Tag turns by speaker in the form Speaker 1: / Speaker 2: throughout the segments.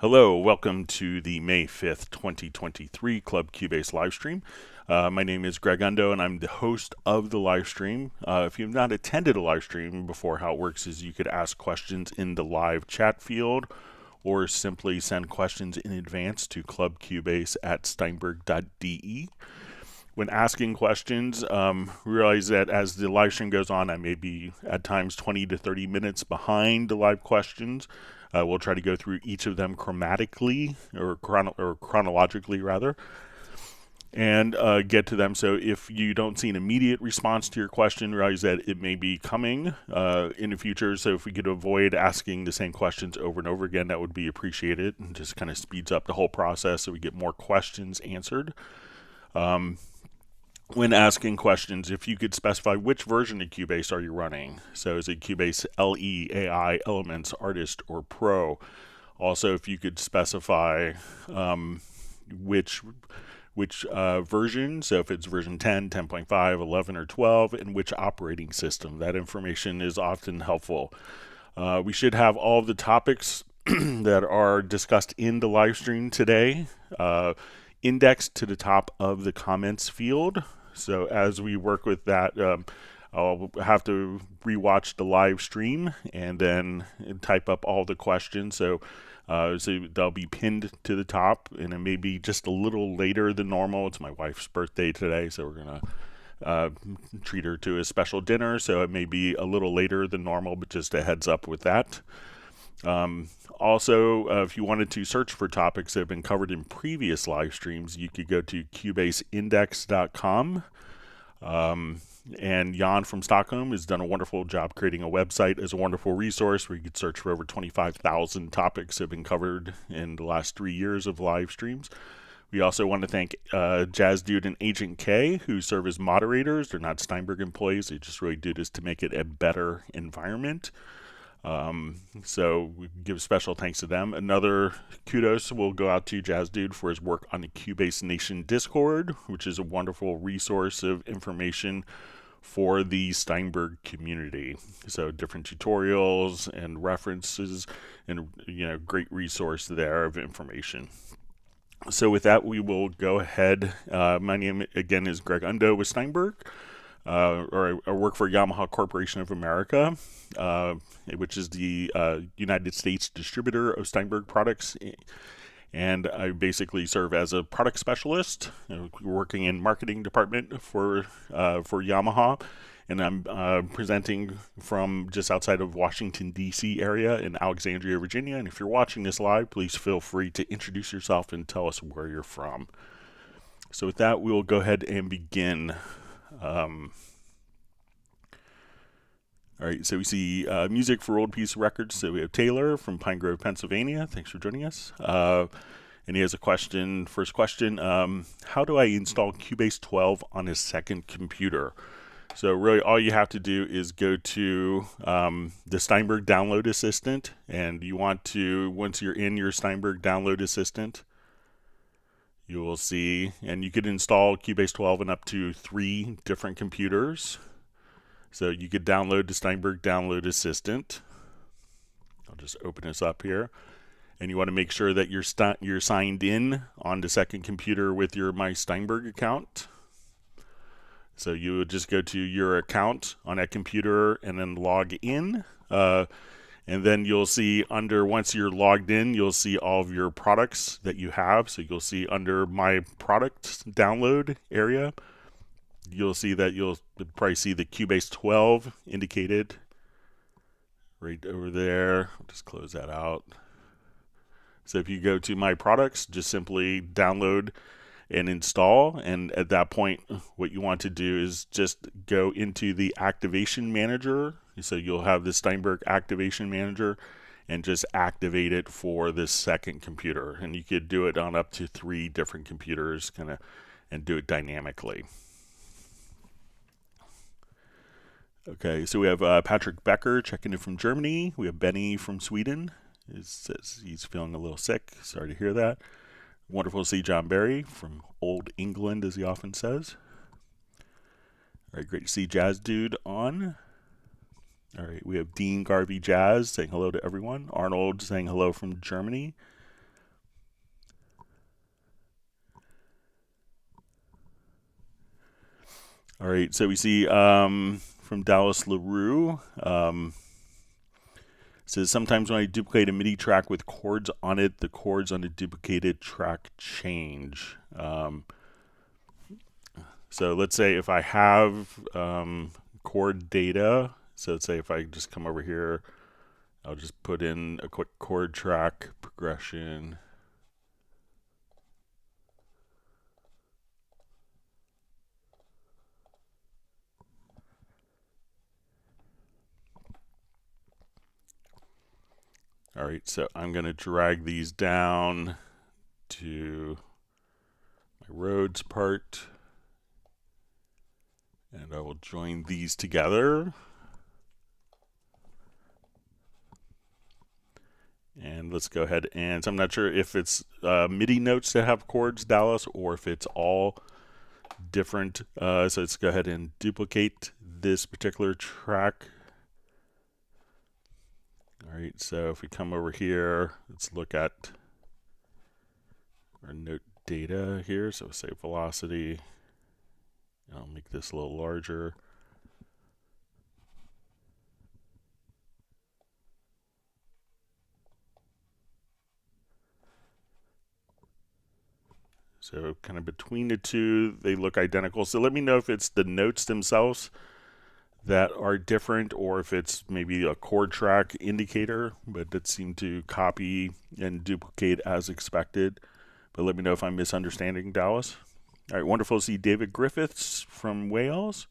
Speaker 1: Hello, welcome to the May 5th, 2023 Club Cubase livestream. My name is Greg Undo and I'm the host of the livestream. If you've not attended a livestream before, how it works is you could ask questions in the live chat field or simply send questions in advance to clubcubase@steinberg.de. When asking questions, realize that as the live stream goes on, I may be at times 20 to 30 minutes behind the live questions. We'll try to go through each of them chromatically or chronologically rather, and get to them. So if you don't see an immediate response to your question, realize that it may be coming in the future. So if we could avoid asking the same questions over and over again, that would be appreciated, and just kind of speeds up the whole process so we get more questions answered. When asking questions, if you could specify which version of Cubase are you running. So is it Cubase LE, AI, Elements, Artist, or Pro? Also, if you could specify which version, so if it's version 10, 10.5, 11, or 12, and which operating system. That information is often helpful. We should have all of the topics that are discussed in the live stream today indexed to the top of the comments field. So as we work with that, I'll have to rewatch the live stream and then type up all the questions. So they'll be pinned to the top, and it may be just a little later than normal. It's my wife's birthday today, so we're going to treat her to a special dinner. So it may be a little later than normal, but just a heads up with that. Also, if you wanted to search for topics that have been covered in previous live streams, you could go to cubaseindex.com. And Jan from Stockholm has done a wonderful job creating a website as a wonderful resource where you could search for over 25,000 topics that have been covered in the last 3 years of live streams. We also want to thank Jazz Dude and Agent K, who serve as moderators. They're not Steinberg employees. They just really do this to make it a better environment. So we give special thanks to them. Another kudos will go out to Jazz Dude for his work on the Cubase Nation Discord, which is a wonderful resource of information for the Steinberg community. So different tutorials and references, and great resource there of information. So with that, we will go ahead. My name again is Greg Undo with Steinberg. I work for Yamaha Corporation of America, which is the United States distributor of Steinberg products, and I basically serve as a product specialist, working in marketing department for Yamaha, and I'm presenting from just outside of Washington D.C. area in Alexandria, Virginia. And if you're watching this live, please feel free to introduce yourself and tell us where you're from. So with that, we will go ahead and begin. All right, so we see music for Old Piece Records. So we have Taylor from Pine Grove, Pennsylvania. Thanks for joining us. And he has a question. First question, how do I install Cubase 12 on a second computer? So really all you have to do is go to the Steinberg Download Assistant, and you want to, once you're in your Steinberg Download Assistant, you will see, and you could install Cubase 12 on up to 3 different computers. So you could download the Steinberg Download Assistant. I'll just open this up here. And you want to make sure that you're signed in on the second computer with your My Steinberg account. So you would just go to your account on that computer and then log in. And then you'll see once you're logged in, you'll see all of your products that you have. So you'll see under My Products download area, you'll see that you'll probably see the Cubase 12 indicated right over there. I'll just close that out. So if you go to My Products, just simply download and install. And at that point, what you want to do is just go into the Activation Manager. So you'll have the Steinberg Activation Manager and just activate it for this second computer. And you could do it on up to 3 different computers and do it dynamically. Okay, so we have Patrick Becker checking in from Germany. We have Benny from Sweden. He says he's feeling a little sick. Sorry to hear that. Wonderful to see John Barry from Old England, as he often says. All right, great to see Jazz Dude on. All right, we have Dean Garvey Jazz saying hello to everyone. Arnold saying hello from Germany. All right, so we see from Dallas LaRue, says sometimes when I duplicate a MIDI track with chords on it, the chords on the duplicated track change. So let's say if I have chord data, so let's say if I just come over here, I'll just put in a quick chord track progression. All right, so I'm going to drag these down to my roads part, and I will join these together. And let's go ahead and, so I'm not sure if it's MIDI notes that have chords, Dallas, or if it's all different. So let's go ahead and duplicate this particular track. All right, so if we come over here, let's look at our note data here. So say velocity. I'll make this a little larger. So kind of between the two, they look identical. So let me know if it's the notes themselves that are different or if it's maybe a chord track indicator, but that seemed to copy and duplicate as expected. But let me know if I'm misunderstanding, Dallas. All right, wonderful to see David Griffiths from Wales.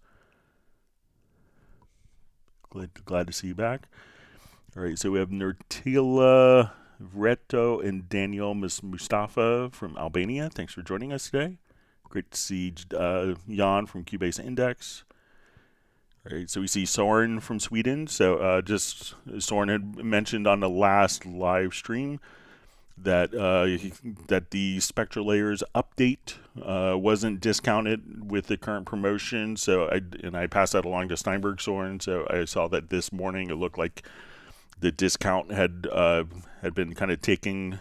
Speaker 1: Glad to see you back. All right, so we have Nurtila Reto and Daniel Mustafa from Albania. Thanks for joining us today. Great to see Jan from Cubase Index. All right, so we see Soren from Sweden. So just Soren had mentioned on the last live stream that that the Spectral Layers update wasn't discounted with the current promotion. So I passed that along to Steinberg Soren. So I saw that this morning it looked like the discount had been kind of taken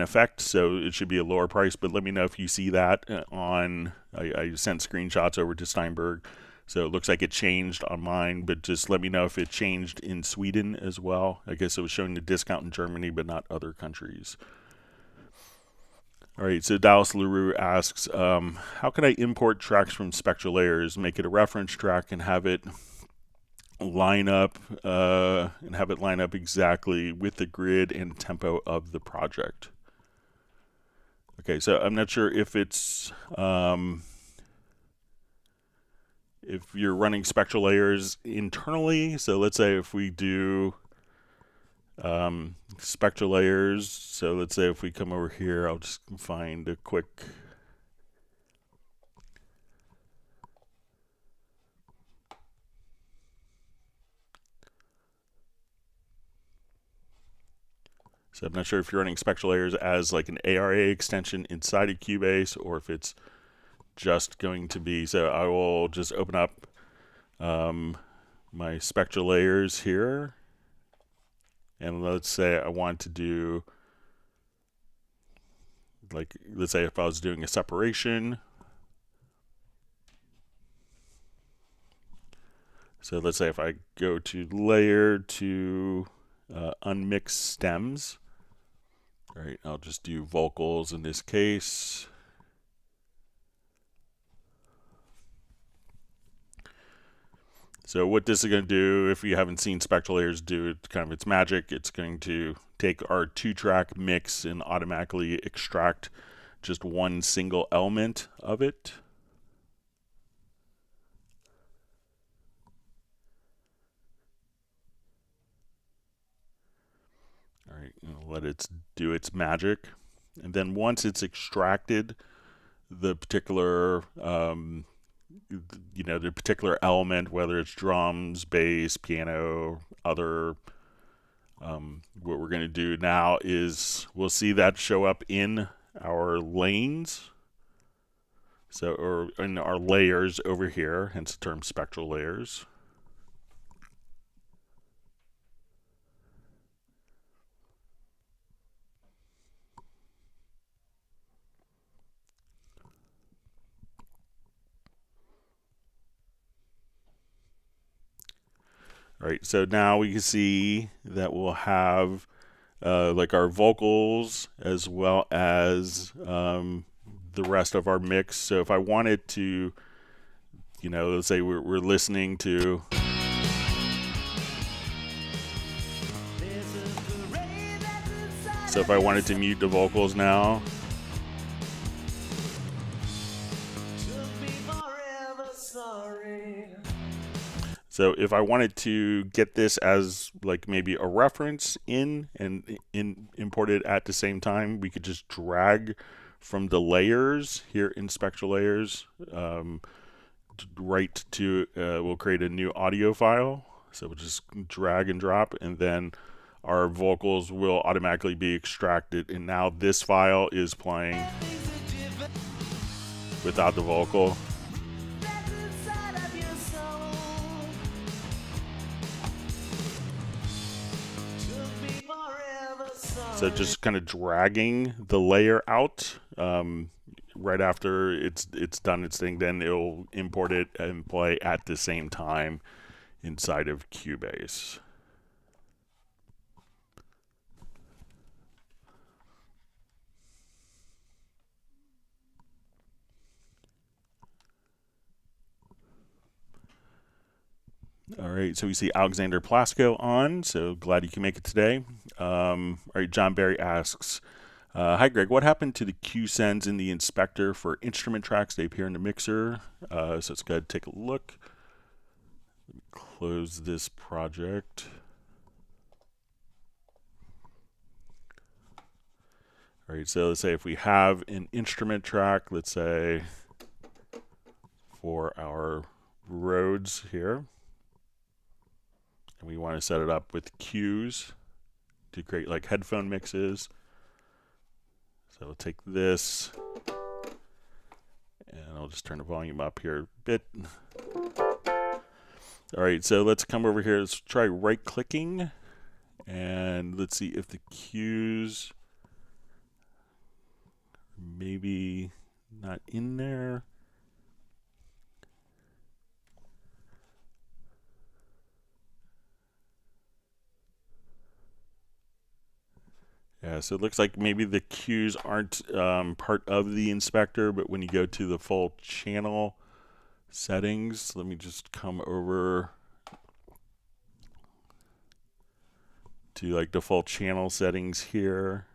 Speaker 1: effect, so it should be a lower price. But let me know if you see that on. I sent screenshots over to Steinberg, so it looks like it changed on mine. But just let me know if it changed in Sweden as well. I guess it was showing the discount in Germany, but not other countries. All right, so Dallas LaRue asks, how can I import tracks from Spectral Layers, make it a reference track, and have it line up exactly with the grid and tempo of the project? Okay, so I'm not sure if it's if you're running Spectral Layers internally. So let's say if we do Spectral Layers, so let's say if we come over here, I'll just find a quick So I'm not sure if you're running Spectral Layers as like an ARA extension inside of Cubase or if it's just going to be, so I will just open up my Spectral Layers here. And let's say I want to do, like, let's say if I was doing a separation. So let's say if I go to layer to unmixed stems. All right, I'll just do vocals in this case. So what this is going to do, if you haven't seen Spectral Layers do it, kind of its magic, it's going to take our 2-track mix and automatically extract just one single element of it. All right, let it do its magic. And then once it's extracted the particular the particular element, whether it's drums, bass, piano, other, what we're going to do now is we'll see that show up in our lanes, so, or in our layers over here, hence the term Spectral Layers. All right, so now we can see that we'll have like our vocals as well as the rest of our mix. So if I wanted to, you know, let's say we're listening to so if I wanted to mute the vocals now, so if I wanted to get this as like maybe a reference in and import it at the same time, we could just drag from the layers here in Spectral layers right to, we'll create a new audio file. So we'll just drag and drop, and then our vocals will automatically be extracted. And now this file is playing without the vocal. So just kind of dragging the layer out right after it's done its thing, then it'll import it and play at the same time inside of Cubase. All right, so we see Alexander Plasko on, so glad you can make it today. All right, John Barry asks, hi Greg, what happened to the cue sends in the inspector for instrument tracks? They appear in the mixer, so let's go ahead and take a look. Let me close this project. All right, so let's say if we have an instrument track, let's say for our Rhodes here, and we want to set it up with cues to create like headphone mixes. So we'll take this and I'll just turn the volume up here a bit. All right, so let's come over here. Let's try right clicking and let's see if the cues are maybe not in there. Yeah, so it looks like maybe the cues aren't part of the inspector, but when you go to the full channel settings, let me just come over to like the full channel settings here.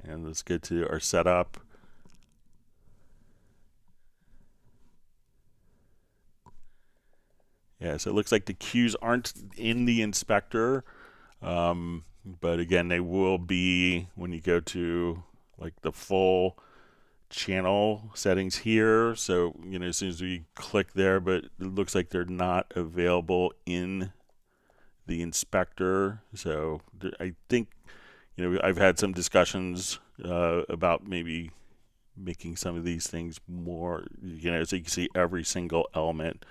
Speaker 1: And let's get to our setup. Yeah, so it looks like the cues aren't in the inspector. But again, they will be when you go to like the full channel settings here. So, you know, as soon as we click there, but it looks like they're not available in the inspector. So I think, you know, I've had some discussions about maybe making some of these things more, you know, so you can see every single element.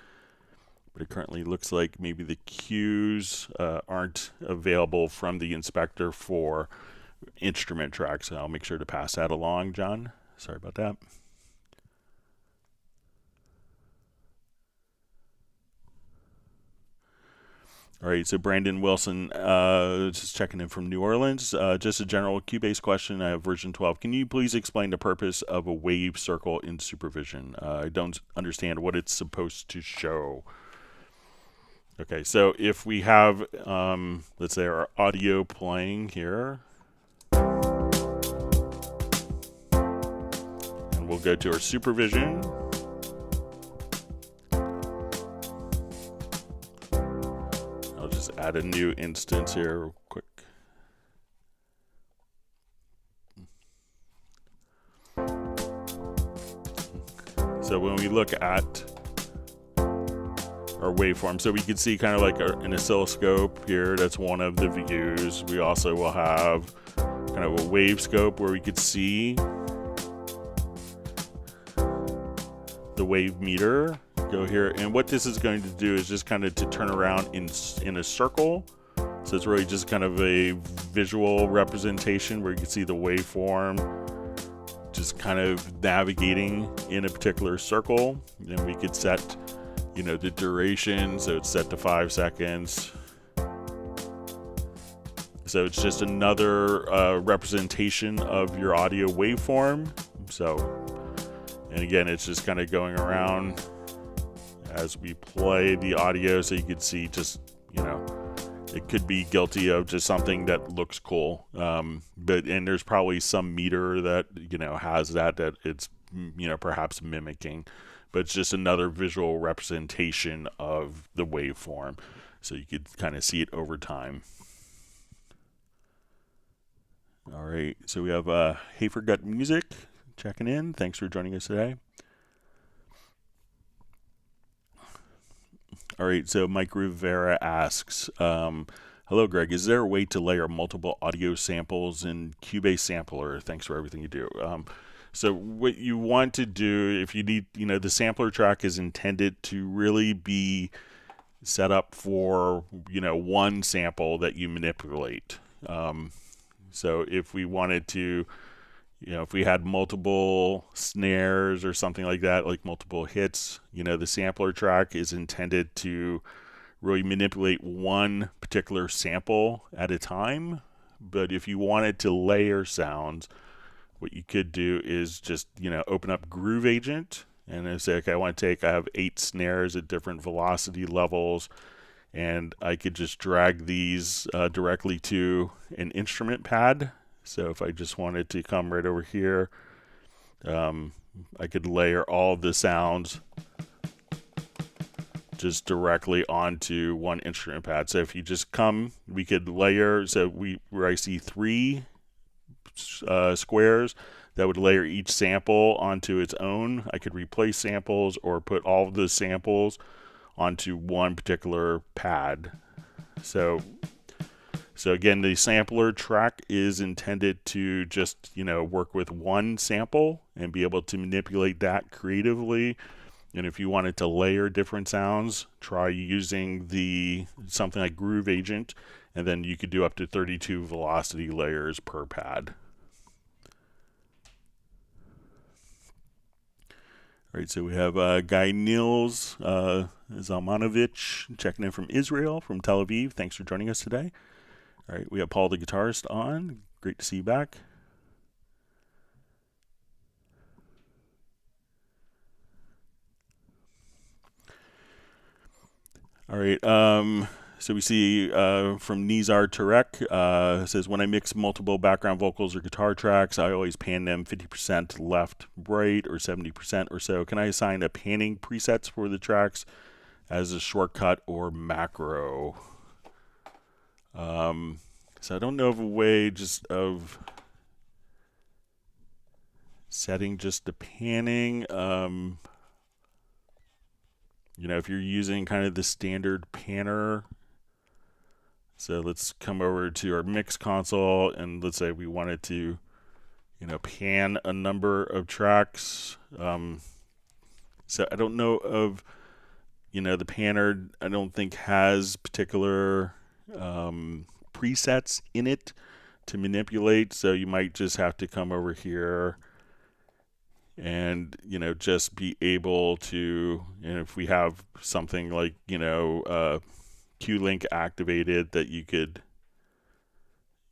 Speaker 1: But it currently looks like maybe the cues aren't available from the inspector for instrument tracks. So I'll make sure to pass that along, John. Sorry about that. All right, so Brandon Wilson, just checking in from New Orleans. Just a general Cubase question. I have version 12. Can you please explain the purpose of a wave circle in Supervision? I don't understand what it's supposed to show. Okay, so if we have, let's say our audio playing here, and we'll go to our Supervision. I'll just add a new instance here real quick. So when we look at our waveform, so we can see kind of like an oscilloscope here. That's one of the views. We also will have kind of a wave scope where we could see the wave meter go here. And what this is going to do is just kind of to turn around in a circle. So it's really just kind of a visual representation where you can see the waveform just kind of navigating in a particular circle. Then we could set you know, the duration, so it's set to 5 seconds. So it's just another representation of your audio waveform. So, and again, it's just kind of going around as we play the audio, so you can see just, you know, it could be guilty of just something that looks cool. And there's probably some meter that, you know, has that it's, you know, perhaps mimicking, but it's just another visual representation of the waveform. So you could kind of see it over time. All right, so we have Hafergut Music checking in. Thanks for joining us today. All right, so Mike Rivera asks, hello, Greg. Is there a way to layer multiple audio samples in Cubase Sampler? Thanks for everything you do. So what you want to do, if you need, you know, the sampler track is intended to really be set up for, you know, one sample that you manipulate. So if we wanted to, you know, if we had multiple snares or something like that, like multiple hits, you know, the sampler track is intended to really manipulate one particular sample at a time. But if you wanted to layer sounds, what you could do is just, you know, open up Groove Agent and then say, okay, I have 8 snares at different velocity levels, and I could just drag these directly to an instrument pad. So if I just wanted to come right over here, I could layer all of the sounds just directly onto one instrument pad. So if you just come, we could layer, so where I see 3 squares that would layer each sample onto its own. I could replace samples or put all of the samples onto one particular pad. So again, the sampler track is intended to just, you know, work with one sample and be able to manipulate that creatively. And if you wanted to layer different sounds, try using something like Groove Agent, and then you could do up to 32 velocity layers per pad. All right, so we have Guy Niels Zalmanovich checking in from Israel, from Tel Aviv. Thanks for joining us today. All right, we have Paul the guitarist on. Great to see you back. All right, so we see from Nizar Turek, says, when I mix multiple background vocals or guitar tracks, I always pan them 50% left, right, or 70% or so. Can I assign a panning presets for the tracks as a shortcut or macro? So I don't know of a way just of setting just the panning. You know, if you're using kind of the standard panner, so let's come over to our mix console and let's say we wanted to, you know, pan a number of tracks. So I don't know of, you know, the panner I don't think has particular presets in it to manipulate. So you might just have to come over here and, you know, just be able to, and if we have something like, you know, Q-Link activated that you could,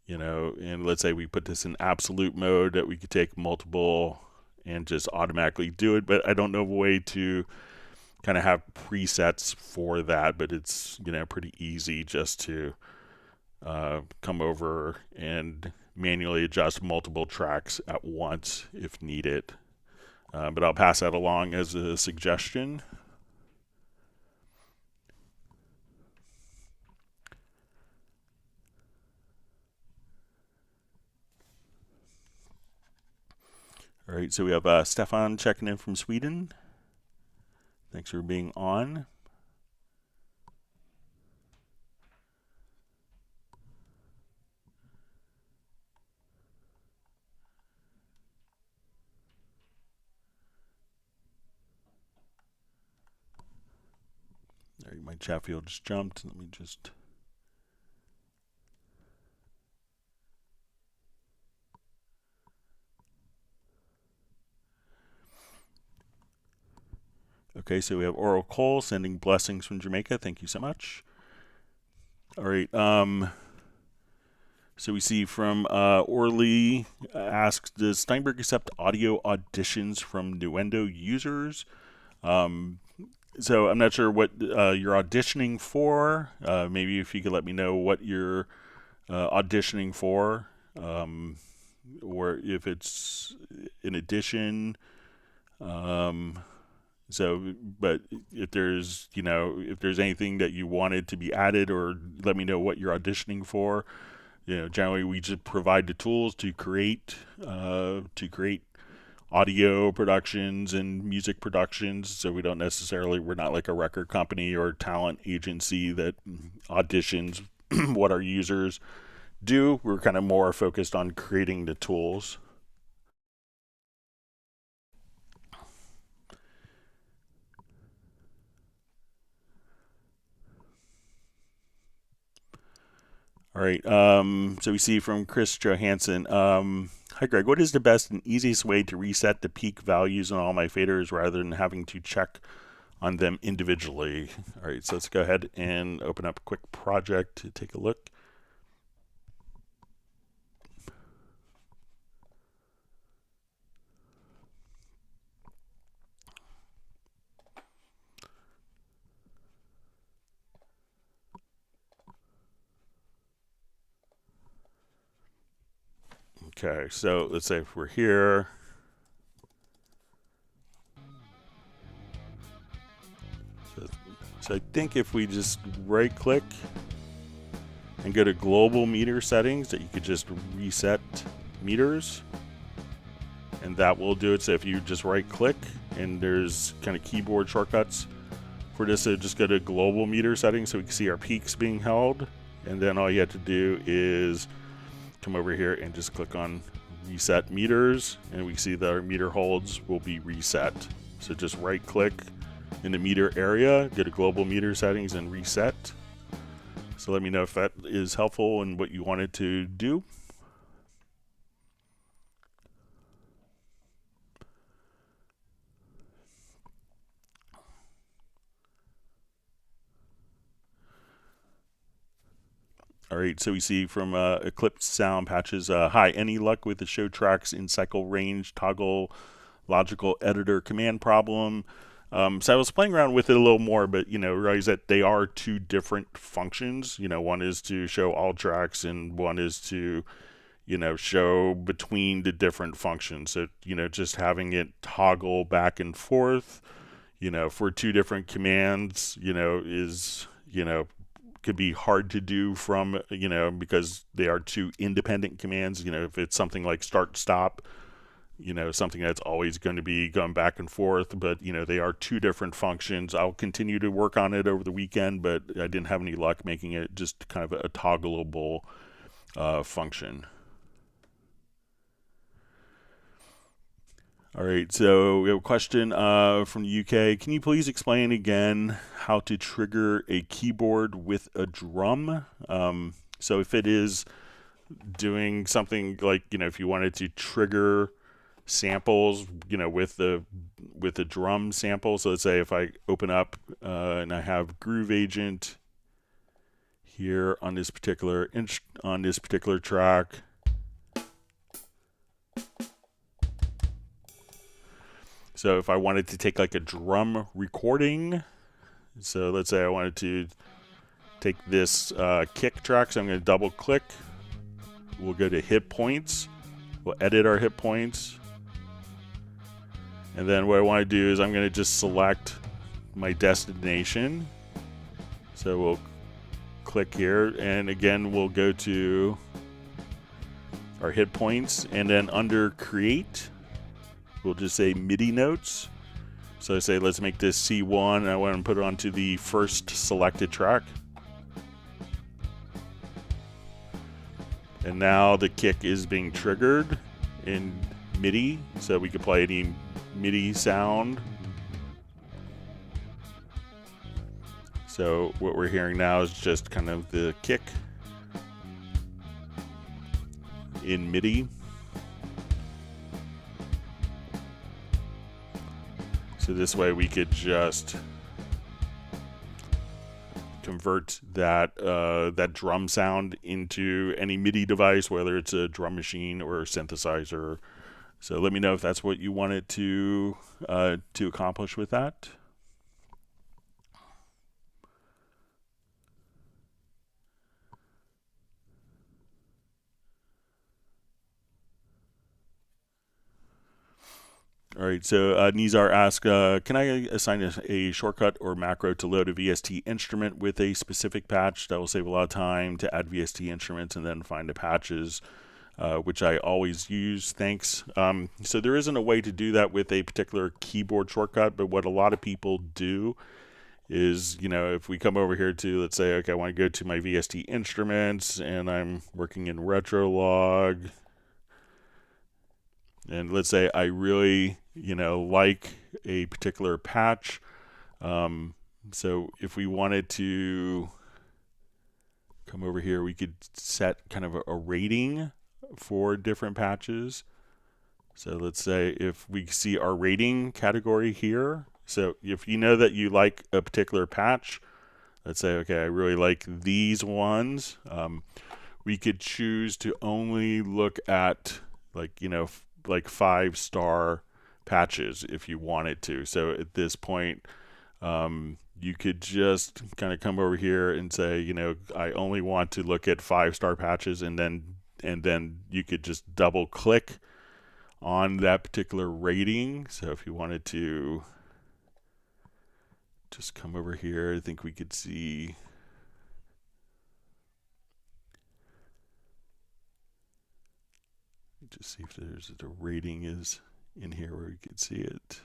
Speaker 1: you know, and let's say we put this in absolute mode, that we could take multiple and just automatically do it. But I don't know of a way to kind of have presets for that, but it's, you know, pretty easy just to come over and manually adjust multiple tracks at once if needed. But I'll pass that along as a suggestion. All right, so we have Stefan checking in from Sweden. Thanks for being on. All right, my chat field just jumped. Let me just... Okay, so we have Oral Cole sending blessings from Jamaica. Thank you so much. All right. So we see from Orly asks, does Steinberg accept audio auditions from Nuendo users? So I'm not sure what you're auditioning for. Maybe if you could let me know what you're auditioning for, or if it's an audition. But if there's, if there's anything that you wanted to be added, or let me know what you're auditioning for. Generally we just provide the tools to create audio productions and music productions. So we're not like a record company or talent agency that auditions what our users do. We're kind of more focused on creating the tools. All right, so we see from Chris Johansson, hi Greg, what is the best and easiest way to reset the peak values on all my faders rather than having to check on them individually? All right, so let's go ahead and open up a quick project to take a look. Okay, so let's say if we're here, so I think if we just right click and go to global meter settings, that you could just reset meters, and that will do it. So if you just right click, and there's kind of keyboard shortcuts for this, so just go to global meter settings so we can see our peaks being held, and then all you have to do is come over here and just click on reset meters, and we see that our meter holds will be reset. So just right click in the meter area, go to global meter settings and reset. So let me know if that is helpful and what you wanted to do. All right, so we see from Eclipse Sound Patches, hi, any luck with the show tracks in cycle range toggle logical editor command problem? So I was playing around with it a little more, but realize that they are two different functions. One is to show all tracks, and one is to show between the different functions. So just having it toggle back and forth for two different commands is could be hard to do from because they are two independent commands. If it's something like start stop, something that's always going to be going back and forth, but they are two different functions. I'll continue to work on it over the weekend, but I didn't have any luck making it just kind of a toggleable function. All right, so we have a question from the UK. Can you please explain again how to trigger a keyboard with a drum? So if it is doing something like, if you wanted to trigger samples, with the drum sample. So let's say if I open up and I have Groove Agent here on this particular track. So if I wanted to take like a drum recording, so let's say I wanted to take this kick track, so I'm going to double click. We'll go to hit points. We'll edit our hit points. And then what I want to do is I'm going to just select my destination. So we'll click here, and again we'll go to our hit points, and then under create, we'll just say MIDI notes. So I say let's make this C1, and I want to put it onto the first selected track. And now the kick is being triggered in MIDI, so we could play any MIDI sound. So what we're hearing now is just kind of the kick in MIDI. So this way we could just convert that that drum sound into any MIDI device, whether it's a drum machine or a synthesizer. So let me know if that's what you wanted to accomplish with that. All right, so Nizar asks, can I assign a shortcut or macro to load a VST instrument with a specific patch? That will save a lot of time to add VST instruments and then find the patches, which I always use. Thanks. So there isn't a way to do that with a particular keyboard shortcut, but what a lot of people do is, you know, if we come over here to, let's say, okay, I want to go to my VST instruments and I'm working in RetroLog. And let's say I really, you know, like a particular patch. So if we wanted to come over here, we could set kind of a rating for different patches. So let's say if we see our rating category here. So if you know that you like a particular patch, let's say, okay, I really like these ones. We could choose to only look at, like, you know, like 5-star patches if you wanted to. So at this point, you could just kind of come over here and say, you know, I only want to look at 5-star patches, and then you could just double click on that particular rating. So if you wanted to just come over here, I think we could see. Just see if there's the rating is in here where we can see it.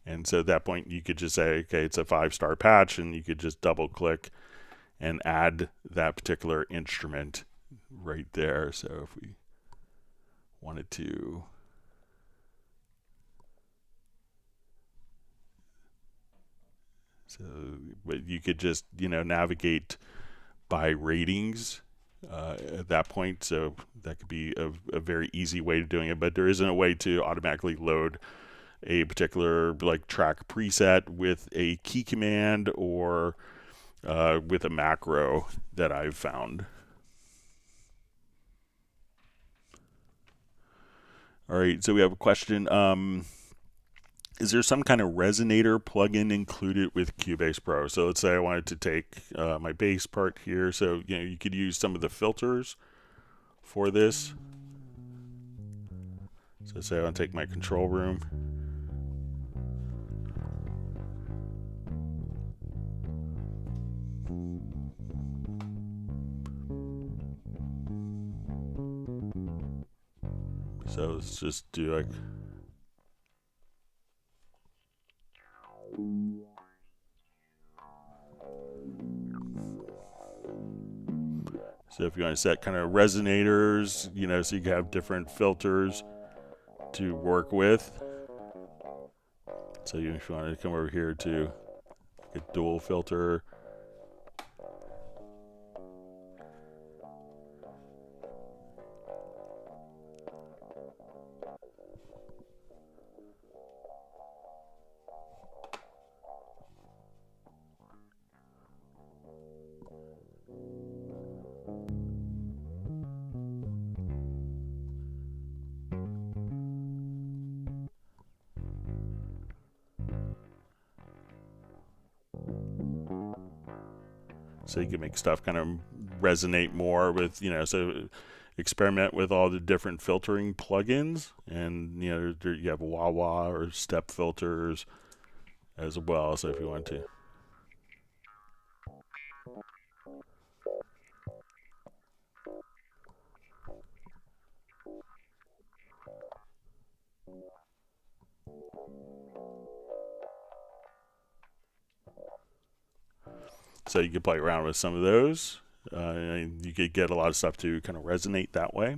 Speaker 1: And so at that point you could just say, okay, it's a 5-star patch, and you could just double click and add that particular instrument right there. So if we wanted to, so, but you could just, you know, navigate by ratings at that point. So that could be a very easy way of doing it, but there isn't a way to automatically load a particular like track preset with a key command or with a macro that I've found. All right, so we have a question. Is there some kind of resonator plugin included with Cubase Pro? So let's say I wanted to take my bass part here. So, you know, you could use some of the filters for this. So say I want to take my control room. So let's just do like. So if you want to set kind of resonators, you know, so you can have different filters to work with. So if you want to come over here to a dual filter. So you can make stuff kind of resonate more with, you know, so experiment with all the different filtering plugins. And, you know, you have wah-wah or step filters as well. So if you want to. So you could play around with some of those. You could get a lot of stuff to kind of resonate that way.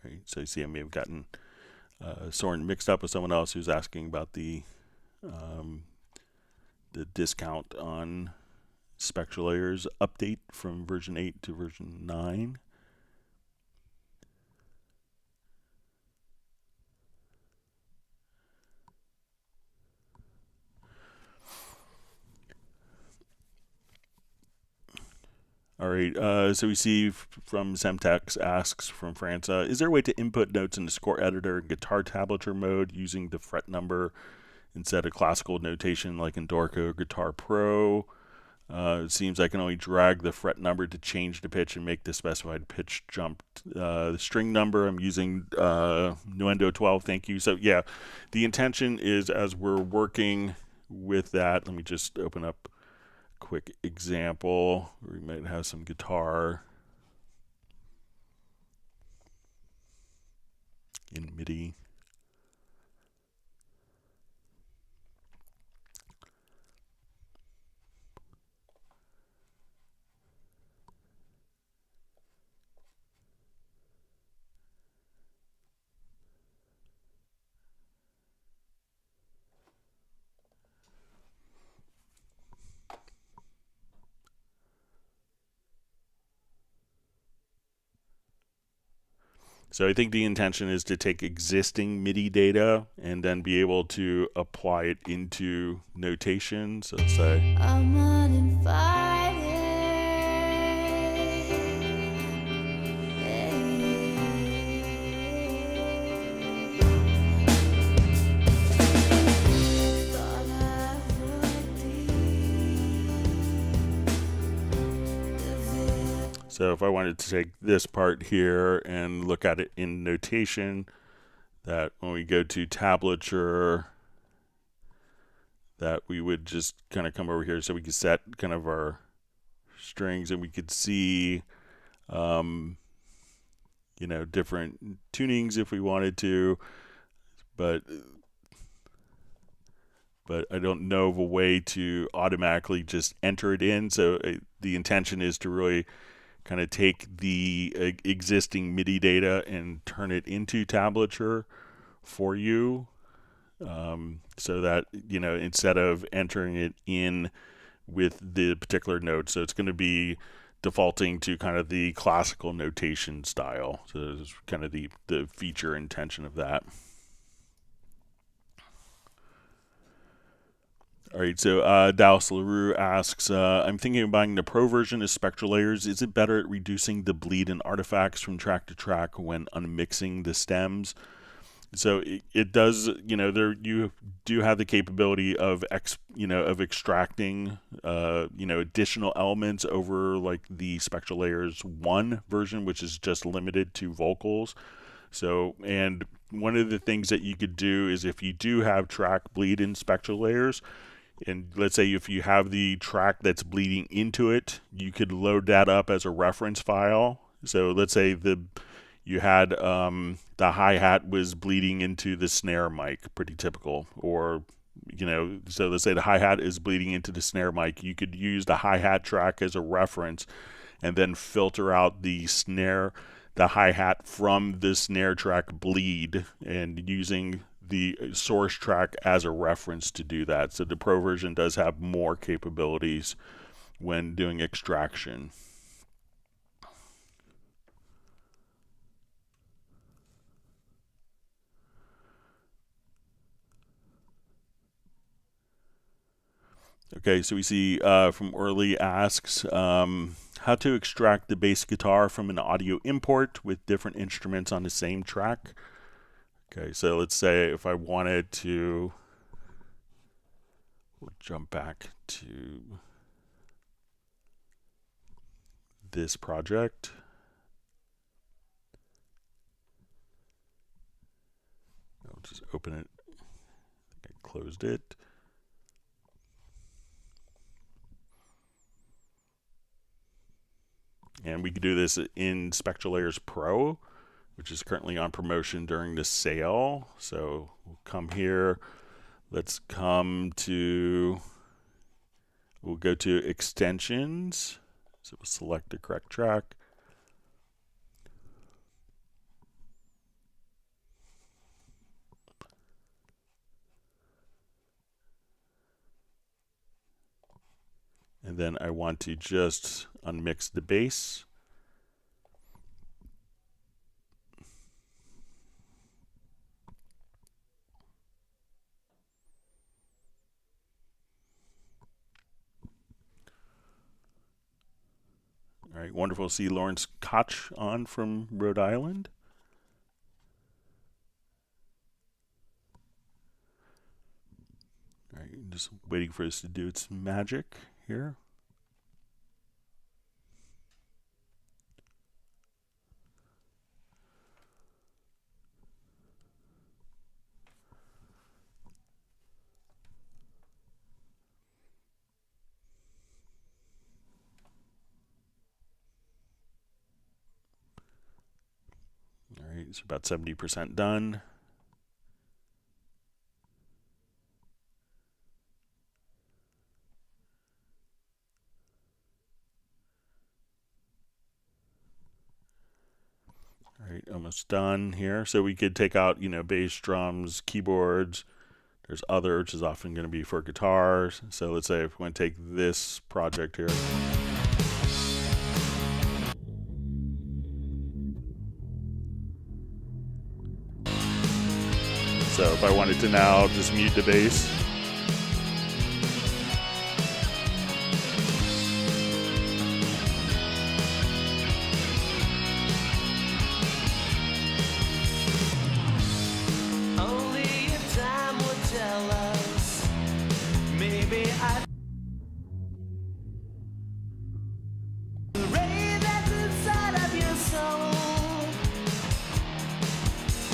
Speaker 1: Right, so you see I may have gotten Soren mixed up with someone else who's asking about the discount on Spectral layers update from version 8 to version 9. All right, so we see from Semtex asks from France, is there a way to input notes in the score editor in guitar tablature mode using the fret number instead of classical notation like in Dorco or Guitar Pro? It seems I can only drag the fret number to change the pitch and make the specified pitch jump. The string number, I'm using Nuendo 12, thank you. So yeah, the intention is as we're working with that, let me just open up quick example. We might have some guitar in Midi. So I think the intention is to take existing MIDI data and then be able to apply it into notation. So let's say I'm uninvited. So if I wanted to take this part here and look at it in notation, that when we go to tablature, that we would just kind of come over here so we could set kind of our strings and we could see, you know, different tunings if we wanted to, but I don't know of a way to automatically just enter it in. So the intention is to really kind of take the existing MIDI data and turn it into tablature for you, so that, you know, instead of entering it in with the particular note, so it's going to be defaulting to kind of the classical notation style. So this is kind of the feature intention of that. All right, so Dallas LaRue asks, I'm thinking of buying the Pro version of Spectral layers. Is it better at reducing the bleed and artifacts from track to track when unmixing the stems? So it does, you know, there you do have the capability of extracting, you know, additional elements over like the Spectral Layers 1 version, which is just limited to vocals. So, and one of the things that you could do is if you do have track bleed in Spectral Layers, and let's say if you have the track that's bleeding into it, you could load that up as a reference file. So let's say you had the hi-hat was bleeding into the snare mic, pretty typical. Or, you know, so let's say the hi-hat is bleeding into the snare mic. You could use the hi-hat track as a reference and then filter out the hi-hat from the snare track bleed, and using the source track as a reference to do that. So the Pro version does have more capabilities when doing extraction. Okay, so we see from Orly asks, how to extract the bass guitar from an audio import with different instruments on the same track. Okay, so let's say if I wanted to, we'll jump back to this project. I'll just open it. I think I closed it. And we could do this in Spectral Layers Pro, which is currently on promotion during the sale. So we'll come here. Let's come to, we'll go to extensions. So we'll select the correct track. And then I want to just unmix the bass. All right, wonderful to see Lawrence Koch on from Rhode Island. All right, just waiting for this to do its magic here. All right, it's about 70% done. All right, almost done here. So we could take out, bass, drums, keyboards. There's other, which is often going to be for guitars. So let's say if we want to take this project here. So if I wanted to now just mute the bass.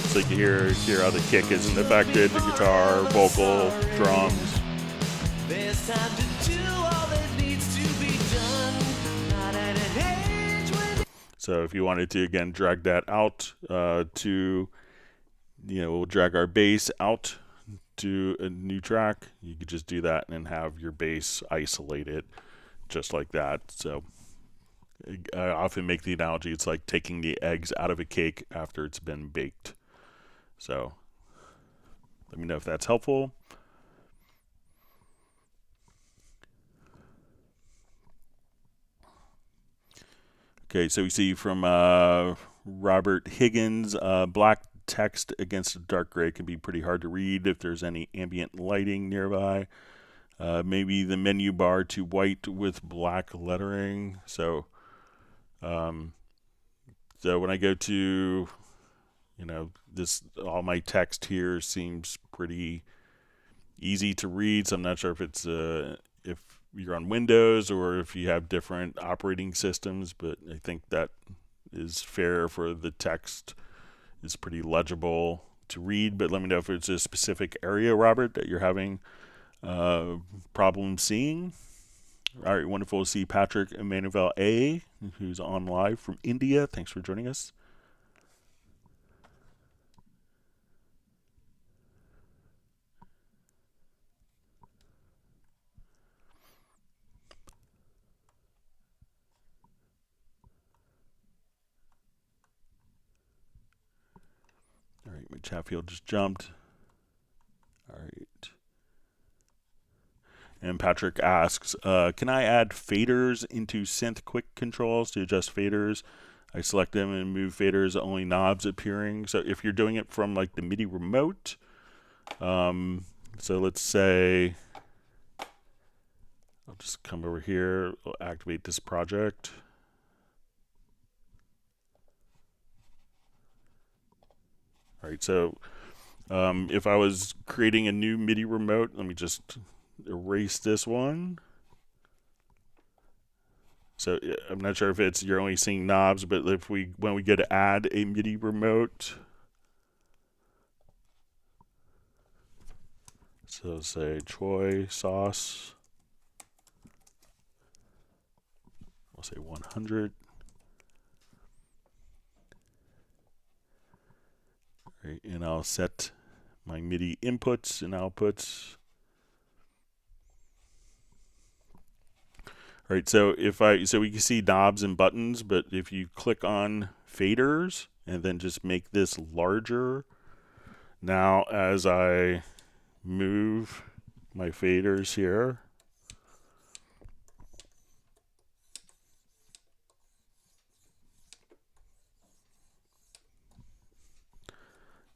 Speaker 1: So you can hear how the kick isn't affected, the guitar, vocal, drums. There's time to do all that needs to be done. Not at an age when... So if you wanted to, again, drag that out we'll drag our bass out to a new track. You could just do that and have your bass isolated just like that. So I often make the analogy, it's like taking the eggs out of a cake after it's been baked. So let me know if that's helpful. Okay, so we see from Robert Higgins, black text against dark gray can be pretty hard to read if there's any ambient lighting nearby. Maybe the menu bar to white with black lettering. So when I go to all my text here seems pretty easy to read. So I'm not sure if it's if you're on Windows or if you have different operating systems, but I think that is fair for the text. It's pretty legible to read, but let me know if it's a specific area, Robert, that you're having problem seeing. All right, wonderful to see Patrick Emmanuel A, who's on live from India. Thanks for joining us. All right, my chat field just jumped. All right. And Patrick asks, can I add faders into synth quick controls to adjust faders? I select them and move faders, only knobs appearing. So if you're doing it from like the Midi remote, so let's say, I'll just come over here, I'll activate this project. All right, so if I was creating a new Midi remote, let me just erase this one. So I'm not sure if you're only seeing knobs, but when we go to add a Midi remote, so say Choi sauce, I'll say 100. Right, and I'll set my Midi inputs and outputs. All right, so we can see knobs and buttons, but if you click on faders and then just make this larger, now as I move my faders here,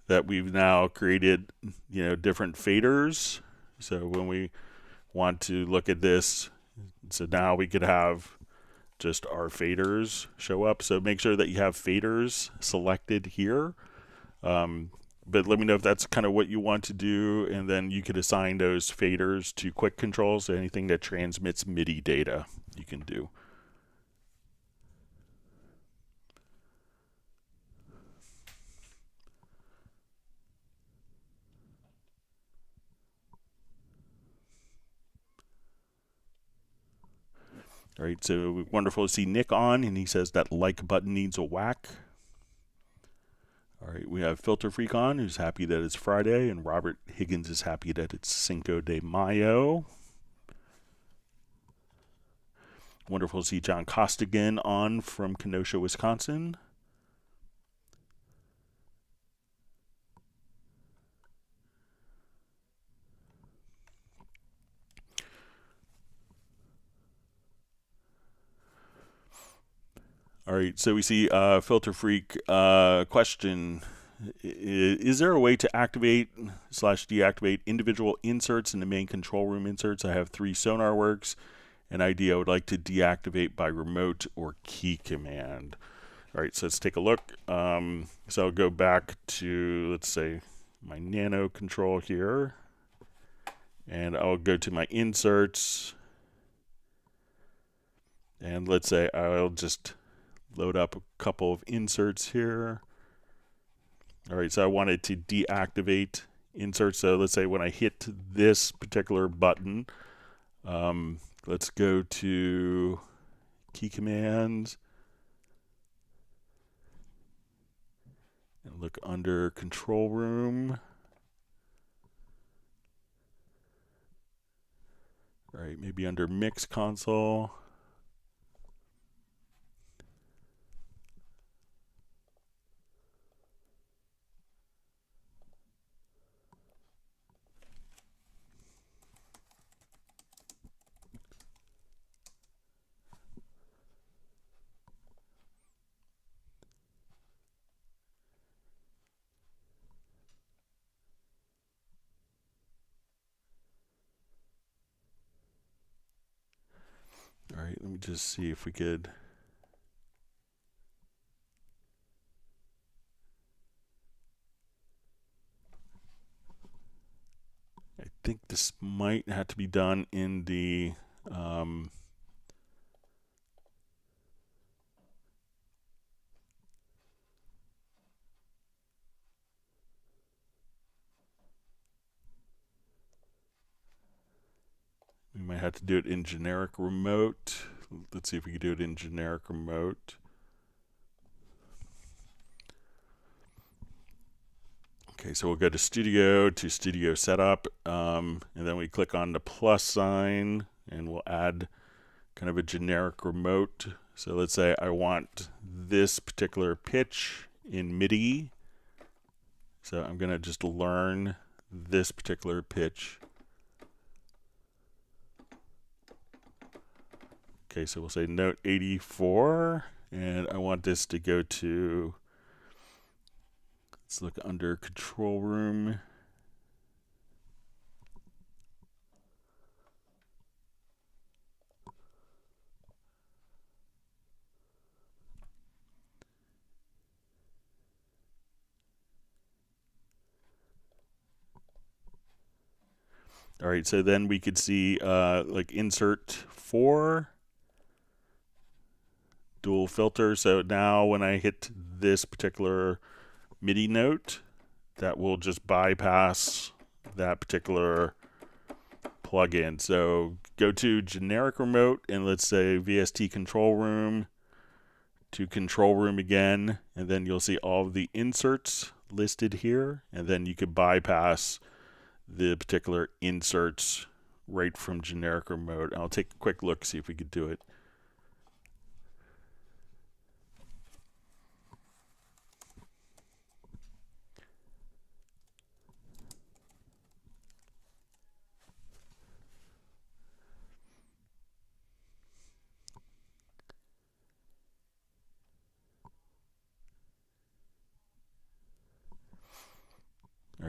Speaker 1: that we've now created, different faders. So when we want to look at this, so now we could have just our faders show up. So make sure that you have faders selected here. But let me know if that's kind of what you want to do, and then you could assign those faders to quick controls. Anything that transmits MIDI data you can do. All right, so wonderful to see Nick on, and he says that like button needs a whack. All right, we have Filter Freak on, who's happy that it's Friday, and Robert Higgins is happy that it's Cinco de Mayo. Wonderful to see John Costigan on from Kenosha, Wisconsin. All right, so we see Filter Freak question. Is there a way to activate / deactivate individual inserts in the main control room inserts? I have 3 sonar works. An idea I would like to deactivate by remote or key command. All right, so let's take a look. So I'll go back to, let's say, my Nano control here. And I'll go to my inserts. And let's say I'll just load up a couple of inserts here. All right, so I wanted to deactivate inserts. So let's say when I hit this particular button, let's go to key commands and look under control room. All right, maybe under mix console. All right, let me just see if we could. I think this might have to be done in the we might have to do it in generic remote. Let's see if we can do it in generic remote. Okay, so we'll go to studio setup, and then we click on the plus sign, and we'll add kind of a generic remote. So let's say I want this particular pitch in Midi. So I'm going to just learn this particular pitch. Okay, so we'll say note 84, and I want this to go to, let's look under control room. All right, so then we could see like insert 4, dual filter. So now when I hit this particular MIDI note, that will just bypass that particular plugin. So go to generic remote, and let's say VST control room to control room again, and then you'll see all of the inserts listed here, and then you could bypass the particular inserts right from generic remote. I'll take a quick look, see if we could do it.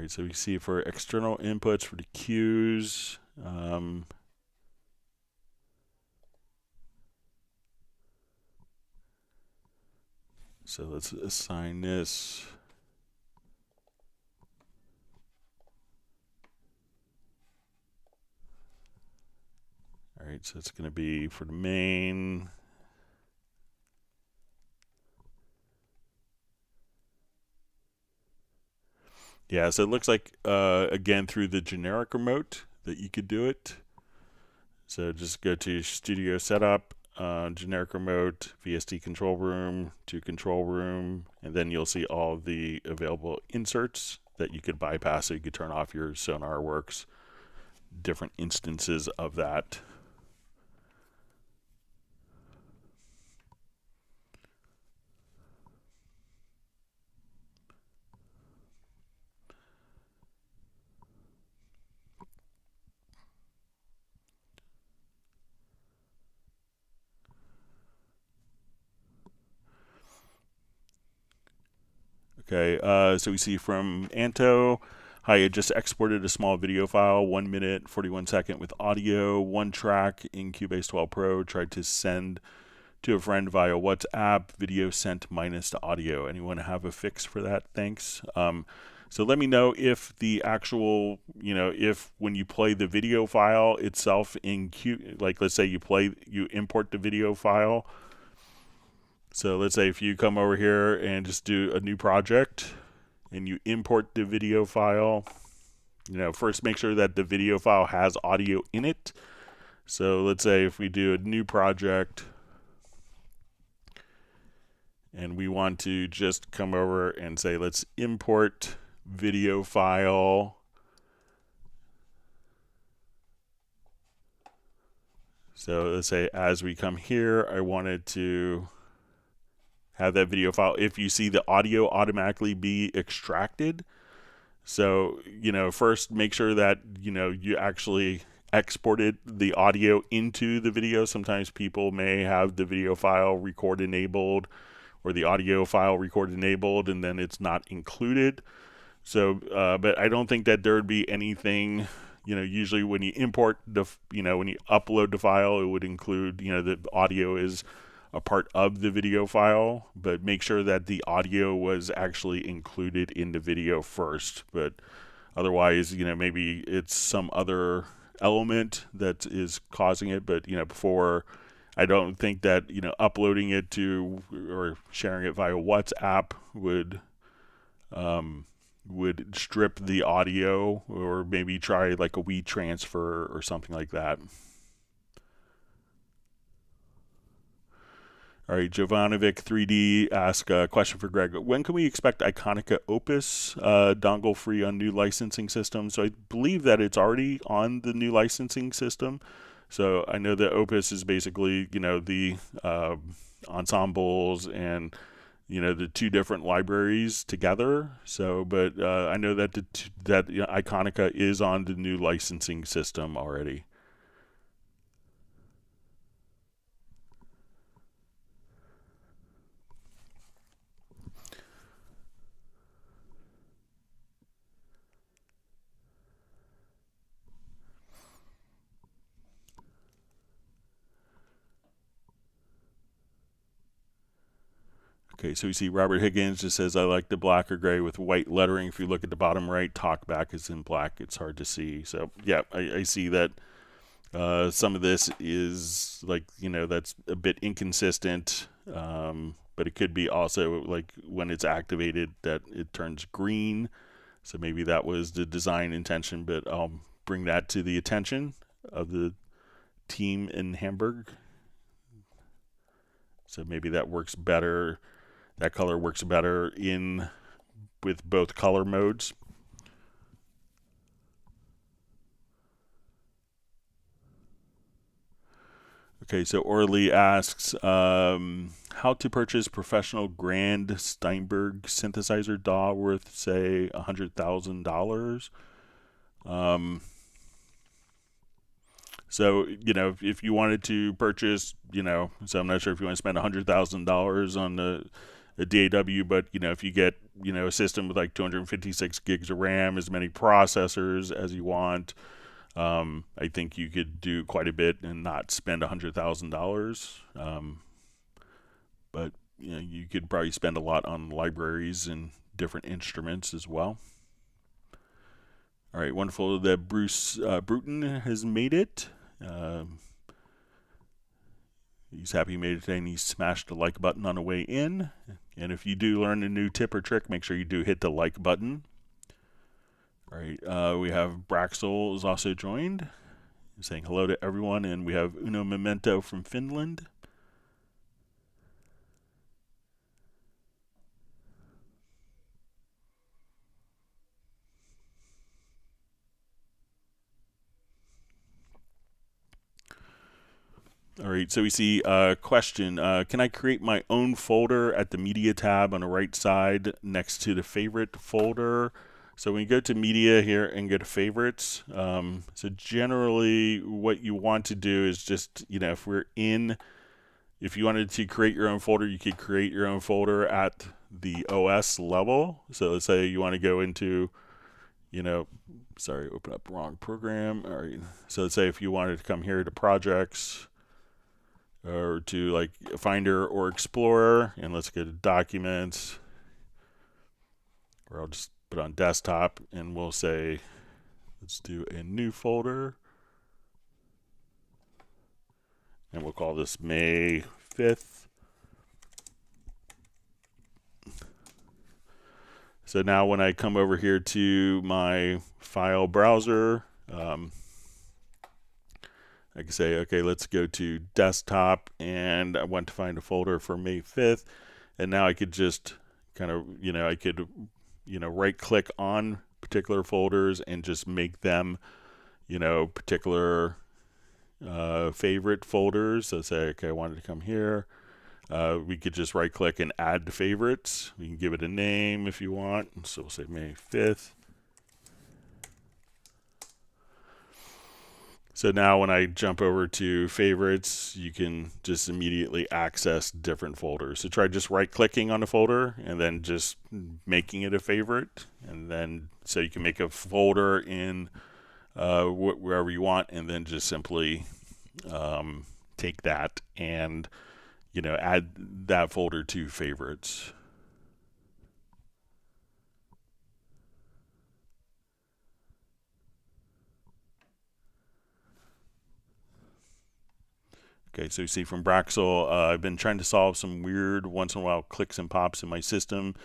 Speaker 1: All right, so we see for external inputs for the cues. So let's assign this. All right, so it's going to be for the main. Yeah, so it looks like, again, through the generic remote that you could do it. So just go to Studio Setup, generic remote, VST control room, to control room, and then you'll see all of the available inserts that you could bypass. So you could turn off your SonarWorks, different instances of that. Okay, so we see from Anto, hi, I just exported a small video file, 1 minute, 41 second with audio, 1 track in Cubase 12 Pro, tried to send to a friend via WhatsApp, video sent minus the audio. Anyone have a fix for that? Thanks. So let me know if the actual, if when you play the video file itself in like let's say you import the video file. So let's say if you come over here and just do a new project and you import the video file, first make sure that the video file has audio in it. So let's say if we do a new project and we want to just come over and say, let's import video file. So let's say as we come here, I wanted to have that video file. If you see the audio automatically be extracted, so first make sure that you actually exported the audio into the video. Sometimes people may have the video file record enabled or the audio file record enabled and then it's not included. So but I don't think that there would be anything, usually when you import the when you upload the file, it would include the audio is a part of the video file, but make sure that the audio was actually included in the video first. But otherwise, maybe it's some other element that is causing it. But before, I don't think that uploading it to or sharing it via WhatsApp would strip the audio, or maybe try like a WeTransfer or something like that. All right, Jovanovic 3D asks a question for Greg. When can we expect Iconica Opus dongle free on new licensing system? So I believe that it's already on the new licensing system. So I know that Opus is basically, the ensembles and, the 2 different libraries together. So, but I know that Iconica is on the new licensing system already. Okay, so we see Robert Higgins just says, I like the black or gray with white lettering. If you look at the bottom right, talkback is in black. It's hard to see. So, yeah, I see that some of this is like, that's a bit inconsistent. But it could be also like when it's activated that it turns green. So maybe that was the design intention, but I'll bring that to the attention of the team in Hamburg. So maybe that works better. That color works better with both color modes. Okay, so Orly asks how to purchase professional grand Steinberg synthesizer DAW worth, say, $100,000. So, if you wanted to purchase, so I'm not sure if you want to spend $100,000 on a DAW, but, if you get, a system with like 256 gigs of RAM, as many processors as you want, I think you could do quite a bit and not spend $100,000. But you could probably spend a lot on libraries and different instruments as well. All right, wonderful that Bruce Bruton has made it. He's happy he made it today, and he smashed the like button on the way in. And if you do learn a new tip or trick, make sure you do hit the like button. All right, we have Braxel is also joined, saying hello to everyone, and we have Uno Memento from Finland. All right, so we see a question. Can I create my own folder at the Media tab on the right side next to the favorite folder? So when you go to Media here and go to Favorites, so generally what you want to do is just, if you wanted to create your own folder, you could create your own folder at the OS level. So let's say you want to go into, open up wrong program. All right, so let's say if you wanted to come here to Projects, or to like Finder or Explorer, and let's go to Documents, or I'll just put on Desktop, and we'll say, let's do a new folder, and we'll call this May 5th. So now when I come over here to my file browser, I can say, okay, let's go to Desktop, and I want to find a folder for May 5th, and now I could just kind of, right click on particular folders and just make them, particular favorite folders. So say, okay, I wanted to come here. We could just right click and add to favorites. We can give it a name if you want. So we'll say May 5th. So now when I jump over to favorites, you can just immediately access different folders. So try just right clicking on a folder and then just making it a favorite. And then so you can make a folder in wherever you want, and then just simply take that and add that folder to favorites. Okay, so you see from Braxel, I've been trying to solve some weird once in a while clicks and pops in my system,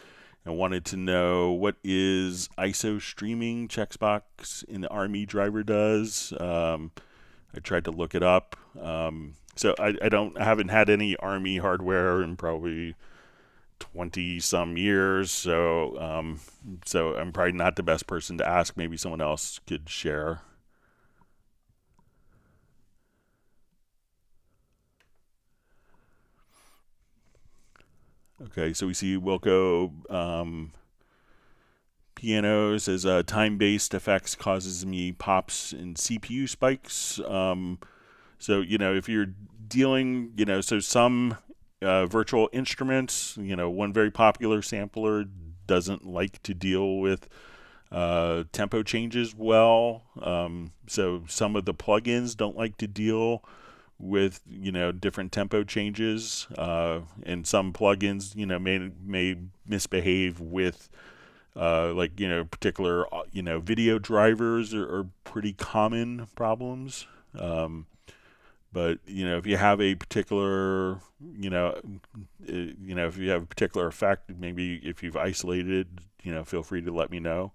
Speaker 1: and wanted to know what is ISO streaming checkbox in the RME driver does. I tried to look it up. So I haven't had any RME hardware in probably 20 some years. So I'm probably not the best person to ask. Maybe someone else could share. Okay, so we see Wilco pianos as time-based effects causes me pops and CPU spikes. So if you're dealing, so some virtual instruments, one very popular sampler doesn't like to deal with tempo changes well. So some of the plugins don't like to deal with different tempo changes, and some plugins may misbehave with particular video drivers are pretty common problems. But if you have a particular if you have a particular effect, maybe if you've isolated, feel free to let me know.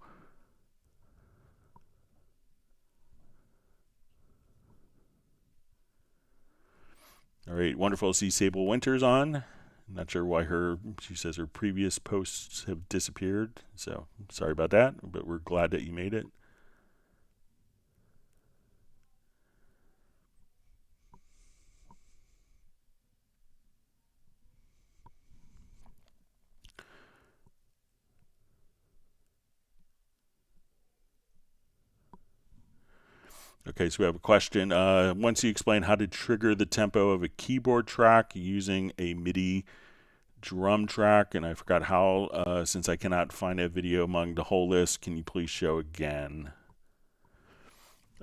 Speaker 1: All right, wonderful to see Sable Winters on. Not sure why she says her previous posts have disappeared, so sorry about that, but we're glad that you made it. Okay, so we have a question. Once you explain how to trigger the tempo of a keyboard track using a Midi drum track, and I forgot how, since I cannot find a video among the whole list, can you please show again?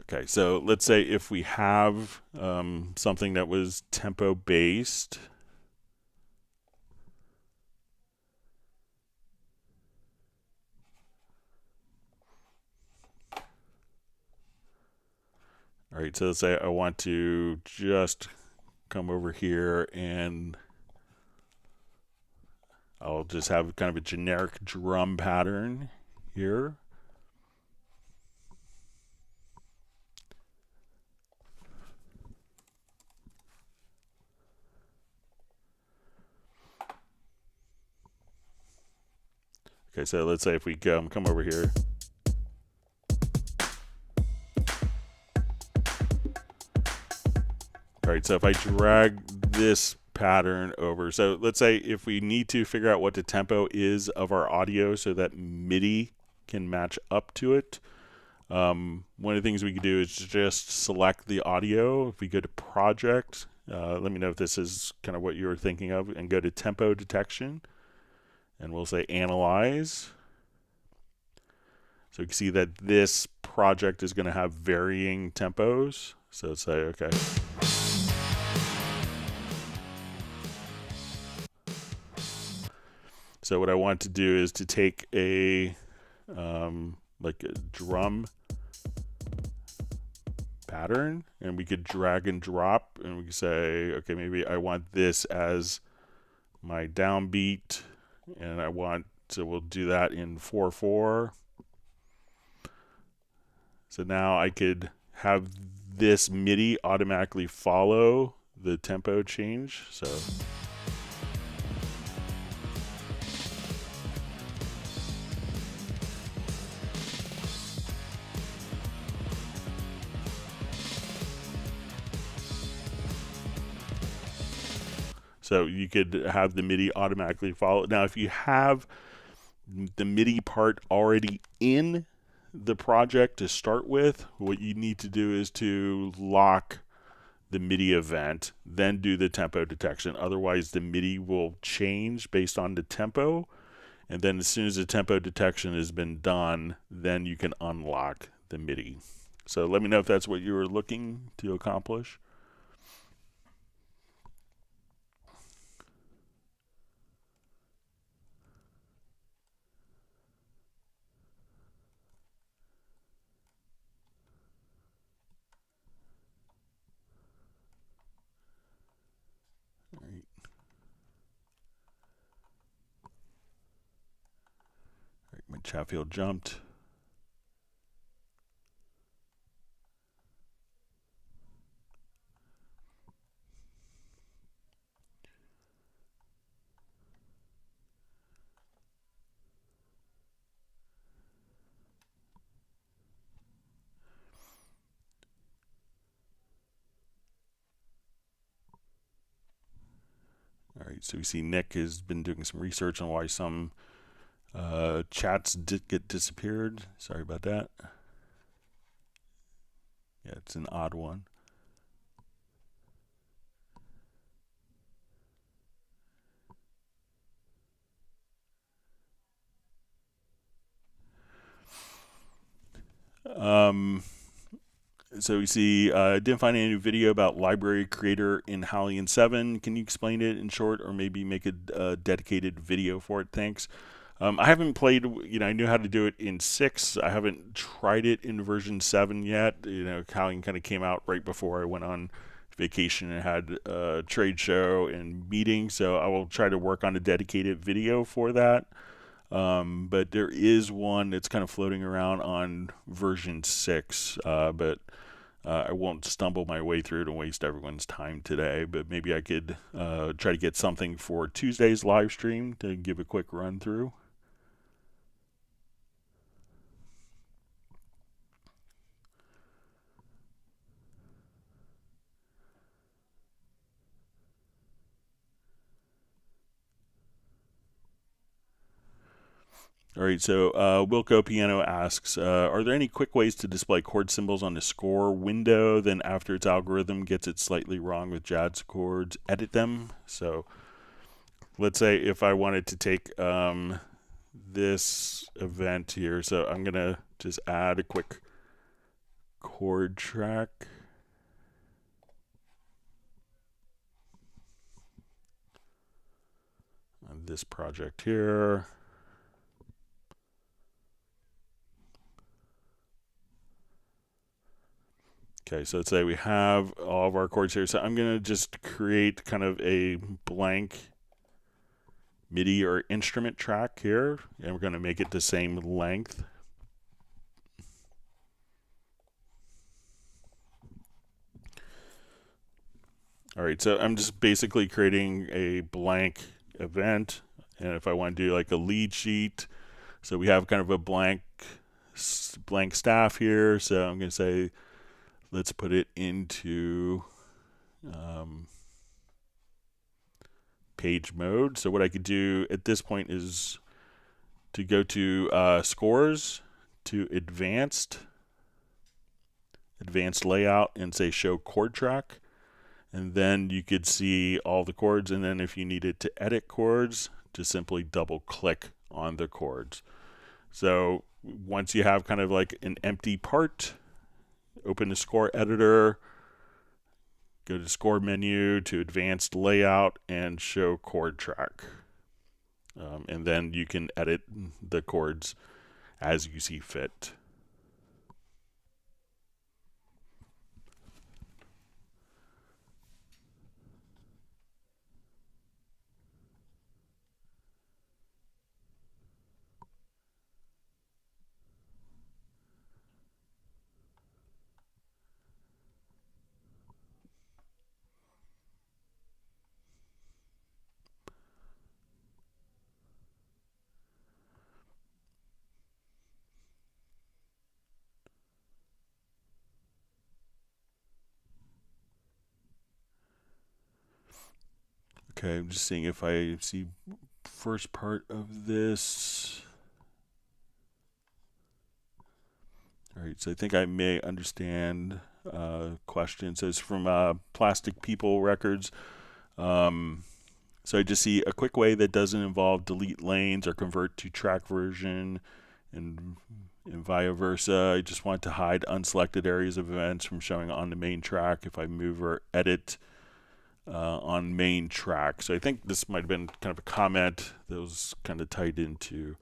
Speaker 1: Okay, so let's say if we have something that was tempo based, all right, so let's say I want to just come over here and I'll just have kind of a generic drum pattern here. Okay, so let's say if we come over here. All right, so if I drag this pattern over, so let's say if we need to figure out what the tempo is of our audio so that Midi can match up to it, one of the things we could do is just select the audio. If we go to project, let me know if this is kind of what you were thinking of, and go to tempo detection, and we'll say analyze. So you can see that this project is going to have varying tempos. So say, okay. So what I want to do is to take a like a drum pattern, and we could drag and drop, and we could say, okay, maybe I want this as my downbeat, and I want, so we'll do that in 4/4. So now I could have this Midi automatically follow the tempo change. So you could have the Midi automatically follow. Now, if you have the Midi part already in the project to start with, what you need to do is to lock the Midi event, then do the tempo detection. Otherwise, the Midi will change based on the tempo. And then as soon as the tempo detection has been done, then you can unlock the Midi. So let me know if that's what you were looking to accomplish. My chat field jumped. All right, so we see Nick has been doing some research on why some chats did get disappeared. Sorry about that. Yeah, it's an odd one. So we see, didn't find any video about library creator in Halion 7. Can you explain it in short, or maybe make a dedicated video for it? Thanks. I haven't played, I knew how to do it in 6. I haven't tried it in version 7 yet. Halion kind of came out right before I went on vacation and had a trade show and meeting, so I will try to work on a dedicated video for that. But there is one that's kind of floating around on version 6, but I won't stumble my way through it and waste everyone's time today. But maybe I could try to get something for Tuesday's live stream to give a quick run through. All right, so Wilco Piano asks, are there any quick ways to display chord symbols on the score window, then after its algorithm gets it slightly wrong with jazz chords, edit them? So let's say if I wanted to take this event here, so I'm gonna just add a quick chord track. On this project here. Okay, so let's say we have all of our chords here. So I'm going to just create kind of a blank MIDI or instrument track here, and we're going to make it the same length. All right, so I'm just basically creating a blank event, and if I want to do like a lead sheet, so we have kind of a blank staff here, so I'm going to say let's put it into page mode. So what I could do at this point is to go to scores, to advanced layout, and say show chord track. And then you could see all the chords, and then if you needed to edit chords, just simply double click on the chords. So once you have kind of like an empty part, open the score editor, go to score menu, to advanced layout, and show chord track. And then you can edit the chords as you see fit. Okay, I'm just seeing if I see first part of this. All right, so I think I may understand question. So it's from Plastic People Records. So I just see a quick way that doesn't involve delete lanes or convert to track version and vice versa. I just want to hide unselected areas of events from showing on the main track if I move or edit on main track. So I think this might have been kind of a comment that was kind of tied into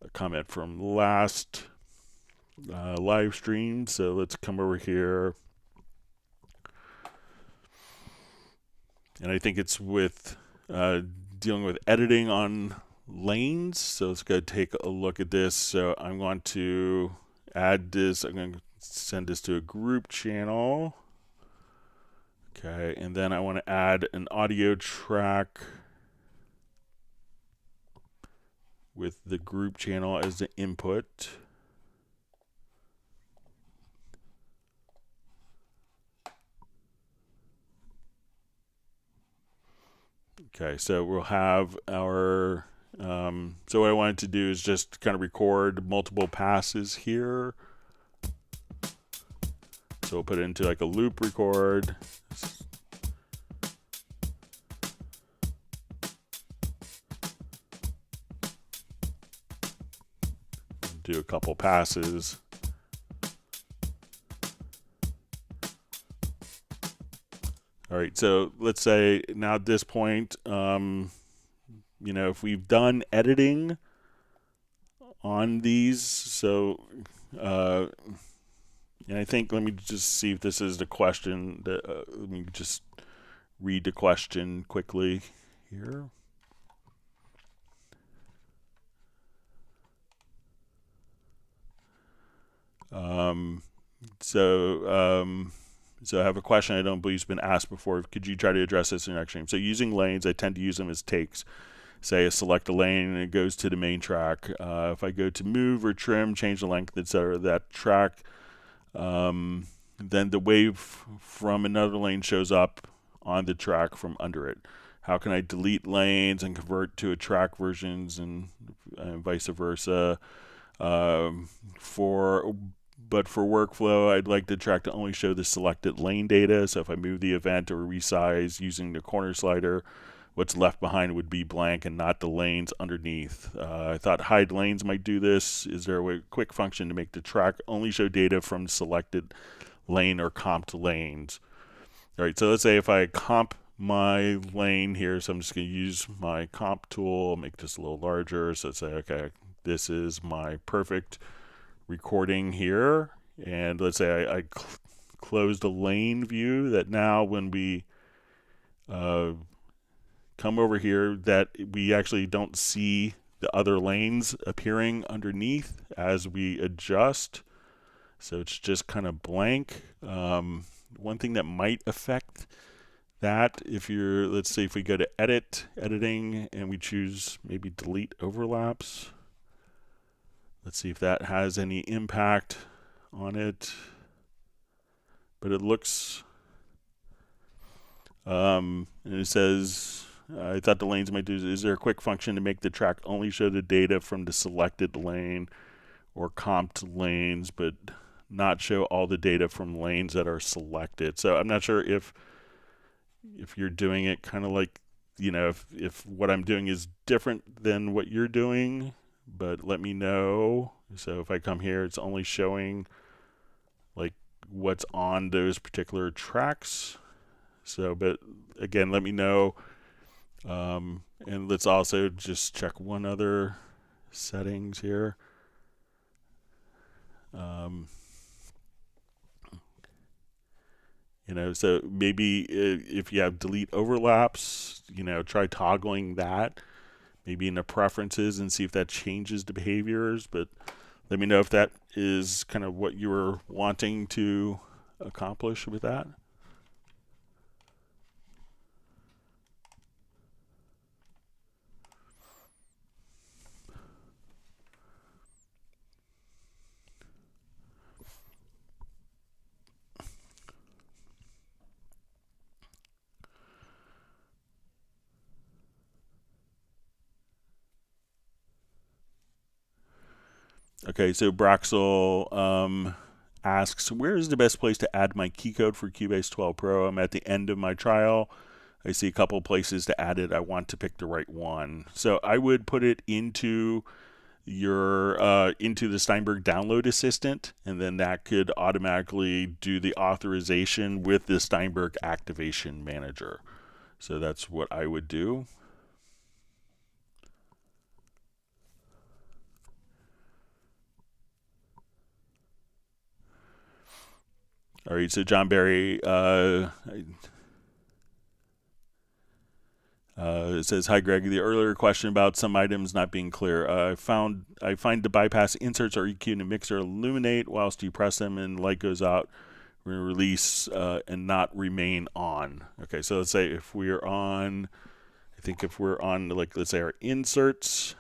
Speaker 1: a comment from last live stream. So let's come over here. And I think it's with dealing with editing on lanes. So let's go take a look at this. So I'm going to add this. I'm going to send this to a group channel. Okay, and then I want to add an audio track with the group channel as the input. Okay, so we'll have our, so what I wanted to do is just kind of record multiple passes here. So we'll put it into like a loop record. Do a couple passes. All right, so let's say now at this point, you know, if we've done editing on these, so, and I think, let me just see if this is the question, that, let me just read the question quickly here. So I have a question I don't believe has been asked before. Could you try to address this in the next stream? So using lanes, I tend to use them as takes. Say I select a lane and it goes to the main track. If I go to move or trim, change the length, etc., that track, then the wave from another lane shows up on the track from under it. How can I delete lanes and convert to a track versions and vice versa? But for workflow, I'd like the track to only show the selected lane data. So if I move the event or resize using the corner slider, what's left behind would be blank and not the lanes underneath. I thought hide lanes might do this. Is there a quick function to make the track only show data from selected lane or comped lanes? All right, so let's say if I comp my lane here, so I'm just going to use my comp tool, make this a little larger. So let's say, okay, this is my perfect recording here. And let's say I close the lane view, that now when we come over here, that we actually don't see the other lanes appearing underneath as we adjust. So it's just kind of blank. One thing that might affect that, if you're, let's say if we go to editing, and we choose maybe delete overlaps. Let's see if that has any impact on it. But it looks, and it says, I thought the lanes might do, is there a quick function to make the track only show the data from the selected lane or comped lanes, but not show all the data from lanes that are selected? So I'm not sure if you're doing it kind of like, you know, if what I'm doing is different than what you're doing, but let me know. So if I come here, it's only showing like what's on those particular tracks. So, but again, let me know. And let's also just check one other settings here. You know, so maybe if you have delete overlaps, you know, try toggling that maybe in the preferences and see if that changes the behaviors. But let me know if that is kind of what you were wanting to accomplish with that. Okay, so Braxel asks, where is the best place to add my key code for Cubase 12 Pro? I'm at the end of my trial. I see a couple places to add it. I want to pick the right one. So I would put it into your into the Steinberg download assistant, and then that could automatically do the authorization with the Steinberg activation manager. So that's what I would do. All right, so John Barry it says, hi Greg, the earlier question about some items not being clear. I find the bypass inserts or EQ in the mixer illuminate whilst you press them and light goes out, release and not remain on. Okay, so let's say if we're on, I think if we're on, like, let's say our inserts,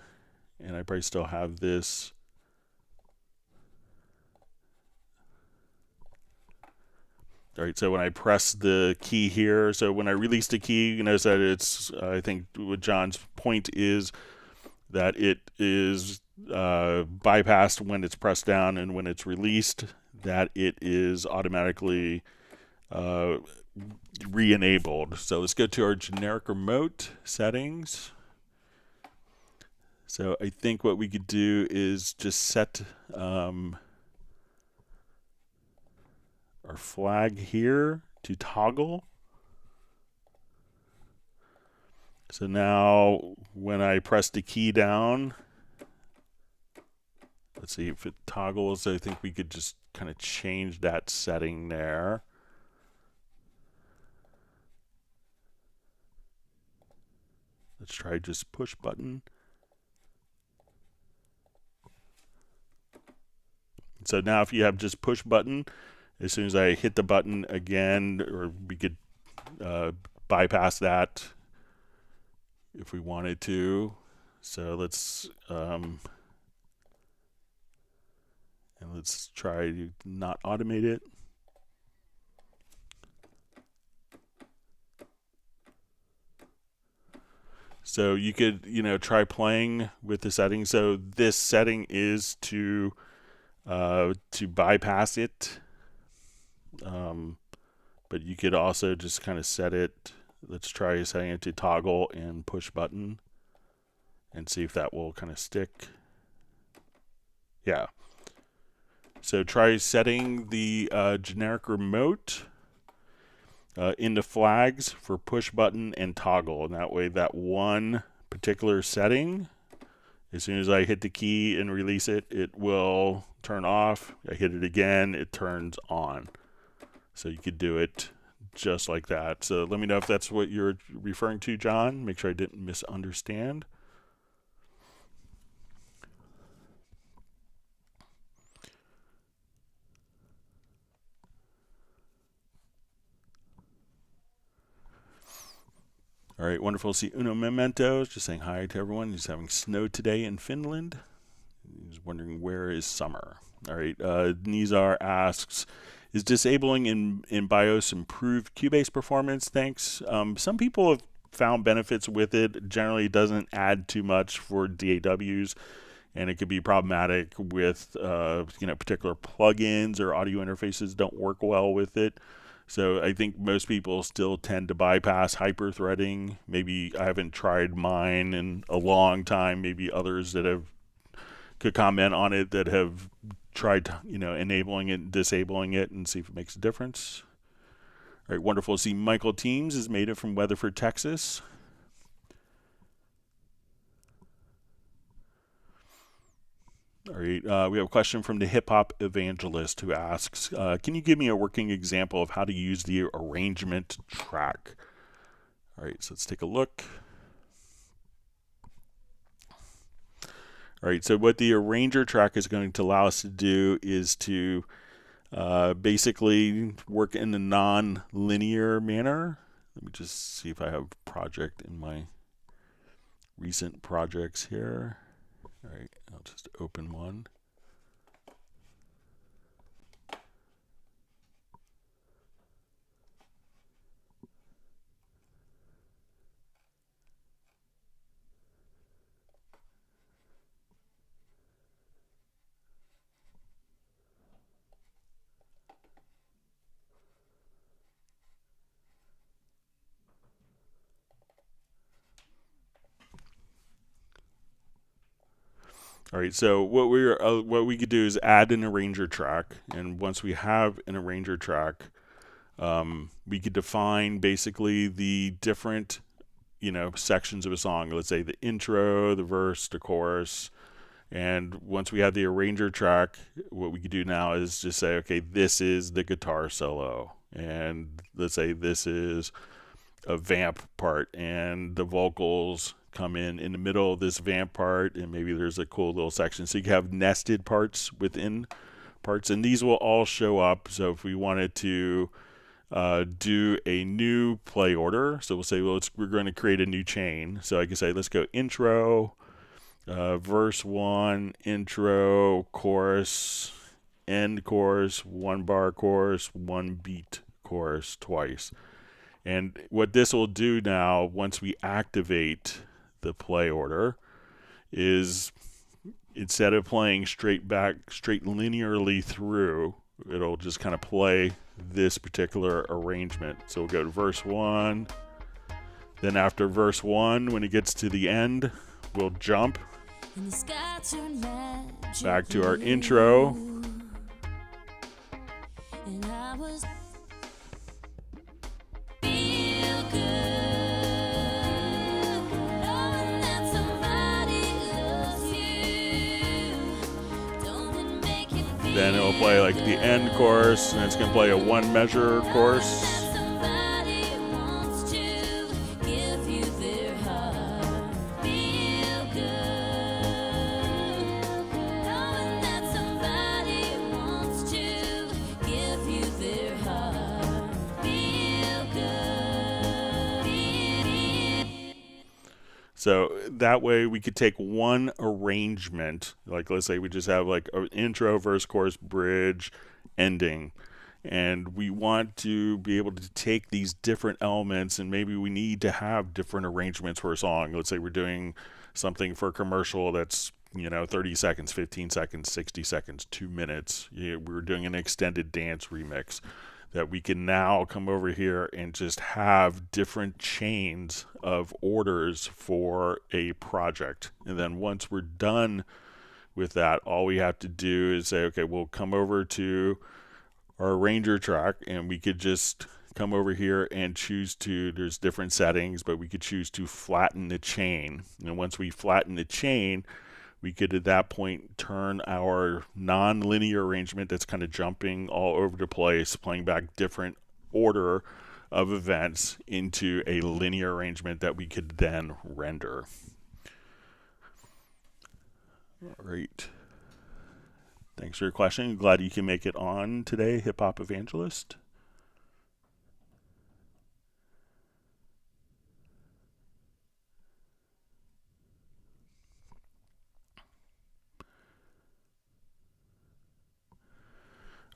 Speaker 1: and I probably still have this. All right, so when I press the key here, so when I release the key, you notice that it's, I think what John's point is that it is bypassed when it's pressed down, and when it's released, that it is automatically re-enabled. So let's go to our generic remote settings. So I think what we could do is just set our flag here to toggle. So now when I press the key down, let's see if it toggles. I think we could just kind of change that setting there. Let's try just push button. So now if you have just push button, as soon as I hit the button again, or we could bypass that if we wanted to. So let's and let's try to not automate it. So you could, you know, try playing with the settings. So this setting is to bypass it. But you could also just kind of set it Let's try setting it to toggle and push button and see if that will kind of stick. Yeah. So try setting the generic remote into flags for push button and toggle. And that way that one particular setting, as soon as I hit the key and release it, it will turn off. I hit it again, it turns on. So you could do it just like that. So let me know if that's what you're referring to, John. Make sure I didn't misunderstand. All right, wonderful to see Uno Mementos just saying hi to everyone. He's having snow today in Finland. He's wondering where is summer. All right, Nizar asks, is disabling in BIOS improve Cubase performance? Thanks. Some people have found benefits with it. Generally, it doesn't add too much for DAWs, and it could be problematic with particular plugins or audio interfaces don't work well with it. So I think most people still tend to bypass hyper-threading. Maybe I haven't tried mine in a long time. Maybe others that could comment on it that have tried, enabling it and disabling it and see if it makes a difference. All right, wonderful to see Michael Teams has made it from Weatherford, Texas. All right, we have a question from the Hip Hop Evangelist who asks, can you give me a working example of how to use the arrangement track? All right, so let's take a look. All right, so what the arranger track is going to allow us to do is to basically work in a non-linear manner. Let me just see if I have a project in my recent projects here. All right, I'll just open one. All right, so what we could do is add an arranger track, and once we have an arranger track, we could define basically the different, sections of a song. Let's say the intro, the verse, the chorus, and once we have the arranger track, what we could do now is just say, okay, this is the guitar solo, and let's say this is a vamp part, and the vocals come in the middle of this vamp part, and maybe there's a cool little section. So you can have nested parts within parts, and these will all show up. So if we wanted to do a new play order, so we'll say, well, we're going to create a new chain. So I can say, let's go intro, verse 1, intro, chorus, end chorus, 1 bar chorus, 1 beat chorus twice. And what this will do now, once we activate the play order, is instead of playing straight linearly through, it'll just kind of play this particular arrangement. So we'll go to verse 1. Then after verse 1, when it gets to the end, we'll jump back to our intro. Then it'll play like the end chorus, and it's going to play a 1 measure chorus. So that way we could take one arrangement, like let's say we just have like an intro, verse, chorus, bridge, ending, and we want to be able to take these different elements, and maybe we need to have different arrangements for a song. Let's say we're doing something for a commercial that's 30 seconds, 15 seconds, 60 seconds, 2 minutes. We're doing an extended dance remix. that we can now come over here and just have different chains of orders for a project. And then once we're done with that, all we have to do is say, okay, we'll come over to our arranger track, and we could just come over here and choose to, there's different settings, but we could choose to flatten the chain. And once we flatten the chain, we could at that point turn our non-linear arrangement that's kind of jumping all over the place, playing back different order of events, into a linear arrangement that we could then render. All right. Thanks for your question. Glad you can make it on today, Hip Hop Evangelist.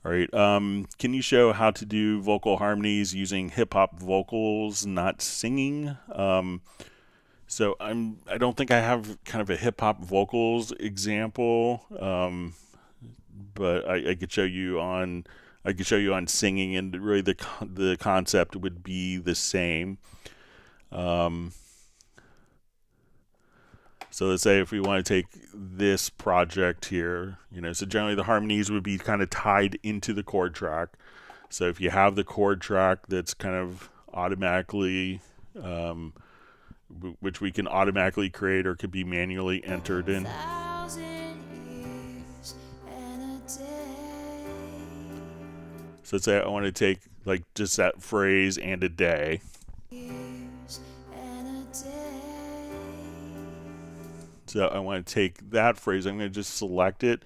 Speaker 1: All right, can you show how to do vocal harmonies using hip-hop vocals, not singing? So I don't think I have kind of a hip-hop vocals example, but I could show you on singing, and really the concept would be the same. So let's say if we want to take this project here, so generally the harmonies would be kind of tied into the chord track. So if you have the chord track that's kind of automatically, which we can automatically create or could be manually entered in. So let's say I want to take like just that phrase and a day. So I want to take that phrase, I'm going to just select it.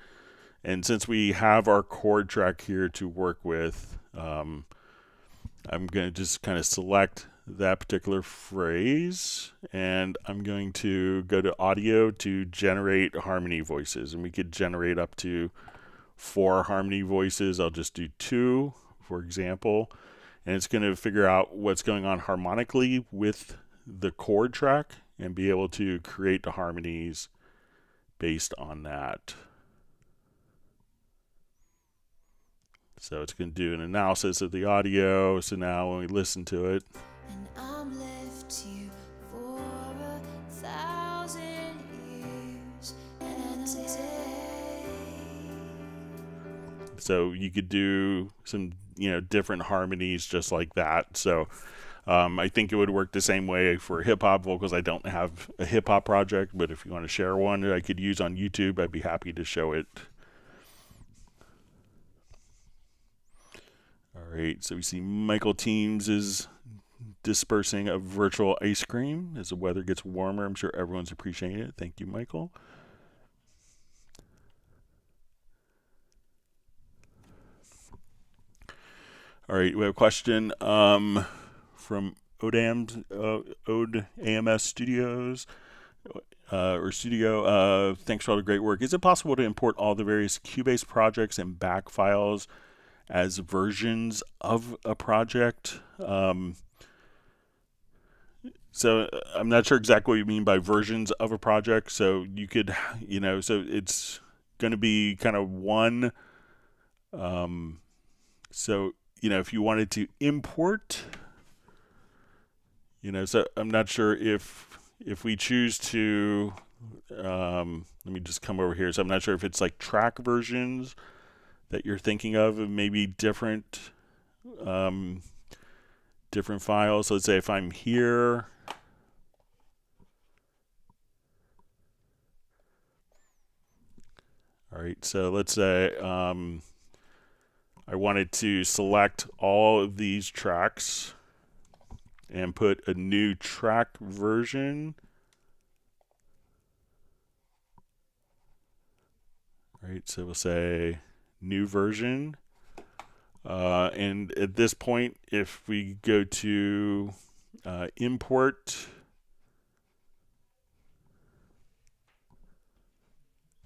Speaker 1: And since we have our chord track here to work with, I'm going to just kind of select that particular phrase, and I'm going to go to audio to generate harmony voices. And we could generate up to 4 harmony voices. I'll just do 2, for example. And it's going to figure out what's going on harmonically with the chord track and be able to create the harmonies based on that. So it's going to do an analysis of the audio. So now when we listen to it, and I'm left to you for 1,000 years and a day. So you could do some, different harmonies just like that. So I think it would work the same way for hip-hop vocals. I don't have a hip-hop project, but if you want to share one that I could use on YouTube, I'd be happy to show it. All right, so we see Michael Teams is dispersing a virtual ice cream as the weather gets warmer. I'm sure everyone's appreciating it. Thank you, Michael. All right, we have a question from Ode AMS Studios or Studio. Thanks for all the great work. Is it possible to import all the various Cubase projects and back files as versions of a project? So I'm not sure exactly what you mean by versions of a project. So you could, so it's going to be kind of one. So, if you wanted to import, so I'm not sure if we choose to, let me just come over here. So I'm not sure if it's like track versions that you're thinking of maybe different, different files. So let's say if I'm here, all right, so let's say I wanted to select all of these tracks and put a new track version. All right, so we'll say new version. And at this point, if we go to import,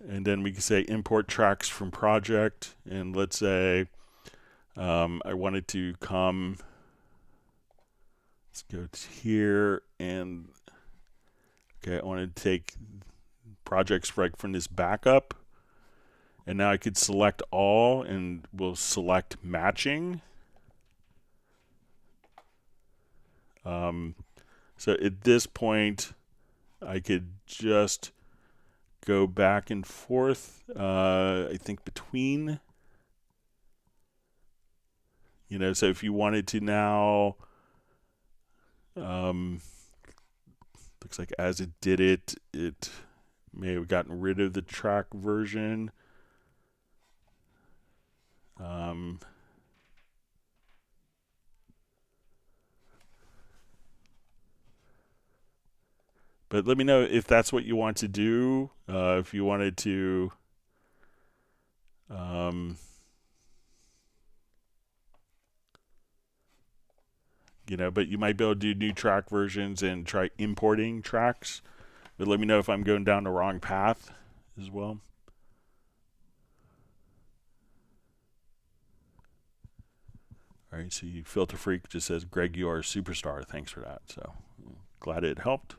Speaker 1: and then we can say import tracks from project, and let's say I wanted to come, let's go to here, and okay, I want to take projects from this backup, and now I could select all, and we'll select matching, So at this point, I could just go back and forth, I think between, so if you wanted to now, looks like as it did it, it may have gotten rid of the track version. But let me know if that's what you want to do. If you wanted to, but you might be able to do new track versions and try importing tracks. But let me know if I'm going down the wrong path as well. All right, so Filter Freak just says, Greg, you are a superstar. Thanks for that. So glad it helped.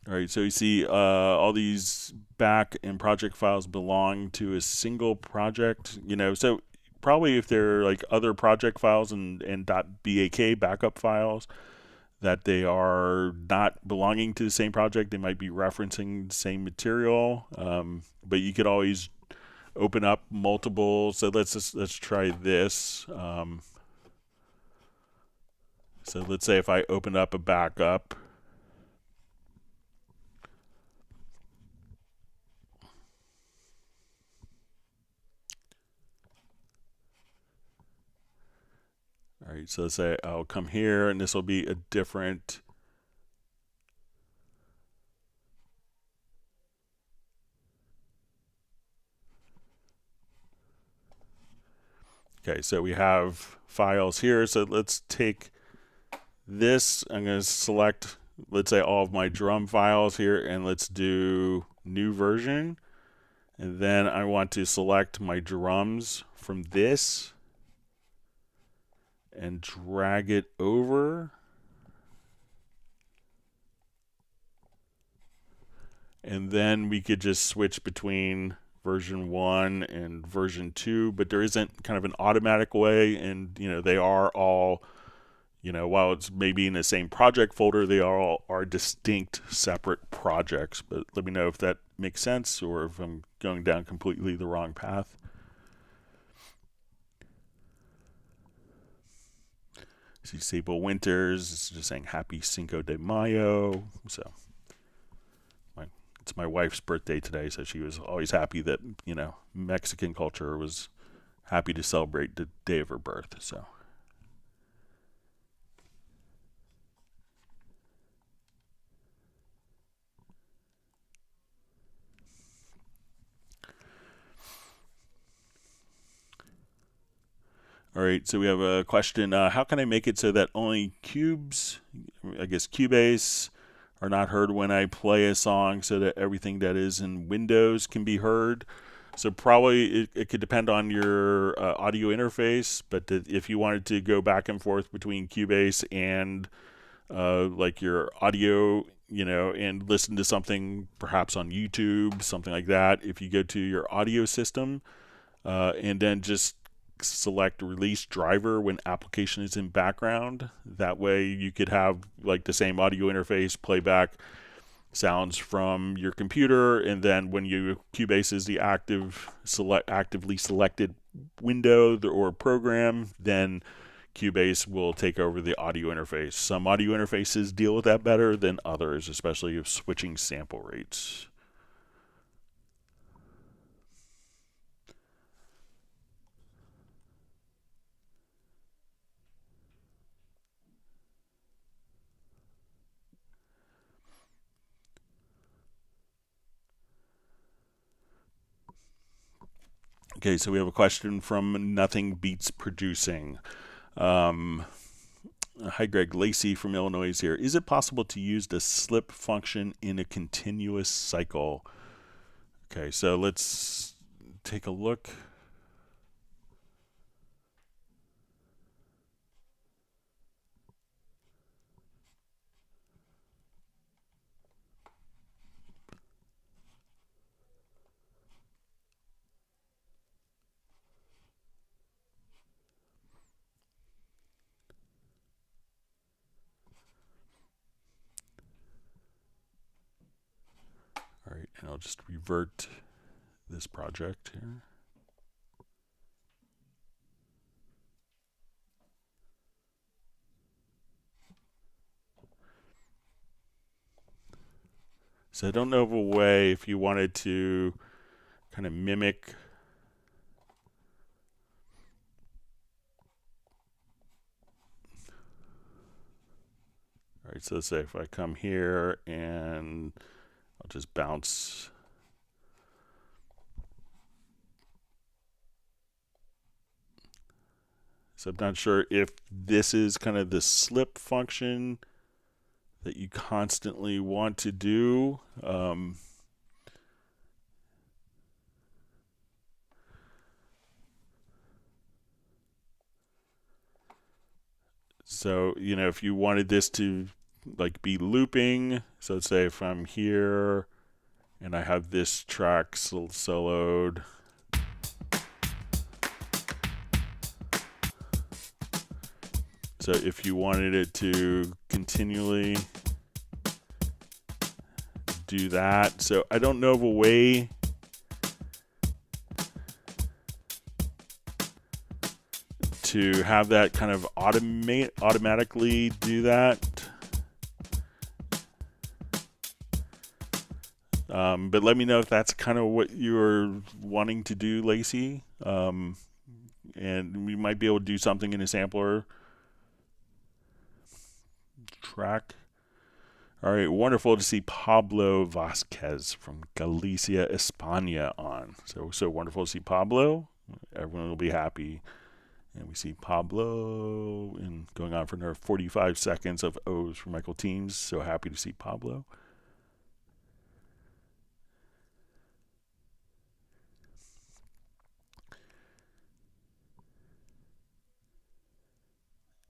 Speaker 1: All right, so you see all these back and project files belong to a single project, so probably if they're like other project files and .bak backup files, that they are not belonging to the same project. They might be referencing the same material, but you could always open up multiple. So let's try this. So let's say if I open up a backup, all right, so let's say I'll come here and this will be a different okay, so we have files here. So let's take this. I'm going to select, let's say, all of my drum files here, and let's do new version. And then I want to select my drums from this and drag it over. And then we could just switch between version 1 and version 2, but there isn't kind of an automatic way, and they are all, while it's maybe in the same project folder, they all are distinct separate projects. But let me know if that makes sense or if I'm going down completely the wrong path. See Sable Winters, it's just saying happy Cinco de Mayo. So it's my wife's birthday today, so she was always happy that, Mexican culture was happy to celebrate the day of her birth. So all right, so we have a question. How can I make it so that only Cubase, are not heard when I play a song, so that everything that is in Windows can be heard? So probably it could depend on your audio interface, but if you wanted to go back and forth between Cubase and like your audio, and listen to something perhaps on YouTube, something like that, if you go to your audio system and then just select release driver when application is in background, that way you could have like the same audio interface playback sounds from your computer, and then when Cubase is the actively selected window or program, then Cubase will take over the audio interface. Some audio interfaces deal with that better than others, especially if switching sample rates. Okay, so we have a question from Nothing Beats Producing. Hi, Greg. Lacey from Illinois is here. Is it possible to use the slip function in a continuous cycle? Okay, so let's take a look. I'll just revert this project here. So I don't know of a way if you wanted to kind of mimic all right, so let's say if I come here and I'll just bounce. So I'm not sure if this is kind of the slip function that you constantly want to do. So, you know, if you wanted this to like be looping, so let's say if I'm here and I have this track soloed, so if you wanted it to continually do that, so I don't know of a way to have that kind of automatically do that. But let me know if that's kind of what you're wanting to do, Lacey. And we might be able to do something in a sampler track. All right, wonderful to see Pablo Vasquez from Galicia, España on. So wonderful to see Pablo. Everyone will be happy. And we see Pablo and going on for another 45 seconds of O's for Michael Teams. So happy to see Pablo.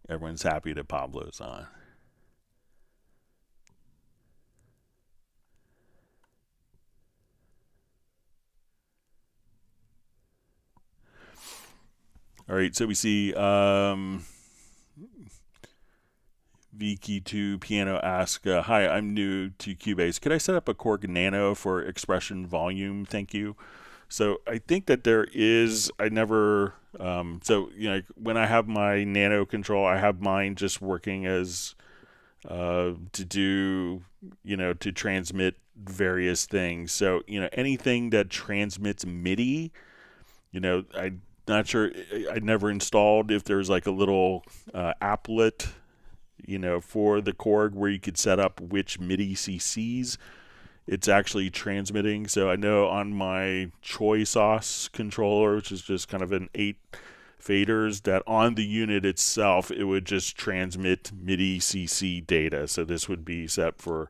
Speaker 1: Everyone's happy that Pablo's on. All right, so we see Viki2 Piano ask, hi, I'm new to Cubase. Could I set up a Korg Nano for expression volume? Thank you. So I think that there is, I never, so, you know, when I have my Nano control, I have mine just working as, to do, you know, to transmit various things. So, you know, anything that transmits Midi, you know, I'm not sure, I never installed if there's like a little applet, you know, for the Korg where you could set up which MIDI CCs it's actually transmitting. So I know on my Choi Sauce controller, which is just kind of an 8 faders, that on the unit itself, it would just transmit MIDI CC data. So this would be set for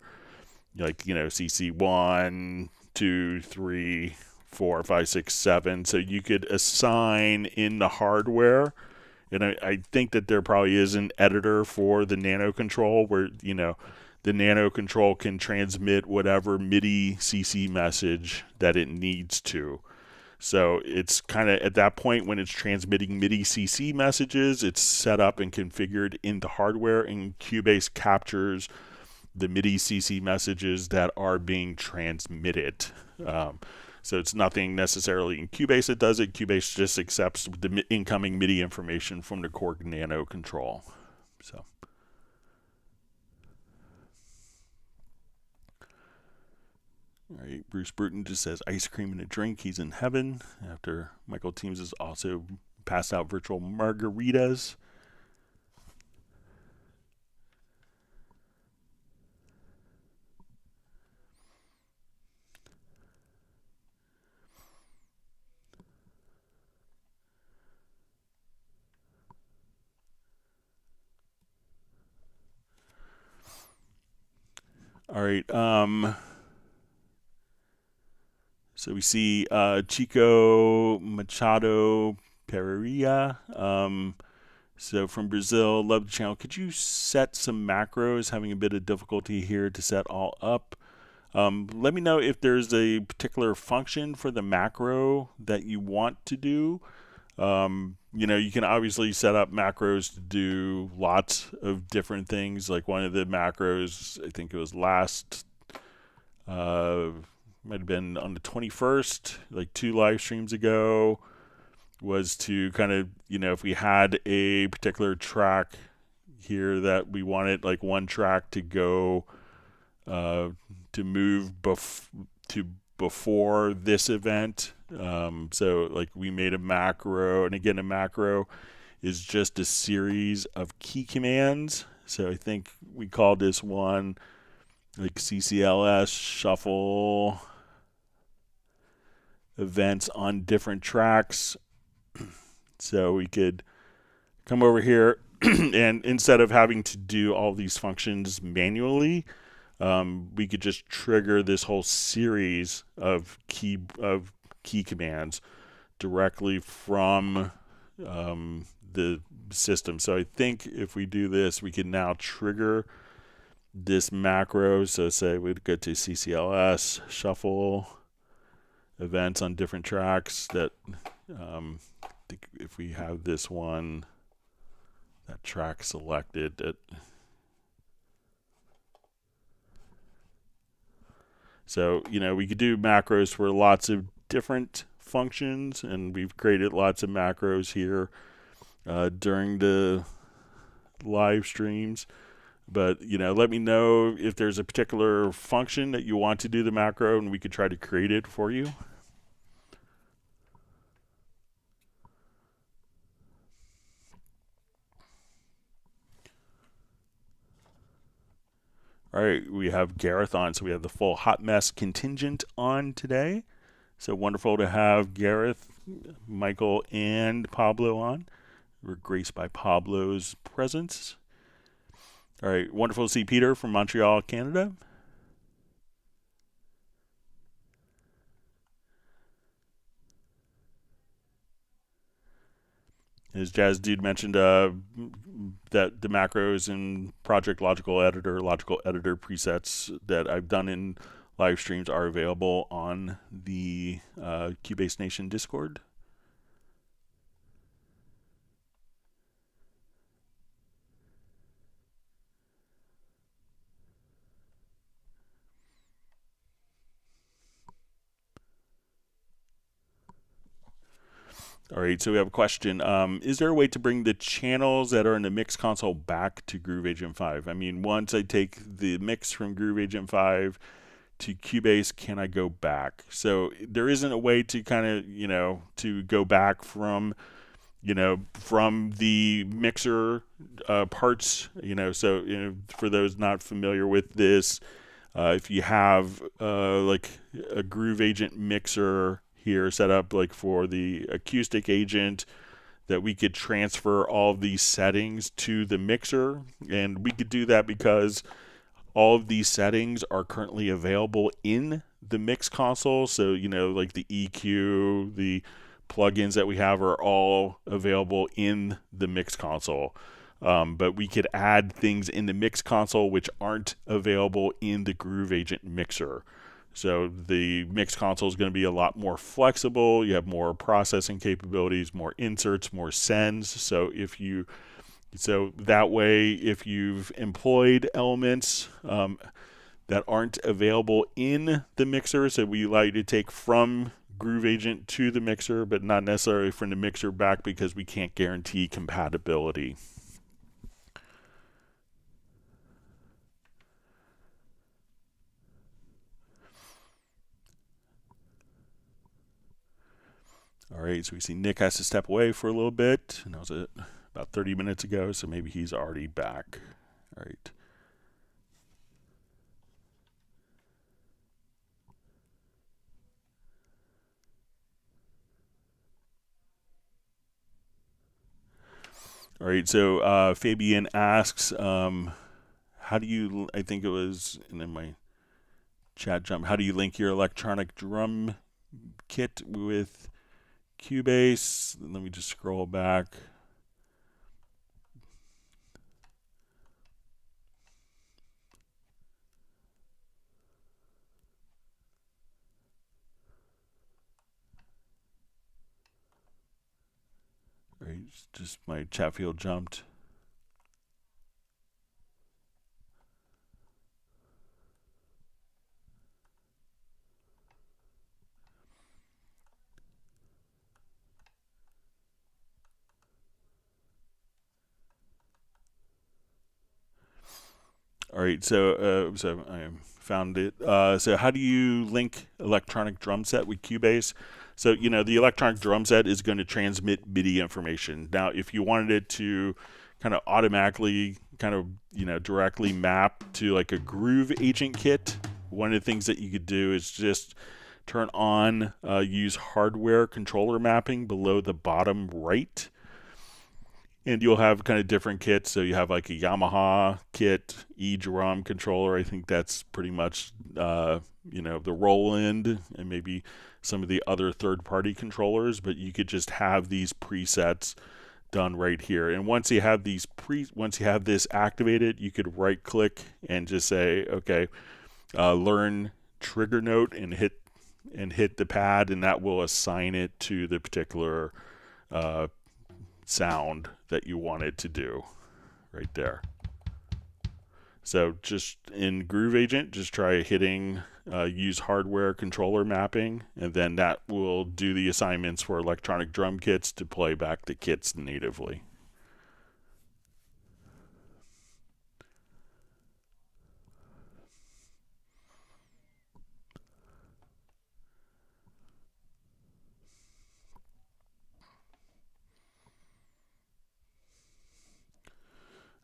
Speaker 1: like, you know, CC 1, 2, 3, 4, 5, 6, 7. So you could assign in the hardware. And I think that there probably is an editor for the Nano control where, you know, the Nano control can transmit whatever MIDI CC message that it needs to. So it's kind of at that point when it's transmitting MIDI CC messages, it's set up and configured into hardware, and Cubase captures the MIDI CC messages that are being transmitted. So it's nothing necessarily in Cubase that does it. Cubase just accepts the incoming MIDI information from the Korg Nano control. So. All right, Bruce Bruton just says ice cream and a drink. He's in heaven after Michael Teams has also passed out virtual margaritas. All right. So we see Chico Machado Pereira. So from Brazil, love the channel. Could you set some macros? Having a bit of difficulty here to set all up. Let me know if there's a particular function for the macro that you want to do. You know, you can obviously set up macros to do lots of different things. Like one of the macros, I think it was last might have been on the 21st, like 2 live streams ago, was to kind of, if we had a particular track here that we wanted like one track to go to move to before this event. So like we made a macro, and again, a macro is just a series of key commands. So I think we called this one like CCLS shuffle events on different tracks. So we could come over here and instead of having to do all these functions manually, we could just trigger this whole series of key commands directly from the system. So I think if we do this, we can now trigger this macro. So say we'd go to CCLS shuffle events on different tracks. That if we have this one, that track selected, that so we could do macros for lots of different functions, and we've created lots of macros here during the live streams. But let me know if there's a particular function that you want to do the macro, and we could try to create it for you. All right, we have Gareth on, so we have the full Hot Mess contingent on today. So wonderful to have Gareth, Michael, and Pablo on. We're graced by Pablo's presence. All right, wonderful to see Peter from Montreal, Canada. As Jazz Dude mentioned, that the macros in Project Logical Editor presets that I've done in live streams are available on the Cubase Nation Discord. All right, so we have a question. Is there a way to bring the channels that are in the mix console back to Groove Agent 5? I mean, once I take the mix from Groove Agent 5 to Cubase, can I go back? So there isn't a way to kind of, to go back from, from the mixer parts, so, for those not familiar with this, if you have like a Groove Agent mixer here set up like for the acoustic agent, that we could transfer all of these settings to the mixer, and we could do that because all of these settings are currently available in the mix console. So like the EQ, the plugins that we have are all available in the mix console, but we could add things in the mix console which aren't available in the Groove Agent mixer. So the mix console is going to be a lot more flexible. You have more processing capabilities, more inserts, more sends. So that way, if you've employed elements that aren't available in the mixer, so we allow you to take from Groove Agent to the mixer, but not necessarily from the mixer back because we can't guarantee compatibility. All right, so we see Nick has to step away for a little bit, and that was about 30 minutes ago, so maybe he's already back. All right. All right, so Fabian asks, how do you, I think it was, and then my chat jump, how do you link your electronic drum kit with Cubase? Let me just scroll back. All right, just my chat field jumped. right, so I found it. So how do you link electronic drum set with Cubase? So, the electronic drum set is going to transmit MIDI information. Now, if you wanted it to kind of automatically directly map to like a groove agent kit, one of the things that you could do is just turn on use hardware controller mapping below the bottom right. And you'll have kind of different kits. So you have like a Yamaha kit, E-drum controller. I think that's pretty much, the Roland and maybe some of the other third-party controllers. But you could just have these presets done right here. And once you have this activated, you could right-click and just say, okay, learn trigger note and hit the pad, and that will assign it to the particular sound that you wanted to do right there. So just in Groove Agent, just try hitting use hardware controller mapping, and then that will do the assignments for electronic drum kits to play back the kits natively.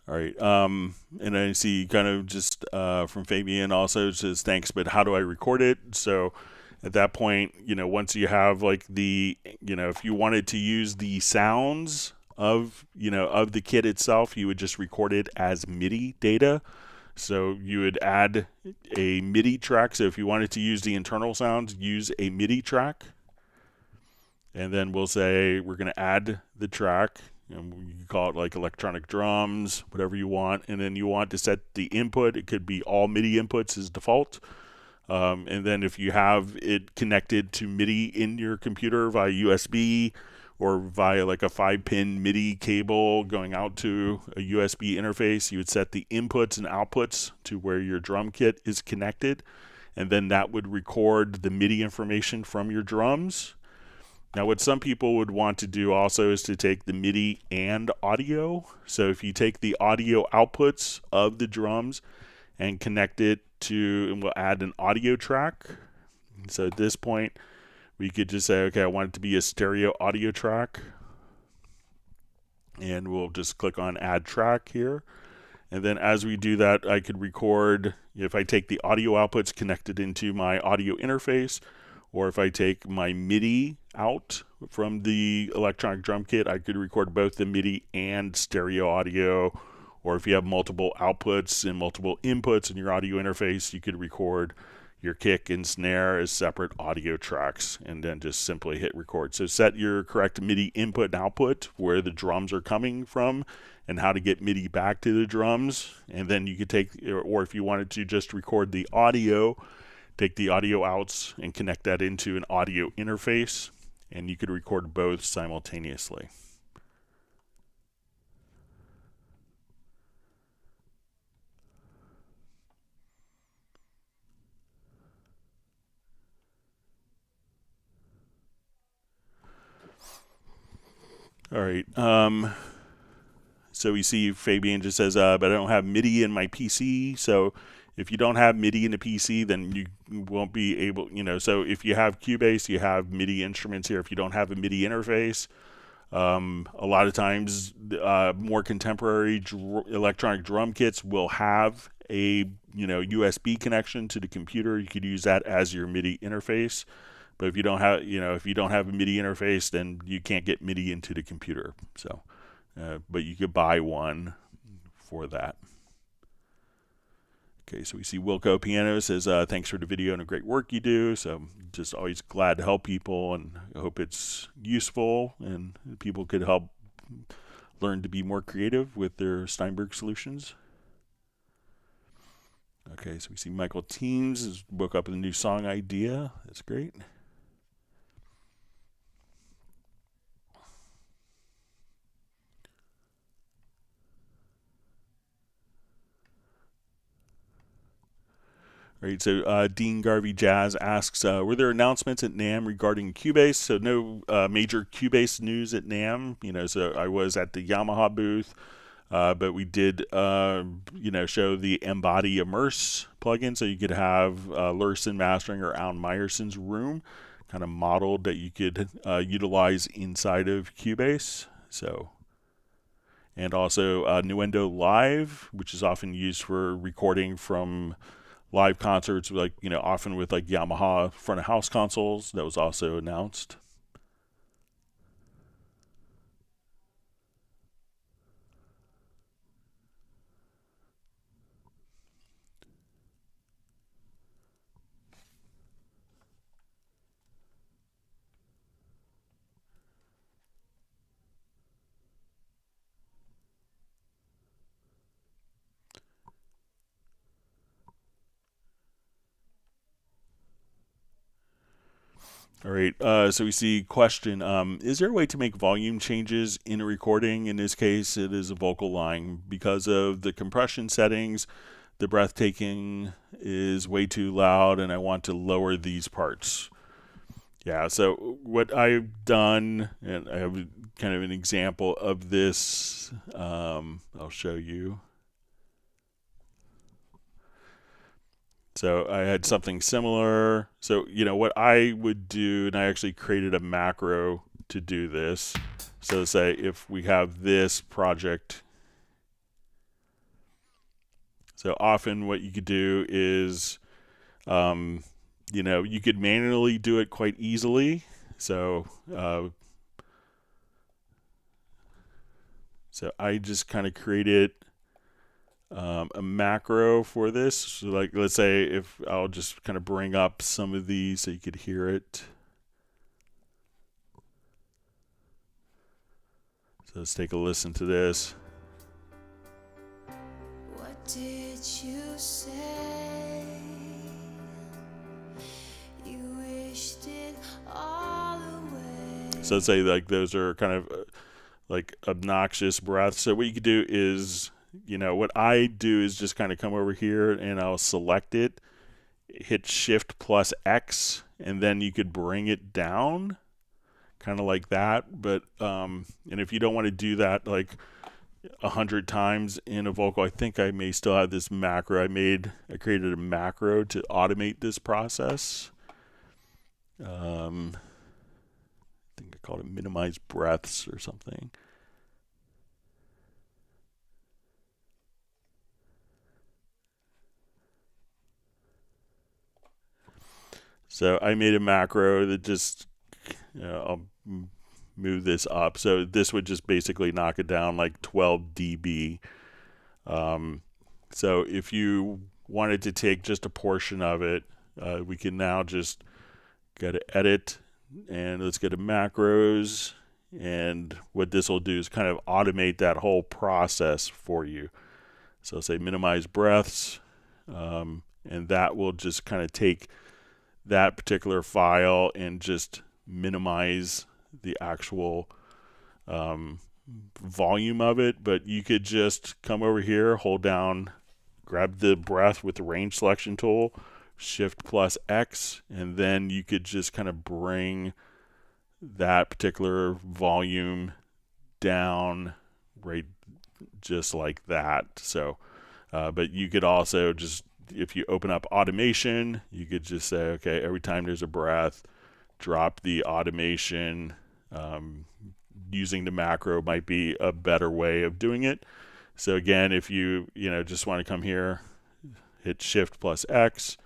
Speaker 1: All right, and I see kind of just from Fabian also says thanks, but how do I record it? So at that point, once you have like if you wanted to use the sounds of the kit itself, you would just record it as MIDI data. So you would add a MIDI track. So if you wanted to use the internal sounds, use a MIDI track, and then we'll say we're going to add the track. And you can call it like electronic drums, whatever you want. And then you want to set the input. It could be all MIDI inputs as default. And then if you have it connected to MIDI in your computer via USB or via like a 5-pin MIDI cable going out to a USB interface, you would set the inputs and outputs to where your drum kit is connected. And then that would record the MIDI information from your drums. Now, what some people would want to do also is to take the MIDI and audio. So if you take the audio outputs of the drums and connect it to, and we'll add an audio track. So at this point, we could just say, okay, I want it to be a stereo audio track. And we'll just click on add track here. And then as we do that, I could record, if I take the audio outputs connected into my audio interface, or if I take my MIDI out from the electronic drum kit, I could record both the MIDI and stereo audio. Or if you have multiple outputs and multiple inputs in your audio interface, you could record your kick and snare as separate audio tracks and then just simply hit record. So set your correct MIDI input and output, where the drums are coming from and how to get MIDI back to the drums. And then you could take, or if you wanted to just record the audio, take the audio outs and connect that into an audio interface, and you could record both simultaneously. All right. So we see Fabian just says, but I don't have MIDI in my PC. So if you don't have MIDI in the PC, then you won't be able, so if you have Cubase, you have MIDI instruments here. If you don't have a MIDI interface, a lot of times more contemporary electronic drum kits will have a, USB connection to the computer. You could use that as your MIDI interface. But if you don't have, if you don't have a MIDI interface, then you can't get MIDI into the computer. So, but you could buy one for that. Okay, so we see Wilco Piano says, thanks for the video and the great work you do. So just always glad to help people, and I hope it's useful and people could help learn to be more creative with their Steinberg solutions. Okay, so we see Michael Teams has woke up with a new song idea. That's great. Right, so Dean Garvey Jazz asks, were there announcements at NAMM regarding Cubase? So no major Cubase news at NAMM. So I was at the Yamaha booth. but we did, show the Embody Immerse plugin, so you could have Lursen Mastering or Alan Meyerson's room kind of modeled that you could utilize inside of Cubase. So, and also Nuendo Live, which is often used for recording from live concerts, like often with like Yamaha front of house consoles. That was also announced. All right, so we see question, is there a way to make volume changes in a recording? In this case, it is a vocal line. Because of the compression settings, the breath taking is way too loud and I want to lower these parts. Yeah, so what I've done, and I have kind of an example of this, I'll show you. So I had something similar. So, what I would do, and I actually created a macro to do this. So say if we have this project, so often what you could do is, you could manually do it quite easily. So, so I just kind of created a macro for this. So like, let's say if I'll just kind of bring up some of these so you could hear it. So let's take a listen to this.
Speaker 2: What did you say? You wished it all away.
Speaker 1: So let's say like those are kind of like obnoxious breaths. So what you could do is, what I do is just kind of come over here and I'll select it, hit Shift plus X, and then you could bring it down, kind of like that. But and if you don't want to do that like 100 times in a vocal, I think I may still have this macro. I created a macro to automate this process. I think I called it minimize breaths or something. So I made a macro that just, I'll move this up. So this would just basically knock it down like 12 dB. So if you wanted to take just a portion of it, we can now just go to edit and let's go to macros. And what this will do is kind of automate that whole process for you. So say minimize breaths, and that will just kind of take that particular file and just minimize the actual volume of it. But you could just come over here, hold down, grab the breath with the range selection tool, Shift plus X, and then you could just kind of bring that particular volume down right just like that. So but you could also just, if you open up automation, you could just say, okay, every time there's a breath, drop the automation. Using the macro might be a better way of doing it. So again, if you just want to come here, hit Shift plus X,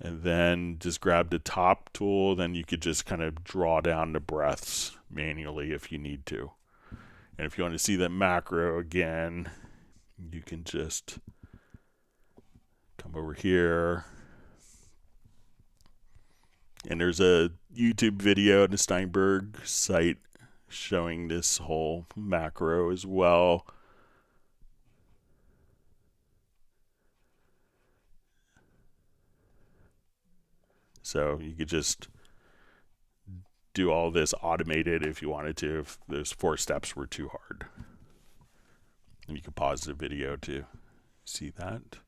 Speaker 1: and then just grab the top tool, then you could just kind of draw down the breaths manually if you need to. And if you want to see the macro again, you can just come over here. And there's a YouTube video on the Steinberg site showing this whole macro as well. So you could just do all this automated if you wanted to, if those 4 steps were too hard. And you can pause the video to see that.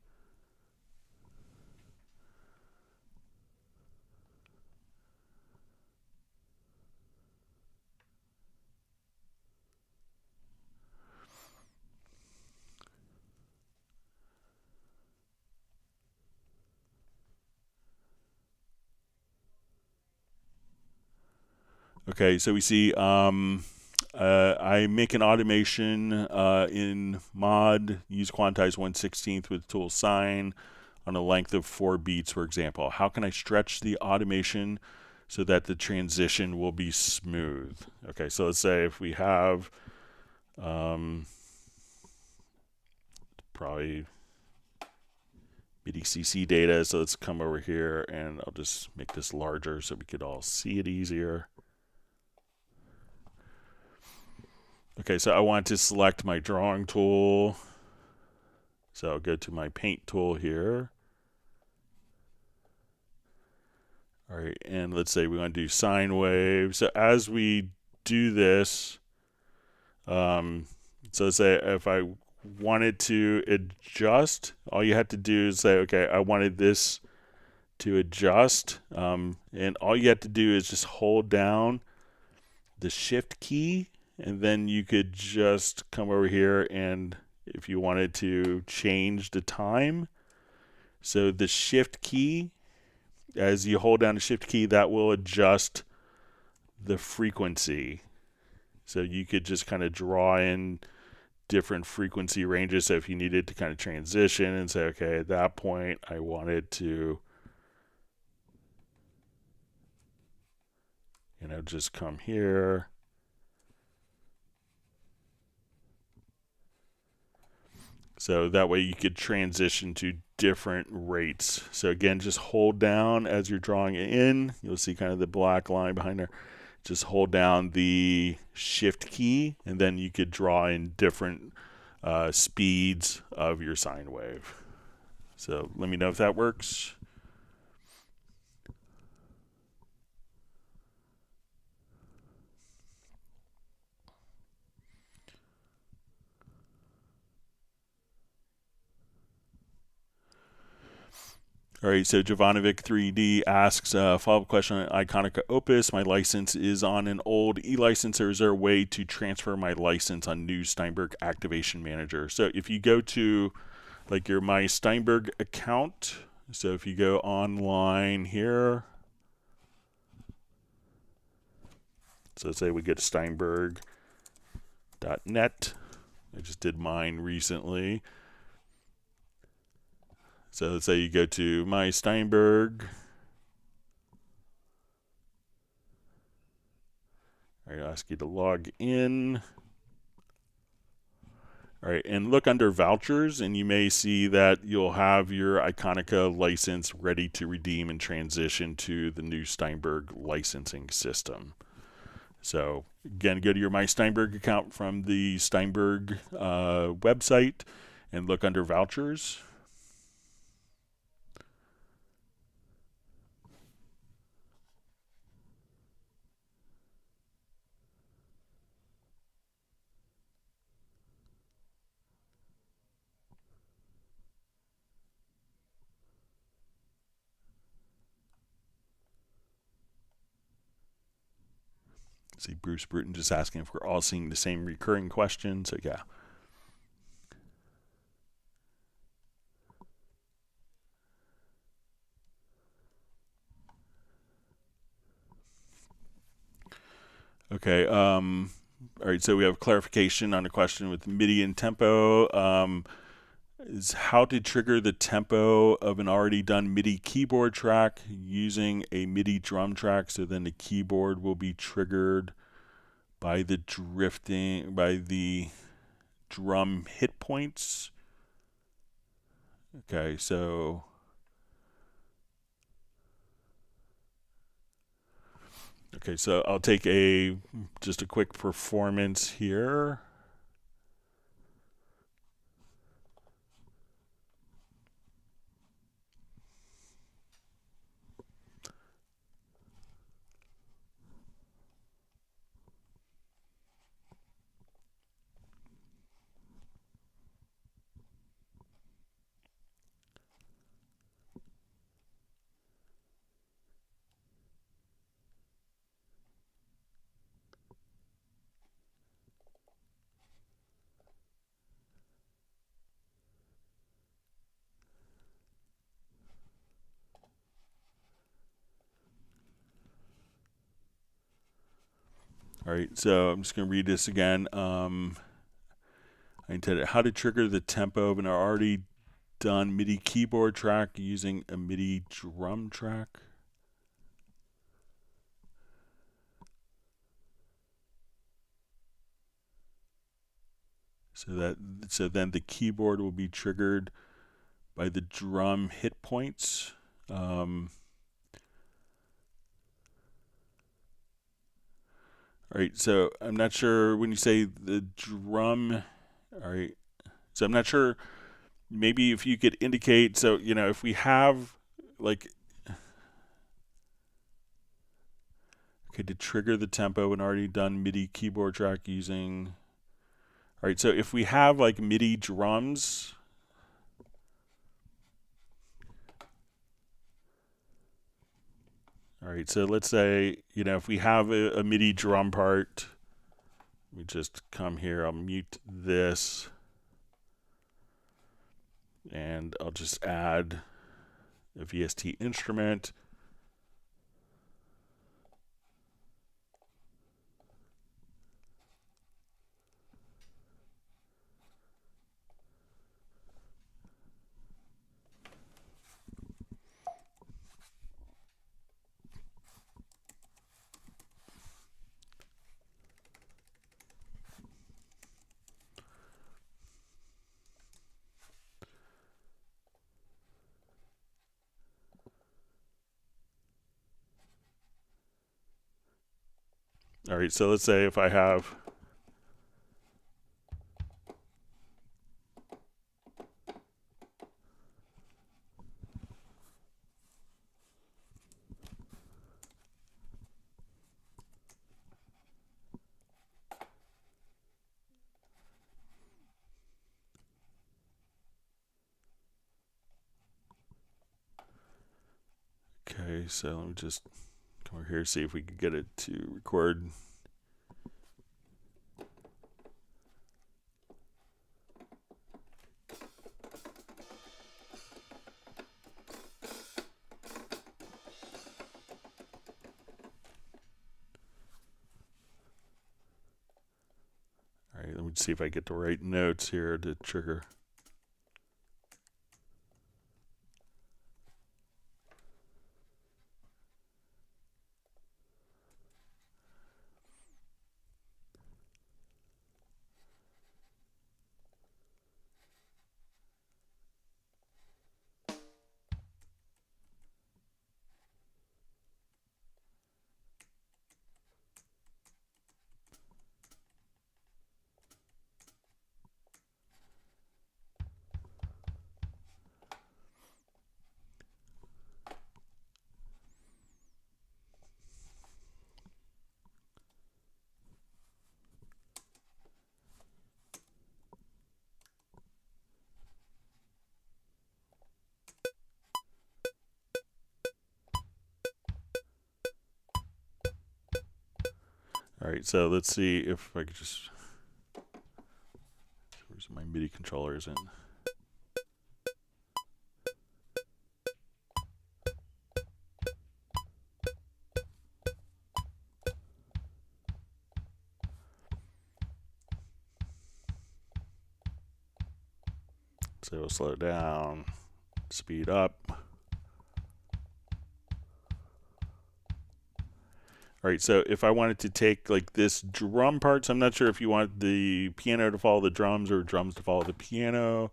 Speaker 1: Okay, so we see I make an automation in mod, use quantize 1/16 with tool sine on a length of 4 beats, for example. How can I stretch the automation so that the transition will be smooth? Okay, so let's say if we have probably Midi CC data, so let's come over here and I'll just make this larger so we could all see it easier. Okay, so I want to select my drawing tool. So I'll go to my paint tool here. All right, and let's say we want to do sine wave. So as we do this, so say if I wanted to adjust, all you have to do is say, okay, I wanted this to adjust, and all you have to do is just hold down the shift key, and then you could just come over here and if you wanted to change the time, so the shift key, as you hold down the shift key, that will adjust the frequency. So you could just kind of draw in different frequency ranges. So if you needed to kind of transition and say, okay, at that point I wanted to, just come here. So that way you could transition to different rates. So again, just hold down as you're drawing it in. You'll see kind of the black line behind there. Just hold down the shift key, and then you could draw in different speeds of your sine wave. So let me know if that works. All right, so Jovanovic 3D asks a follow-up question on Iconica Opus. My license is on an old e-license. Is there a way to transfer my license on new Steinberg Activation Manager? So if you go to like your My Steinberg account, so if you go online here, so say we get Steinberg.net. I just did mine recently. So let's say you go to My Steinberg. All right, I'll ask you to log in. All right, and look under vouchers, and you may see that you'll have your Iconica license ready to redeem and transition to the new Steinberg licensing system. So again, go to your My Steinberg account from the Steinberg website and look under vouchers. See Bruce Bruton just asking if we're all seeing the same recurring question. So yeah. Okay. All right. So we have clarification on a question with MIDI and tempo. Is how to trigger the tempo of an already done MIDI keyboard track using a MIDI drum track, so then the keyboard will be triggered by the drum hit points. Okay, so I'll take just a quick performance here. All right, so I'm just going to read this again. I intended how to trigger the tempo of an already done MIDI keyboard track using a MIDI drum track. So then the keyboard will be triggered by the drum hit points. All right, so I'm not sure when you say the drum. All right, so I'm not sure. Maybe if you could indicate, so if we have like, okay, to trigger the tempo, an already done MIDI keyboard track using. All right, so if we have like MIDI drums. All right, so let's say, if we have a MIDI drum part, let me just come here, I'll mute this, and I'll just add a VST instrument. All right, so let's say if I have okay, so let me just come over here, see if we can get it to record. All right, let me see if I get the right notes here to trigger. All right, so let's see if I could just, where's my MIDI controllers in? So we'll slow down, speed up. All right, so if I wanted to take like this drum part, so I'm not sure if you want the piano to follow the drums or drums to follow the piano.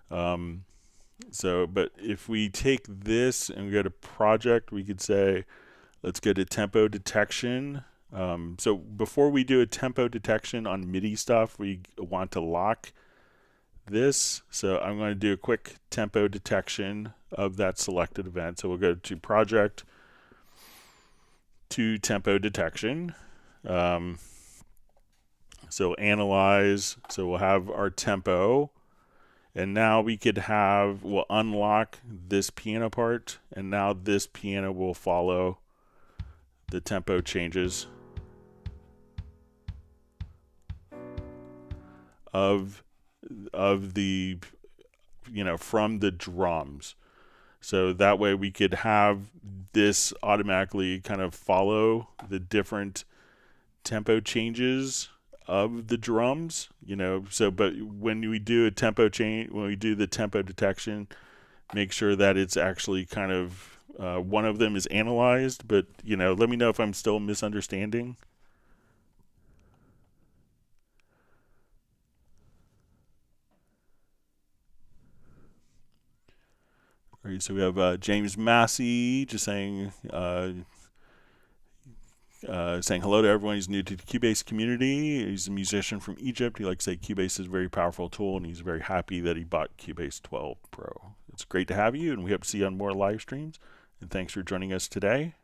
Speaker 1: But if we take this and we go to project, we could say, let's go to tempo detection. So before we do a tempo detection on MIDI stuff, we want to lock this. So I'm going to do a quick tempo detection of that selected event. So we'll go to project, to tempo detection. So analyze, so we'll have our tempo, and now we'll unlock this piano part, and now this piano will follow the tempo changes of the, from the drums. So that way we could have this automatically kind of follow the different tempo changes of the drums, so but when we do a tempo change, when we do the tempo detection, make sure that it's actually kind of one of them is analyzed, but let me know if I'm still misunderstanding. All right, so we have James Massey just saying hello to everyone who's new to the Cubase community. He's a musician from Egypt. He likes to say Cubase is a very powerful tool, and he's very happy that he bought Cubase 12 Pro. It's great to have you, and we hope to see you on more live streams. And thanks for joining us today.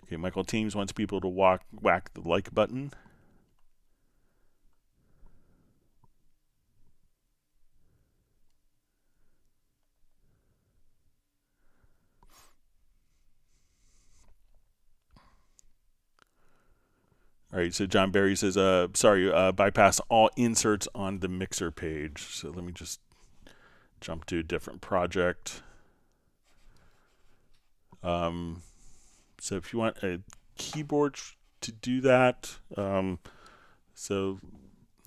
Speaker 1: Okay, Michael Teams wants people to whack the like button. All right, so John Barry says, bypass all inserts on the mixer page. So let me just jump to a different project. So if you want a keyboard to do that, so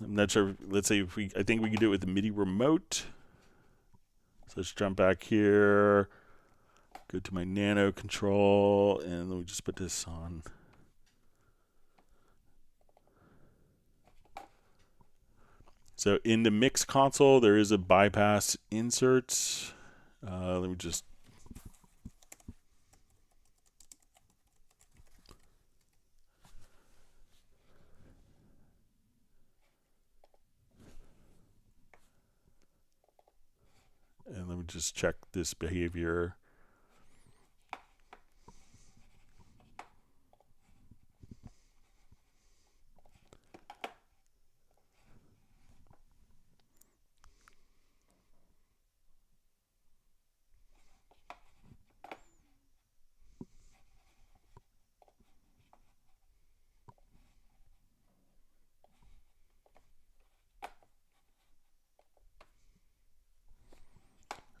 Speaker 1: I'm not sure, let's say I think we can do it with the Midi remote. So let's jump back here, go to my Nano control, and let me just put this on. So in the mix console, there is a bypass inserts. Let me just. And let me just check this behavior.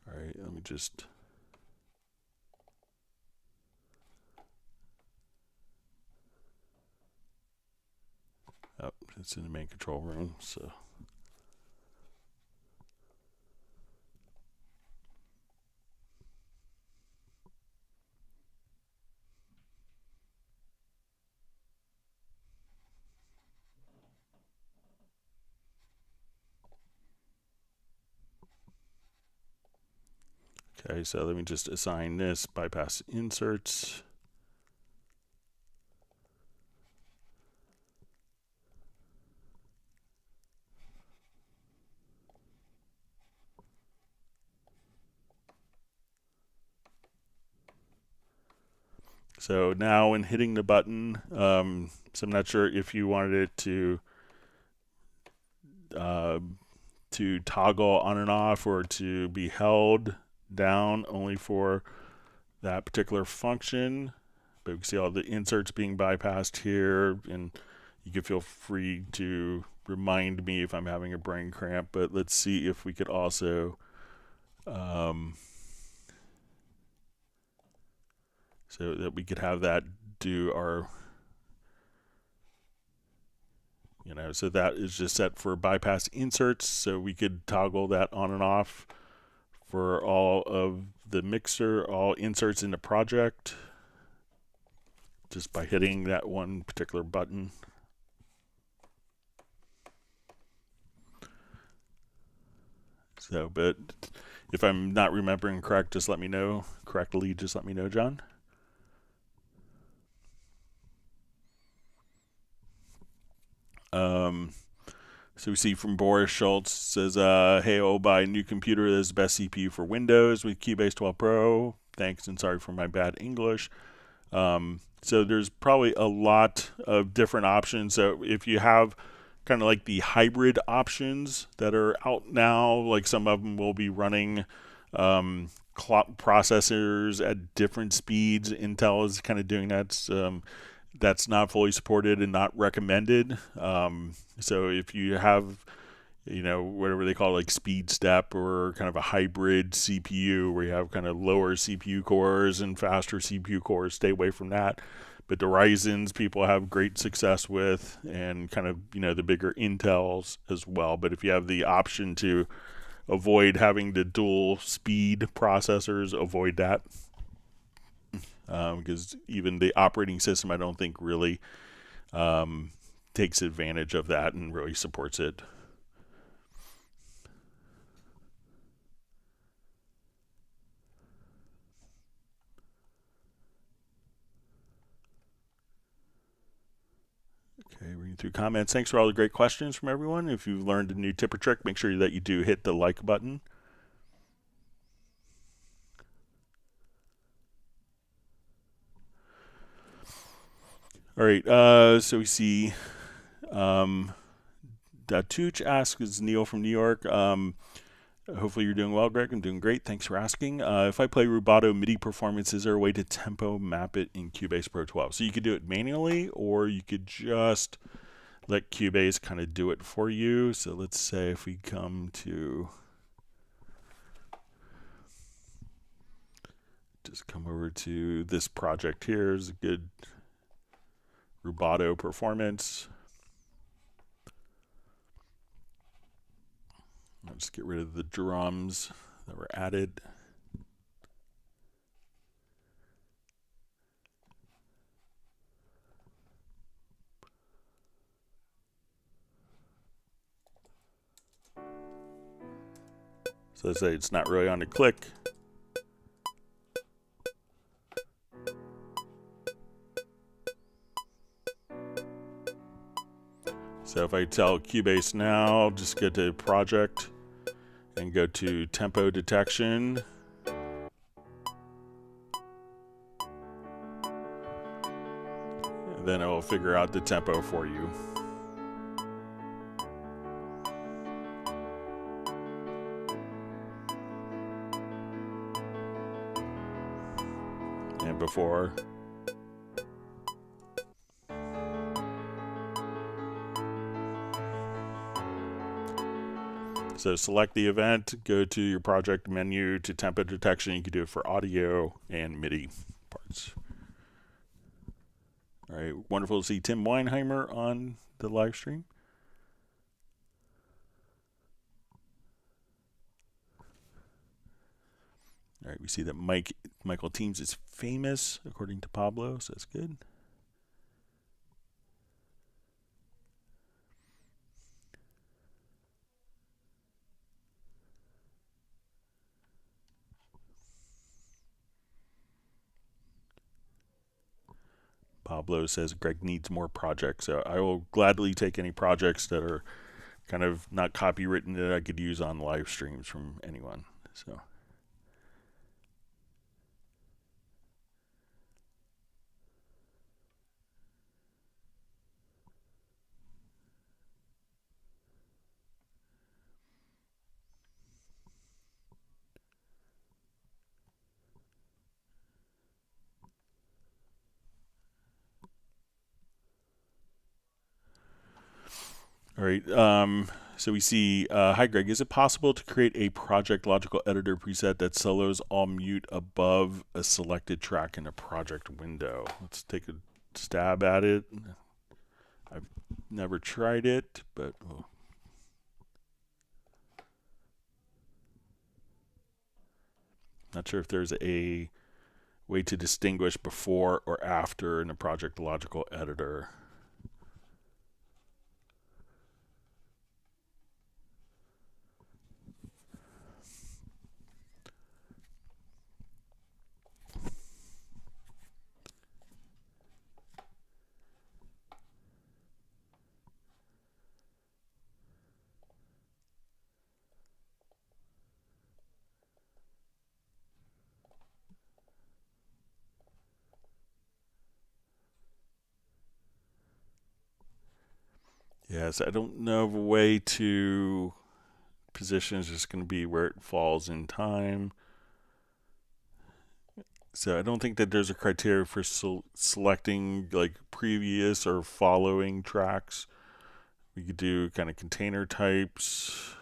Speaker 1: All right, let me just. Oh, it's in the main control room, so. Okay, so let me just assign this bypass inserts. So now when hitting the button, so I'm not sure if you wanted it to toggle on and off or to be held down only for that particular function. But we can see all the inserts being bypassed here, and you can feel free to remind me if I'm having a brain cramp. But let's see if we could also so that we could have that do our, so that is just set for bypass inserts. So we could toggle that on and off for all of the mixer, all inserts in the project, just by hitting that one particular button. So, but if I'm not remembering correctly, just let me know, John. So we see from Boris Schultz says, hey, I'll buy a new computer that is the best CPU for Windows with Cubase 12 Pro. Thanks and sorry for my bad English. So there's probably a lot of different options. So if you have kind of like the hybrid options that are out now, like some of them will be running clock processors at different speeds. Intel is kind of doing that. That's not fully supported and not recommended. So if you have, whatever they call it, like speed step or kind of a hybrid CPU where you have kind of lower CPU cores and faster CPU cores. Stay away from that. But the Ryzens people have great success with, and kind of, the bigger Intels as well. But if you have the option to avoid having the dual speed processors, avoid that. Because even the operating system, I don't think really takes advantage of that and really supports it. Okay, reading through comments. Thanks for all the great questions from everyone. If you've learned a new tip or trick, make sure that you do hit the like button. All right, so we see Datuch asks, is Neil from New York. Hopefully you're doing well, Greg. I'm doing great. Thanks for asking. If I play Rubato MIDI performance, is there a way to tempo map it in Cubase Pro 12? So you could do it manually, or you could just let Cubase kind of do it for you. So let's say if we come to, just come over to this project here. Is a good Rubato performance. I'll just get rid of the drums that were added. So I say it's not really on a click. So if I tell Cubase now, just go to project and go to tempo detection. And then it will figure out the tempo for you. And before. So select the event, go to your project menu to tempo detection. You can do it for audio and MIDI parts. All right, wonderful to see Tim Weinheimer on the live stream. All right, we see that Michael Teams is famous, according to Pablo, so that's good. Pablo says Greg needs more projects. So I will gladly take any projects that are kind of not copywritten that I could use on live streams from anyone. So. All right, so we see, hi Greg, is it possible to create a project logical editor preset that solos all mute above a selected track in a project window? Let's take a stab at it. I've never tried it, but not sure if there's a way to distinguish before or after in a project logical editor. Yes, I don't know of a way to position. It's just going to be where it falls in time. So I don't think that there's a criteria for selecting like previous or following tracks. We could do kind of container types,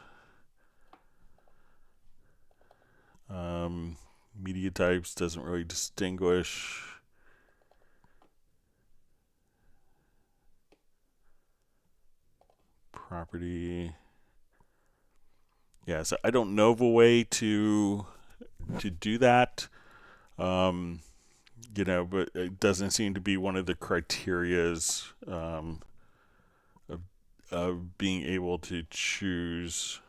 Speaker 1: media types, doesn't really distinguish. Property. Yeah, so I don't know of a way to do that. You know, but it doesn't seem to be one of the criterias of being able to choose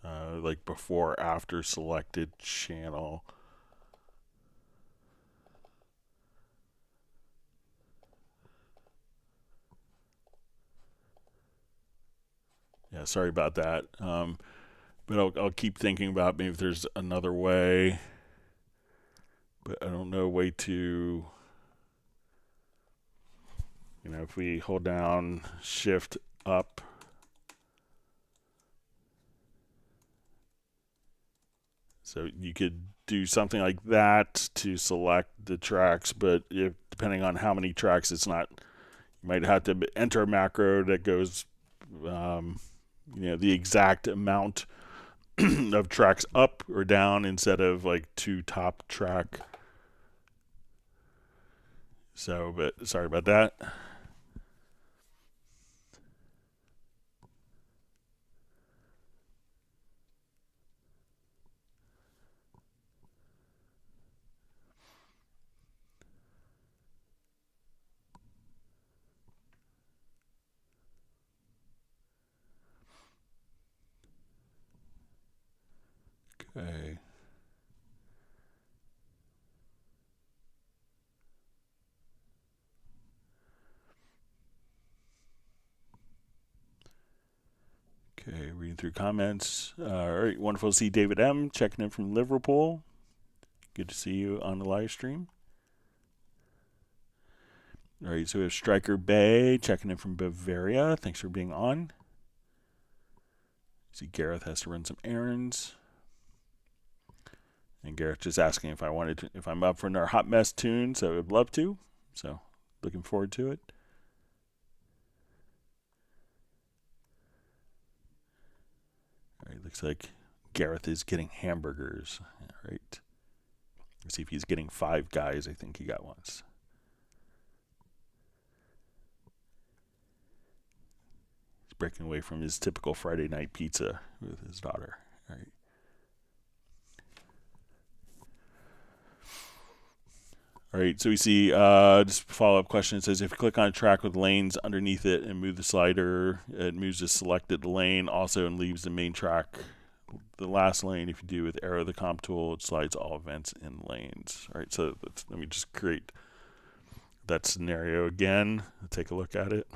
Speaker 1: like before after selected channel. Yeah, sorry about that. But I'll keep thinking about maybe if there's another way. But I don't know a way to, you know, if we hold down Shift up, so you could do something like that to select the tracks, but if, depending on how many tracks, it's not, you might have to enter a macro that goes, you know, the exact amount of tracks up or down instead of like 2 top track. So, but sorry about that. Okay. Okay, reading through comments. All right, wonderful to see David M. checking in from Liverpool. Good to see you on the live stream. All right, so we have Striker Bay checking in from Bavaria. Thanks for being on. See, Gareth has to run some errands. And Gareth just asking if if I'm up for another Hot Mess tune, so I would love to. So, looking forward to it. All right, looks like Gareth is getting hamburgers. All right. Let's see if he's getting Five Guys. I think he got once. He's breaking away from his typical Friday night pizza with his daughter. All right. All right, so we see just a follow-up question. It says, if you click on a track with lanes underneath it and move the slider, it moves the selected lane also and leaves the main track the last lane. If you do with arrow the comp tool, it slides all events in lanes. All right, so let me just create that scenario again. Take a look at it.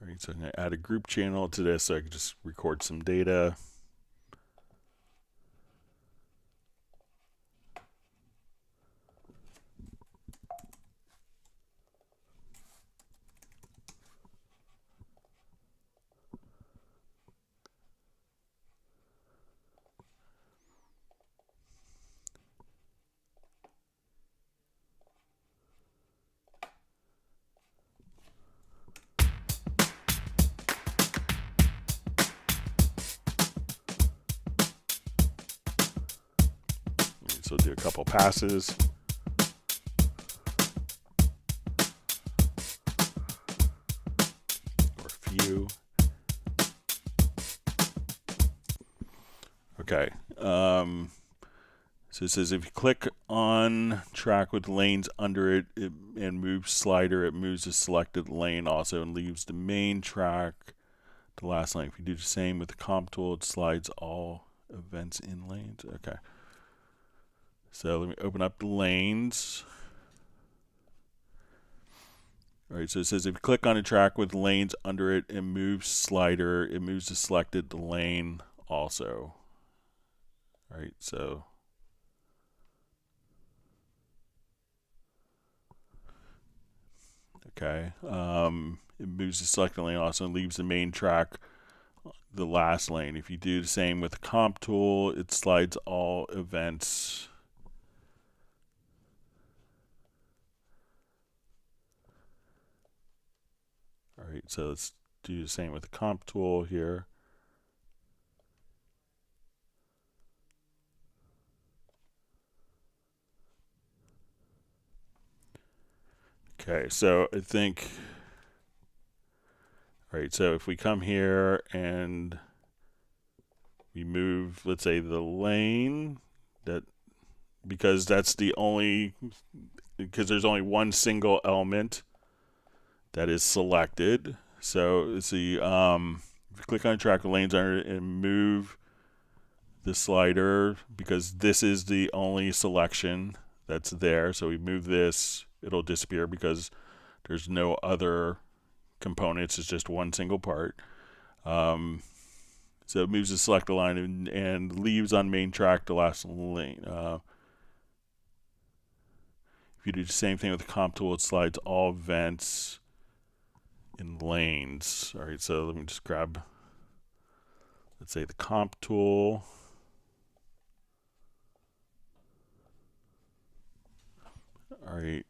Speaker 1: All right, so I'm going to add a group channel to this so I can just record some data. So do a couple passes. Or a few. Okay. So it says if you click on track with lanes under it, and move slider, it moves the selected lane also and leaves the main track the last lane. If you do the same with the comp tool, it slides all events in lanes. Okay. So let me open up the lanes. All right, so it says if you click on a track with lanes under it and move slider, it moves the selected lane also. All right, so okay, it moves the select lane also and leaves the main track the last lane. If you do the same with the comp tool, it slides all events. All right, so let's do the same with the comp tool here. Okay, so I think, all right, so if we come here and we move, let's say, the lane, that because that's the only, because there's only one single element that is selected. So let's see, if you click on track with lanes under it and move the slider, because this is the only selection that's there. So we move this, it'll disappear because there's no other components. It's just one single part. So it moves the selector line and leaves on main track the last lane. If you do the same thing with the comp tool, it slides all events in lanes. All right, so let me just grab, let's say, the comp tool. All right.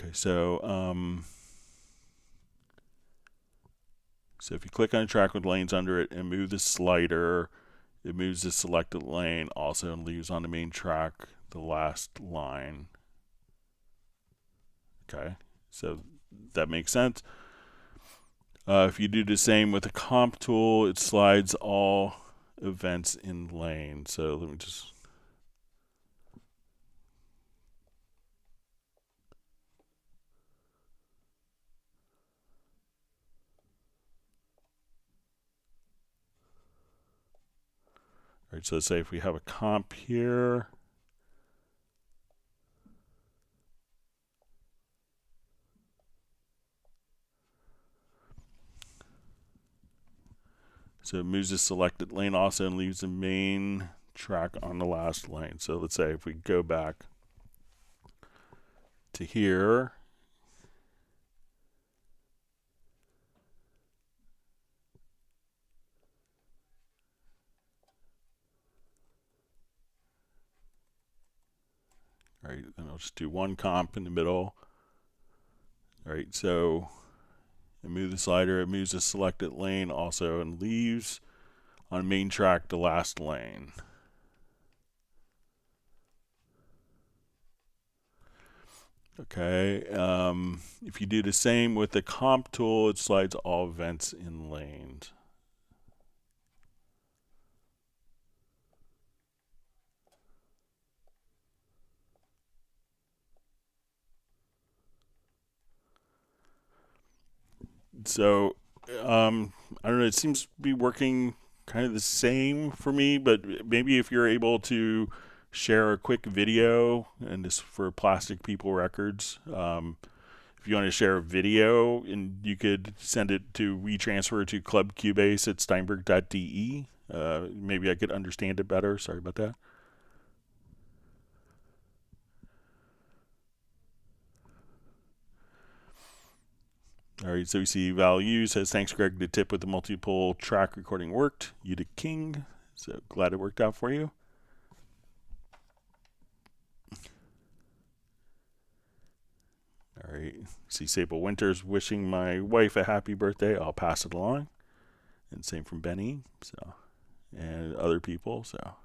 Speaker 1: Okay, so if you click on a track with lanes under it and move the slider, it moves the selected lane also and leaves on the main track the last line. Okay, so that makes sense. If you do the same with the comp tool, it slides all events in lane. So let me just, all right, so let's say if we have a comp here, so it moves the selected lane also and leaves the main track on the last lane. So let's say if we go back to here, all right, then I'll just do one comp in the middle. All right, so and move the slider, it moves the selected lane also and leaves on main track the last lane. Okay, if you do the same with the comp tool, it slides all events in lanes. So, I don't know, it seems to be working kind of the same for me, but maybe if you're able to share a quick video, and this for Plastic People Records, if you want to share a video and you could send it to WeTransfer to Club Cubase at steinberg.de, maybe I could understand it better. Sorry about that. All right, so we see value says, thanks, Greg. The tip with the multiple track recording worked. You the king. So glad it worked out for you. All right, see Sable Winters wishing my wife a happy birthday. I'll pass it along. And same from Benny, so, and other people, so.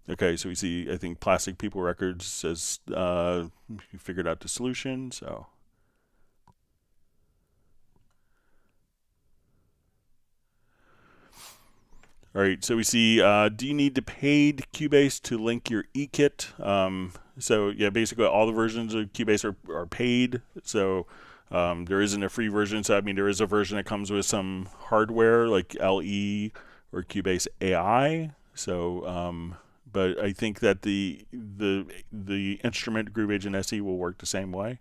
Speaker 1: Okay, so we see, I think Plastic People Records says you figured out the solution, so. All right, so we see, do you need to paid Cubase to link your eKit? So yeah, basically all the versions of Cubase are paid. So there isn't a free version. So I mean, there is a version that comes with some hardware like LE or Cubase AI. So, but I think that the instrument Groove Agent SE will work the same way.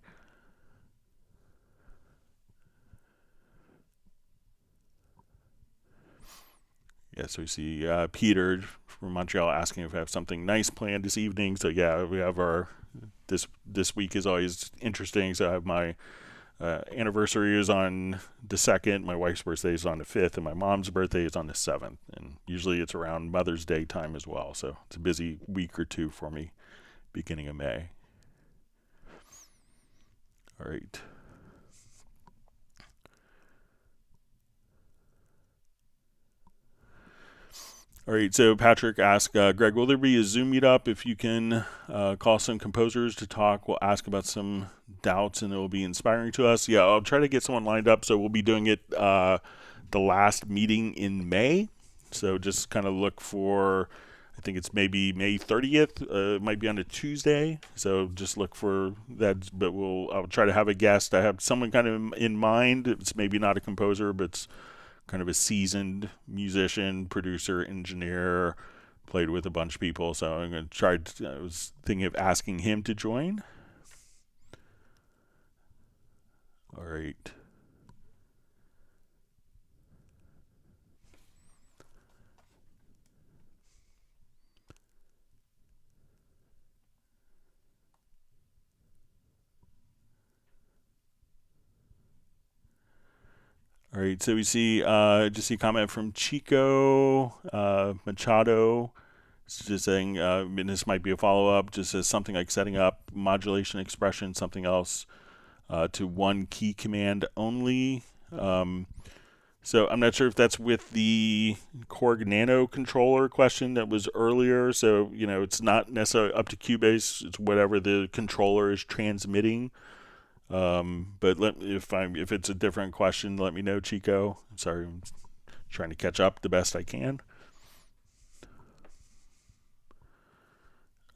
Speaker 1: Yeah, so we see Peter from Montreal asking if I have something nice planned this evening. So yeah, we have our this week is always interesting. So I have my anniversary is on the 2nd, my wife's birthday is on the 5th, and my mom's birthday is on the 7th. And usually it's around Mother's Day time as well. So it's a busy week or two for me, beginning of May. All right. All right, so Patrick asked, Greg, will there be a Zoom meetup if you can call some composers to talk? We'll ask about some doubts and it will be inspiring to us. Yeah, I'll try to get someone lined up. So we'll be doing it the last meeting in May. So just kind of look for, I think it's maybe May 30th. It might be on a Tuesday. So just look for that. But I'll try to have a guest. I have someone kind of in mind. It's maybe not a composer, but it's kind of a seasoned musician, producer, engineer, played with a bunch of people. So I'm going to try, I was thinking of asking him to join. All right. All right, so we see just see a comment from Chico Machado. It's just saying, and this might be a follow-up, just says something like setting up modulation expression, something else to one key command only. So I'm not sure if that's with the Korg Nano controller question that was earlier. So, you know, it's not necessarily up to Cubase. It's whatever the controller is transmitting. But if it's a different question, let me know, Chico. I'm sorry, I'm trying to catch up the best I can.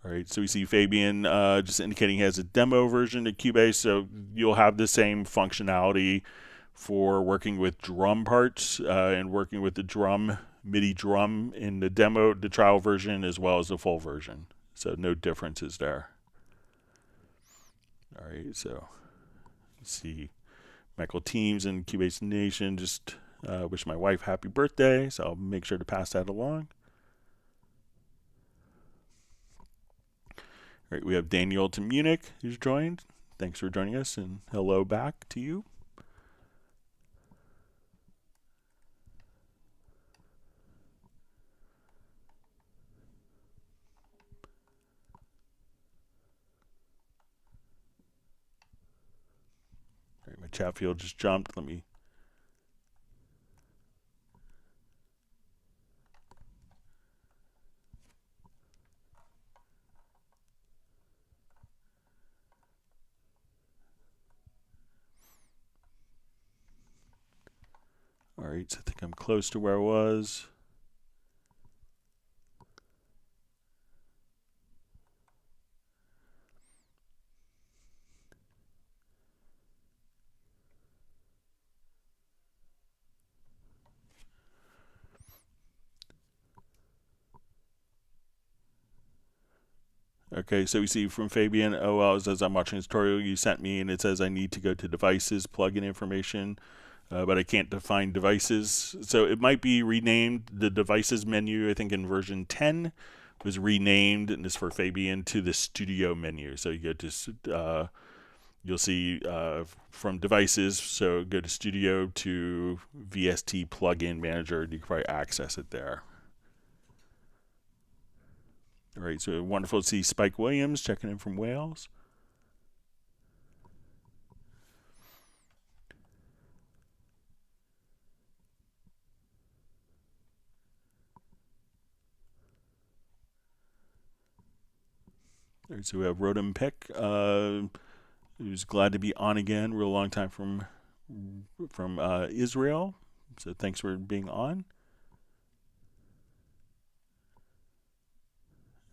Speaker 1: All right, so we see Fabian just indicating he has a demo version of Cubase, so you'll have the same functionality for working with drum parts and working with the MIDI drum in the demo, the trial version, as well as the full version. So no differences there. All right, so let's see. Michael Teams and Cubase Nation just wish my wife happy birthday, so I'll make sure to pass that along. All right, we have Daniel to Munich who's joined. Thanks for joining us, and hello back to you. All right, my chat field just jumped. Let me. All right, so I think I'm close to where I was. Okay, so we see from Fabian, oh, well, it says I'm watching a tutorial you sent me, and it says I need to go to devices, plug in information, but I can't define devices. So it might be renamed. The devices menu, I think in version 10, was renamed, and this for Fabian, to the studio menu. So you go to, you'll see from devices, so go to studio to VST plugin manager, and you can probably access it there. All right, so wonderful to see Spike Williams checking in from Wales. All right, so we have Rodham Pick, who's glad to be on again. Real long time from Israel. So thanks for being on.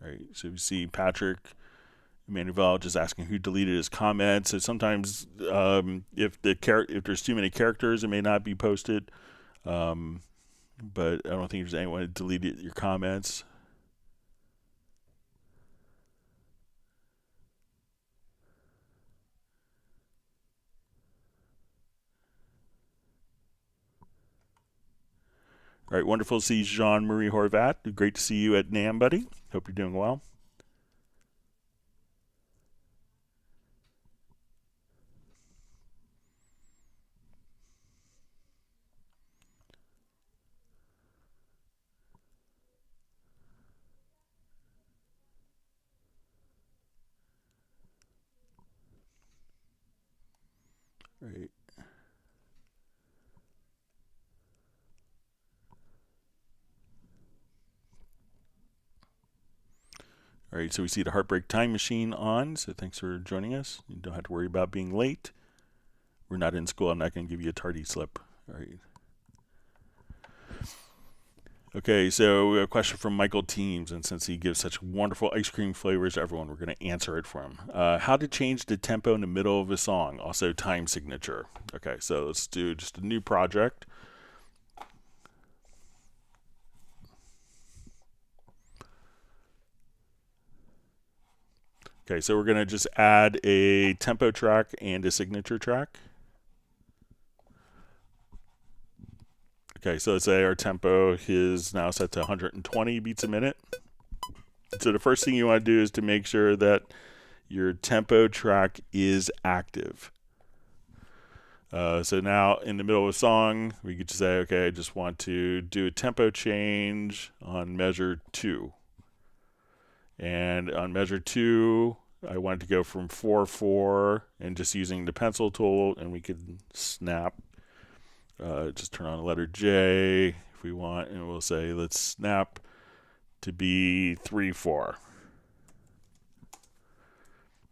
Speaker 1: All right, so we see Patrick Manuel just asking who deleted his comments. So sometimes if there's too many characters, it may not be posted. But I don't think there's anyone who deleted your comments. All right, wonderful to see Jean-Marie Horvat. Great to see you at NAMM, buddy. Hope you're doing well. Right. All right, so we see the Heartbreak Time Machine on, so thanks for joining us. You don't have to worry about being late. We're not in school. I'm not going to give you a tardy slip. All right. Okay, so we have a question from Michael Teams, and since he gives such wonderful ice cream flavors to everyone, we're going to answer it for him. How to change the tempo in the middle of a song, also time signature. Okay, so let's do just a new project. Okay, so we're going to just add a tempo track and a signature track. Okay, so let's say our tempo is now set to 120 beats a minute. So the first thing you want to do is to make sure that your tempo track is active. So now in the middle of a song, we could just say, okay, I just want to do a tempo change on measure 2. And on measure 2, I want to go from 4/4 and just using the pencil tool, and we could snap. Just turn on the letter J if we want, and we'll say let's snap to be 3/4.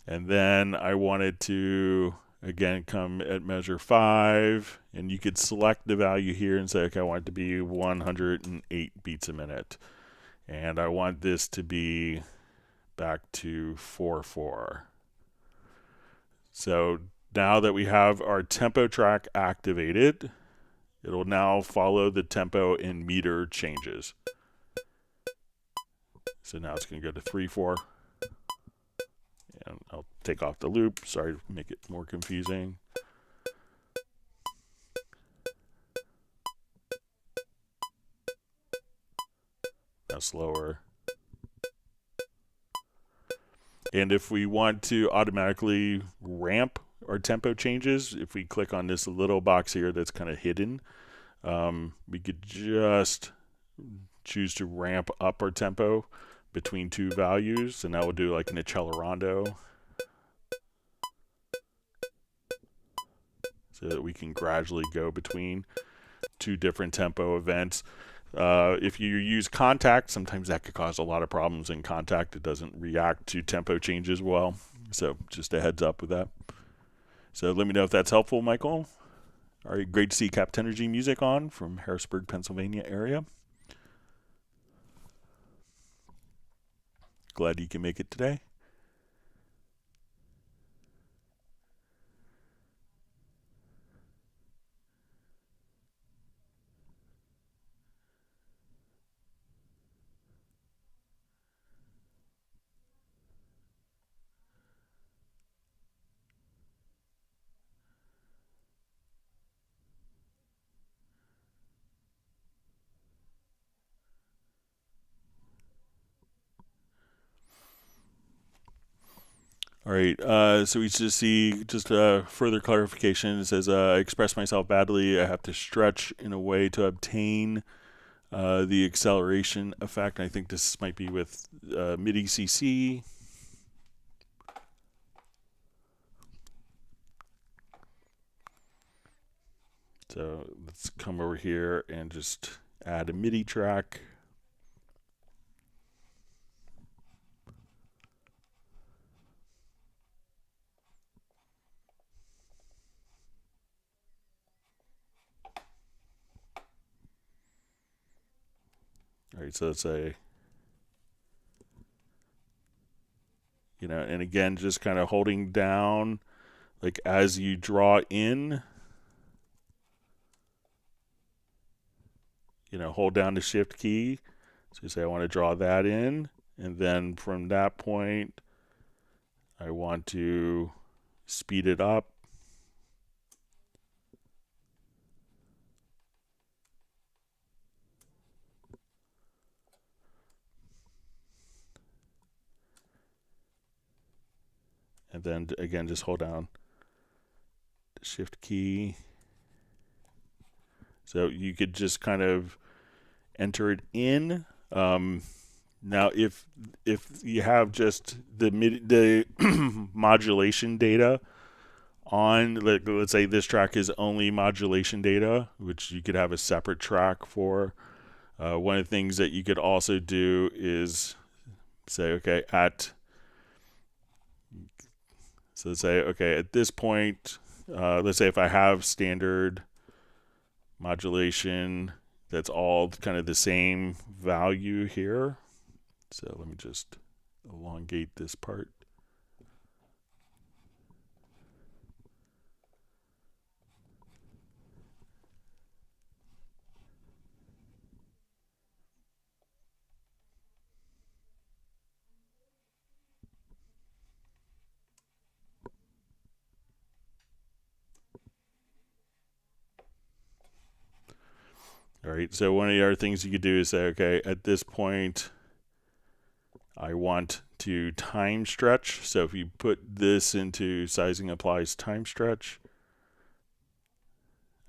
Speaker 1: And then I wanted to again come at measure 5, and you could select the value here and say, okay, I want it to be 108 beats a minute, and I want this to be back to 4/4. So now that we have our tempo track activated, it'll now follow the tempo and meter changes. So now it's going to go to 3/4. And I'll take off the loop. Sorry to make it more confusing. Now slower. And if we want to automatically ramp our tempo changes, if we click on this little box here that's kind of hidden, we could just choose to ramp up our tempo between two values, and that will do like an accelerando, so that we can gradually go between two different tempo events. If you use Contact, sometimes that could cause a lot of problems in Contact. It doesn't react to tempo changes well, so just a heads up with that. So let me know if that's helpful, Michael. All right, great to see Captain Energy Music on from Harrisburg, Pennsylvania area. Glad you can make it today. All right, so we just see just further clarification. It says, I express myself badly. I have to stretch in a way to obtain the acceleration effect. I think this might be with Midi CC. So let's come over here and just add a Midi track. All right, so let's say and again, just kind of holding down, like as you draw in, hold down the shift key. So you say, I want to draw that in. And then from that point, I want to speed it up. And then again, just hold down the shift key. So you could just kind of enter it in. Now, if you have just the modulation data on, let's say this track is only modulation data, which you could have a separate track for. One of the things that you could also do is say, okay, so let's say, okay, at this point, let's say if I have standard modulation, that's all kind of the same value here. So let me just elongate this part. All right, so one of the other things you could do is say, okay, at this point, I want to time stretch. So if you put this into sizing applies time stretch,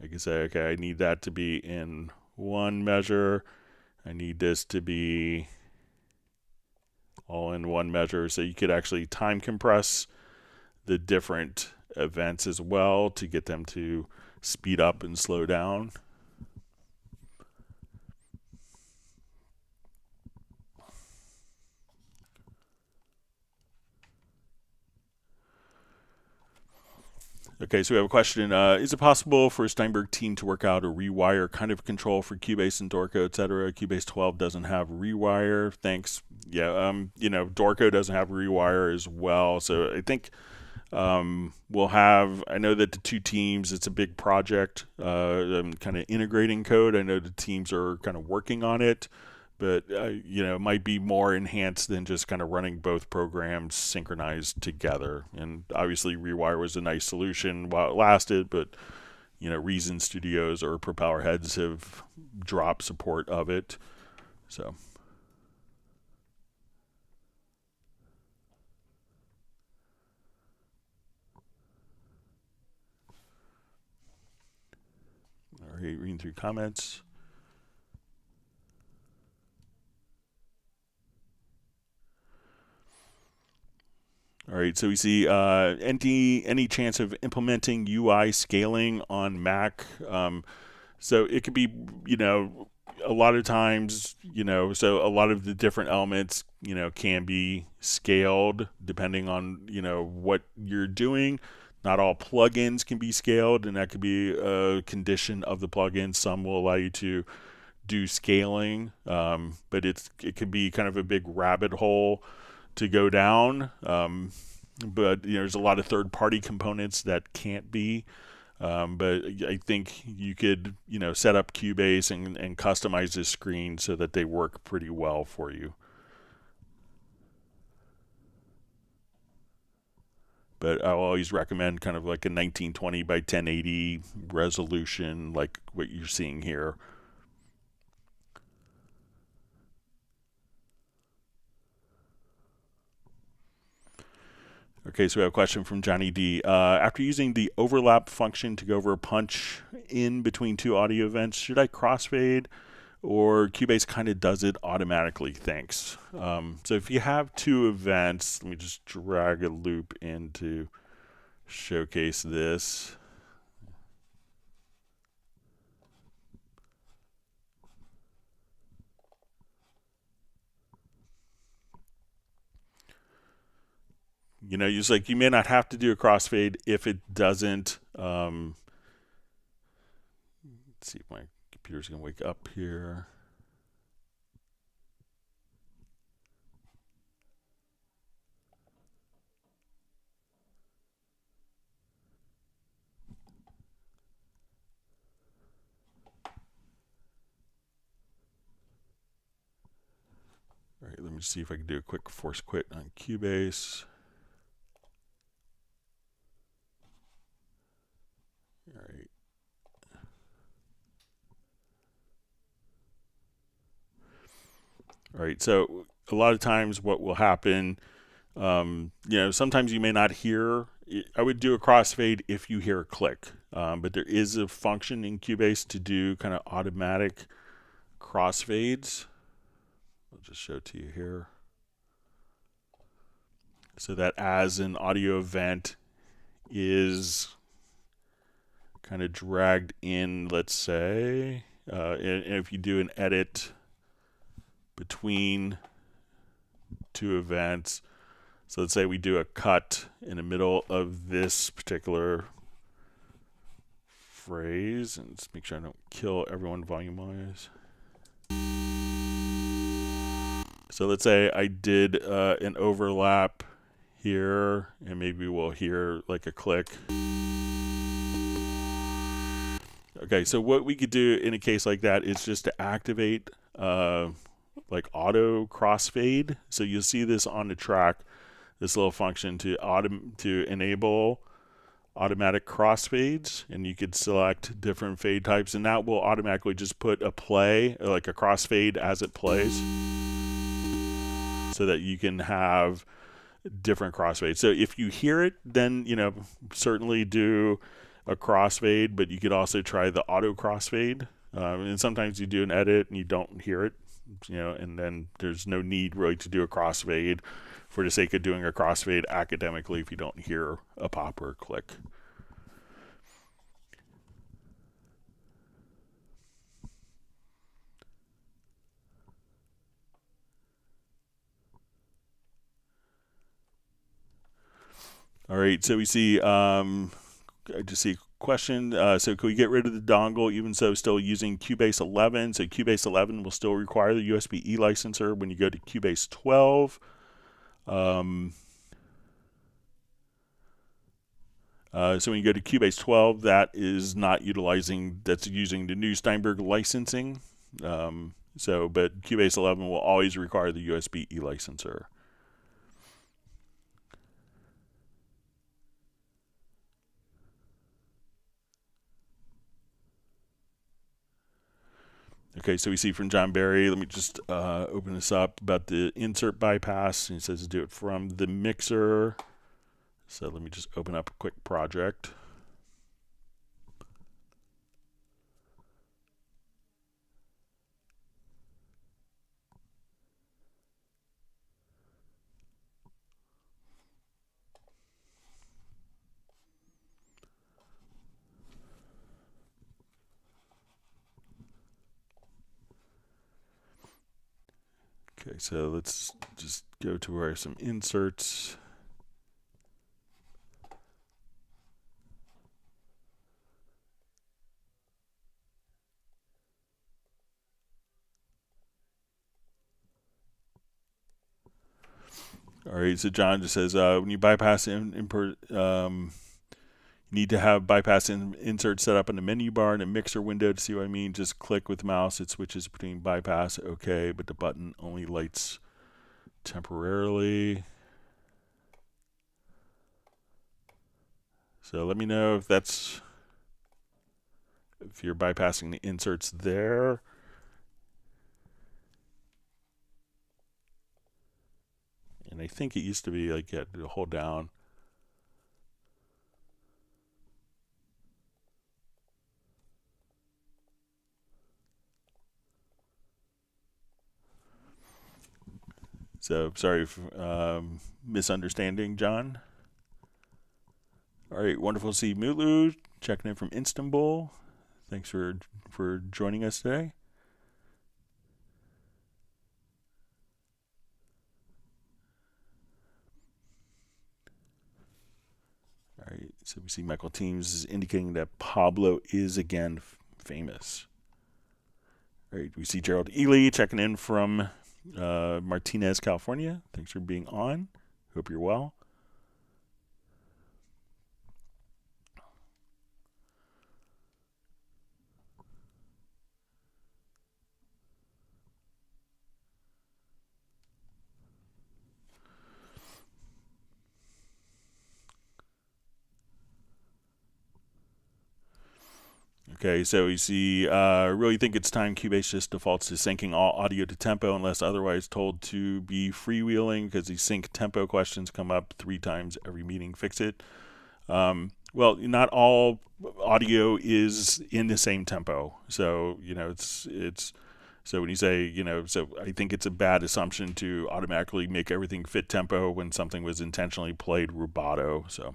Speaker 1: I can say, okay, I need that to be in one measure. I need this to be all in one measure. So you could actually time compress the different events as well to get them to speed up and slow down. Okay, so we have a question. Is it possible for a Steinberg team to work out a rewire kind of control for Cubase and Dorco, etc.? Cubase 12 doesn't have rewire. Thanks. Yeah, Dorco doesn't have rewire as well. So I think we'll have, I know that the two teams, it's a big project, kind of integrating code. I know the teams are kind of working on it. But, it might be more enhanced than just kind of running both programs synchronized together. And obviously, Rewire was a nice solution while it lasted, but, Reason Studios or Propeller Heads have dropped support of it. So. All right, reading through comments. All right, so we see any chance of implementing UI scaling on Mac. So it could be, a lot of times, so a lot of the different elements, can be scaled depending on, what you're doing. Not all plugins can be scaled, and that could be a condition of the plugin. Some will allow you to do scaling, but it could be kind of a big rabbit hole to go down, but there's a lot of third-party components that can't be. But I think you could set up Cubase and customize this screen so that they work pretty well for you. But I'll always recommend kind of like a 1920 by 1080 resolution, like what you're seeing here. Okay, so we have a question from Johnny D. After using the overlap function to go over a punch in between two audio events, should I crossfade, or Cubase kind of does it automatically? Thanks. So if you have two events, let me just drag a loop in to showcase this. You may not have to do a crossfade if it doesn't. Let's see if my computer's gonna wake up here. me see if I can do a quick force quit on Cubase. All right. All right, so a lot of times what will happen, sometimes you may not hear. I would do a crossfade if you hear a click, but there is a function in Cubase to do kind of automatic crossfades. I'll just show it to you here. So that as an audio event is kind of dragged in, let's say, and if you do an edit between two events, so let's say we do a cut in the middle of this particular phrase, and let's make sure I don't kill everyone volume-wise. So let's say I did an overlap here, and maybe we'll hear like a click. Okay, so what we could do in a case like that is just to activate like auto crossfade. So you'll see this on the track, this little function to enable automatic crossfades, and you could select different fade types, and that will automatically just put a play, like a crossfade as it plays, so that you can have different crossfades. So if you hear it, then certainly do a crossfade, but you could also try the auto crossfade. And sometimes you do an edit and you don't hear it, and then there's no need really to do a crossfade for the sake of doing a crossfade academically if you don't hear a pop or a click. All right, so we see, I just see a question. So can we get rid of the dongle even so still using Cubase 11? So Cubase 11 will still require the USB-E licenser when you go to Cubase 12. So when you go to Cubase 12, that is not utilizing, that's using the new Steinberg licensing. But Cubase 11 will always require the USB-E licenser. Okay, so we see from John Barry, let me just open this up, about the insert bypass. And he says to do it from the mixer. So let me just open up a quick project. Okay, so let's just go to where some inserts. All right, so John just says when you bypass import, you need to have bypass insert set up in the menu bar in a mixer window. To see what I mean, just click with mouse. It switches between bypass, okay, but the button only lights temporarily. So let me know if you're bypassing the inserts there. And I think it used to be like you had to hold down. So sorry for misunderstanding, John. All right, wonderful to see Mulu checking in from Istanbul. Thanks for joining us today. All right, so we see Michael Teams is indicating that Pablo is again famous. All right, we see Gerald Ely checking in from Martinez, California. Thanks for being on. Hope you're well. Okay, so you see, really think it's time Cubase just defaults to syncing all audio to tempo unless otherwise told to be freewheeling, because these sync tempo questions come up 3 times every meeting. Fix it. Well, not all audio is in the same tempo, so it's so when you say so I think it's a bad assumption to automatically make everything fit tempo when something was intentionally played rubato. So.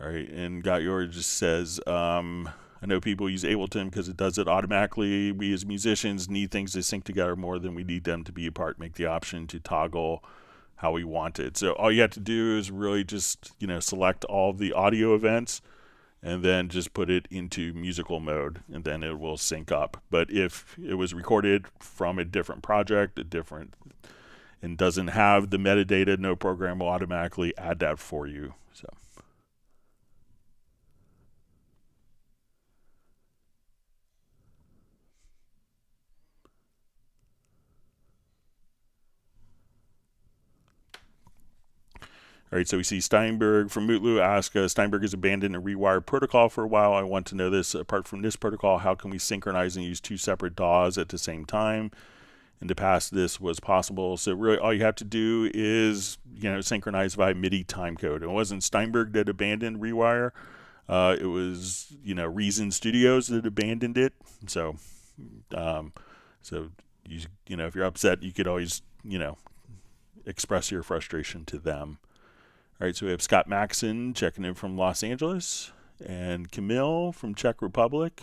Speaker 1: All right, and Got Yours just says, I know people use Ableton because it does it automatically. We as musicians need things to sync together more than we need them to be apart. Make the option to toggle how we want it. So all you have to do is really just, select all of the audio events and then just put it into musical mode, and then it will sync up. But if it was recorded from a different project, and doesn't have the metadata, no program will automatically add that for you. So. All right, so we see Steinberg from Mutlu ask, Steinberg has abandoned a Rewire protocol for a while. I want to know this. Apart from this protocol, how can we synchronize and use 2 separate DAWs at the same time? In the past, this was possible. So really, all you have to do is, synchronize via Midi timecode. It wasn't Steinberg that abandoned Rewire. It was, Reason Studios that abandoned it. So, if you're upset, you could always, express your frustration to them. All right, so we have Scott Maxon checking in from Los Angeles, and Camille from Czech Republic,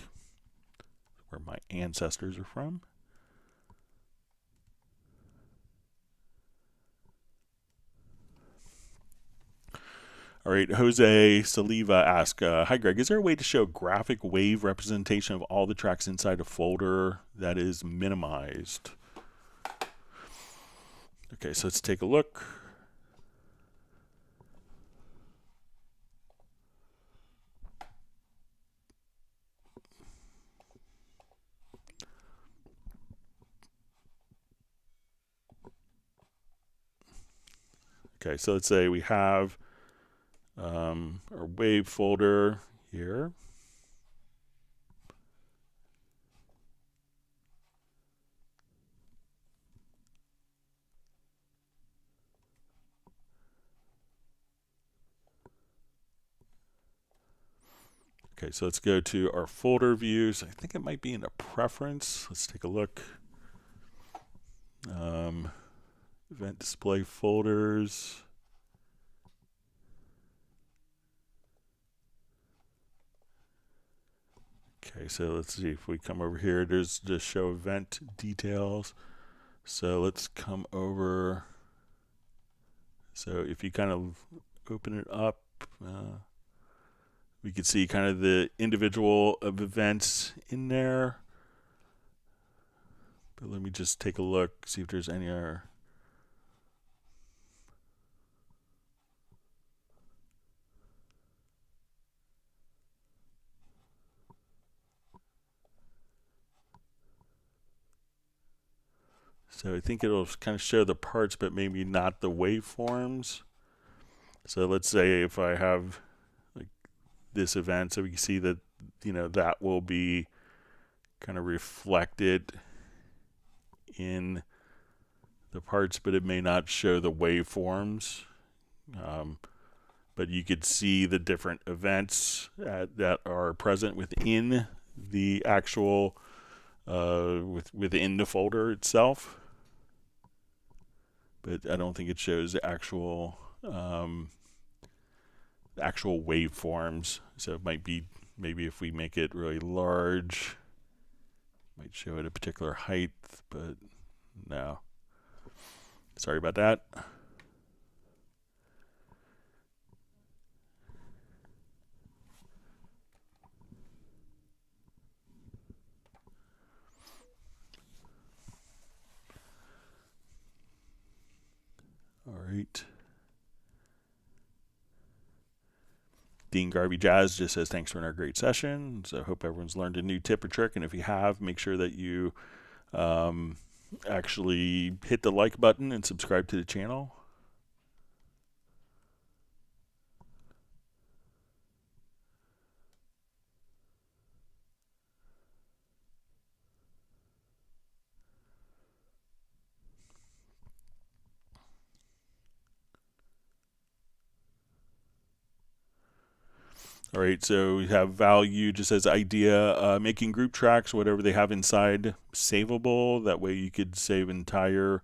Speaker 1: where my ancestors are from. All right, Jose Saliva asks, hi Greg, is there a way to show graphic wave representation of all the tracks inside a folder that is minimized? Okay, so let's take a look. Okay, so let's say we have our wave folder here. Okay, so let's go to our folder views. I think it might be in a preference. Let's take a look. Event display folders. Okay, so let's see if we come over here. There's just show event details. So let's come over. So if you kind of open it up, we can see kind of the individual of events in there. But let me just take a look, see if there's any other. So I think it'll kind of show the parts, but maybe not the waveforms. So let's say if I have like this event, so we can see that, that will be kind of reflected in the parts, but it may not show the waveforms. But you could see the different events that are present within the actual, within the folder itself. But I don't think it shows the actual waveforms. So it might be, maybe if we make it really large, might show it a particular height, but no. Sorry about that. All right. Dean Garvey Jazz just says, thanks for another great session. So I hope everyone's learned a new tip or trick. And if you have, make sure that you actually hit the like button and subscribe to the channel. All right, so we have value just as idea, making group tracks, whatever they have inside, savable. That way you could save entire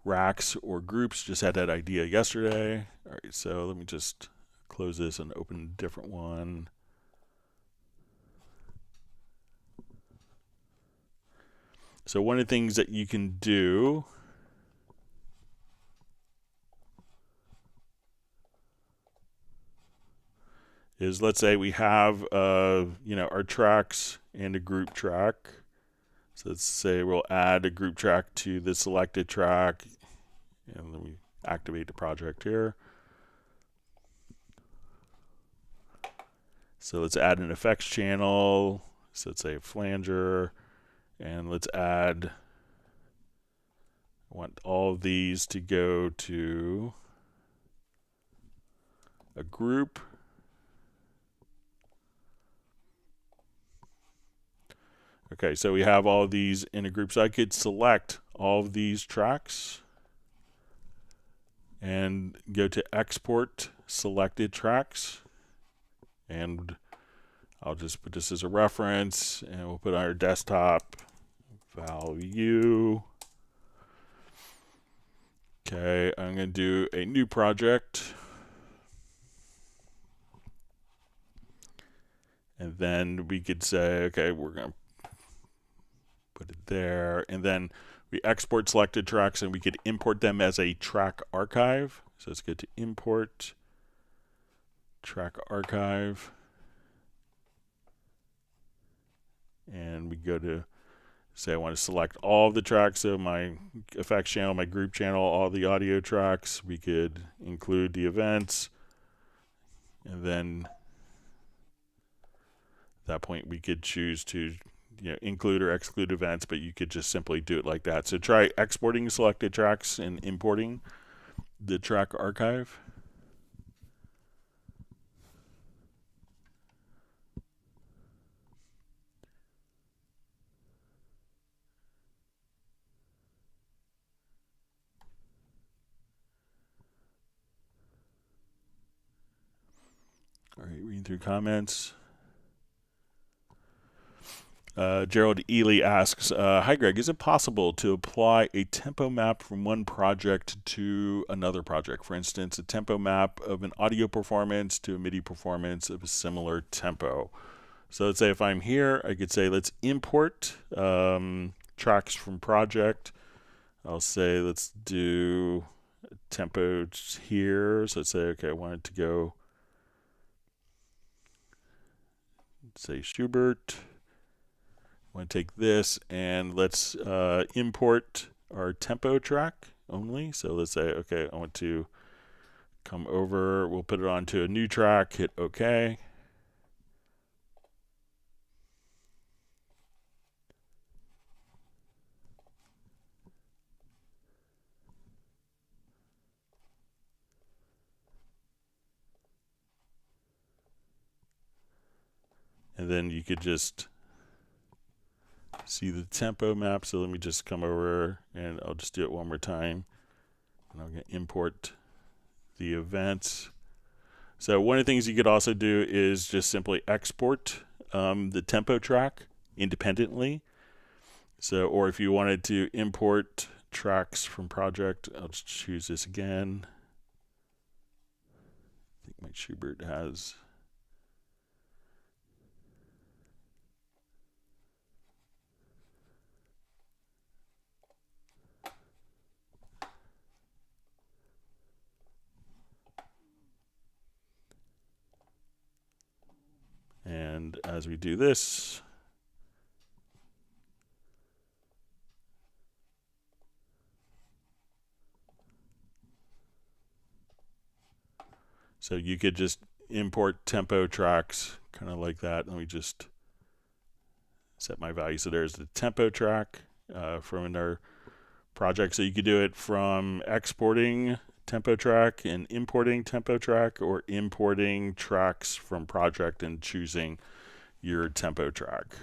Speaker 1: racks or groups. Just had that idea yesterday. All right, so let me just close this and open a different one. So one of the things that you can do is, let's say we have our tracks and a group track. So let's say we'll add a group track to the selected track, and then we activate the project here. So let's add an effects channel. So let's say a flanger, and let's add, I want all of these to go to a group. Okay, so we have all of these in a group. So I could select all of these tracks and go to export selected tracks. And I'll just put this as a reference, and we'll put on our desktop value. Okay, I'm going to do a new project. And then we could say, okay, we're going to put it there. And then we export selected tracks, and we could import them as a track archive. So let's go to import track archive. And we go to say I want to select all of the tracks, so my effects channel, my group channel, all the audio tracks. We could include the events, and then at that point we could choose to include or exclude events, but you could just simply do it like that. So try exporting selected tracks and importing the track archive. All right, reading through comments. Gerald Ely asks, hi Greg, is it possible to apply a tempo map from one project to another project? For instance, a tempo map of an audio performance to a Midi performance of a similar tempo. So let's say if I'm here, I could say let's import tracks from project. I'll say let's do tempo here. So let's say, okay, I want it to go, say Schubert. I want to take this and let's import our tempo track only. So let's say, okay, I want to come over, we'll put it onto a new track, hit OK. And then you could just see the tempo map. So let me just come over and I'll just do it one more time. And I'm going to import the events. So one of the things you could also do is just simply export the tempo track independently. So, or if you wanted to import tracks from project, I'll just choose this again. I think my Schubert has. And as we do this, so you could just import tempo tracks kind of like that. Let me just set my value. So there's the tempo track from our project. So you could do it from exporting tempo track and importing tempo track, or importing tracks from project and choosing your tempo track.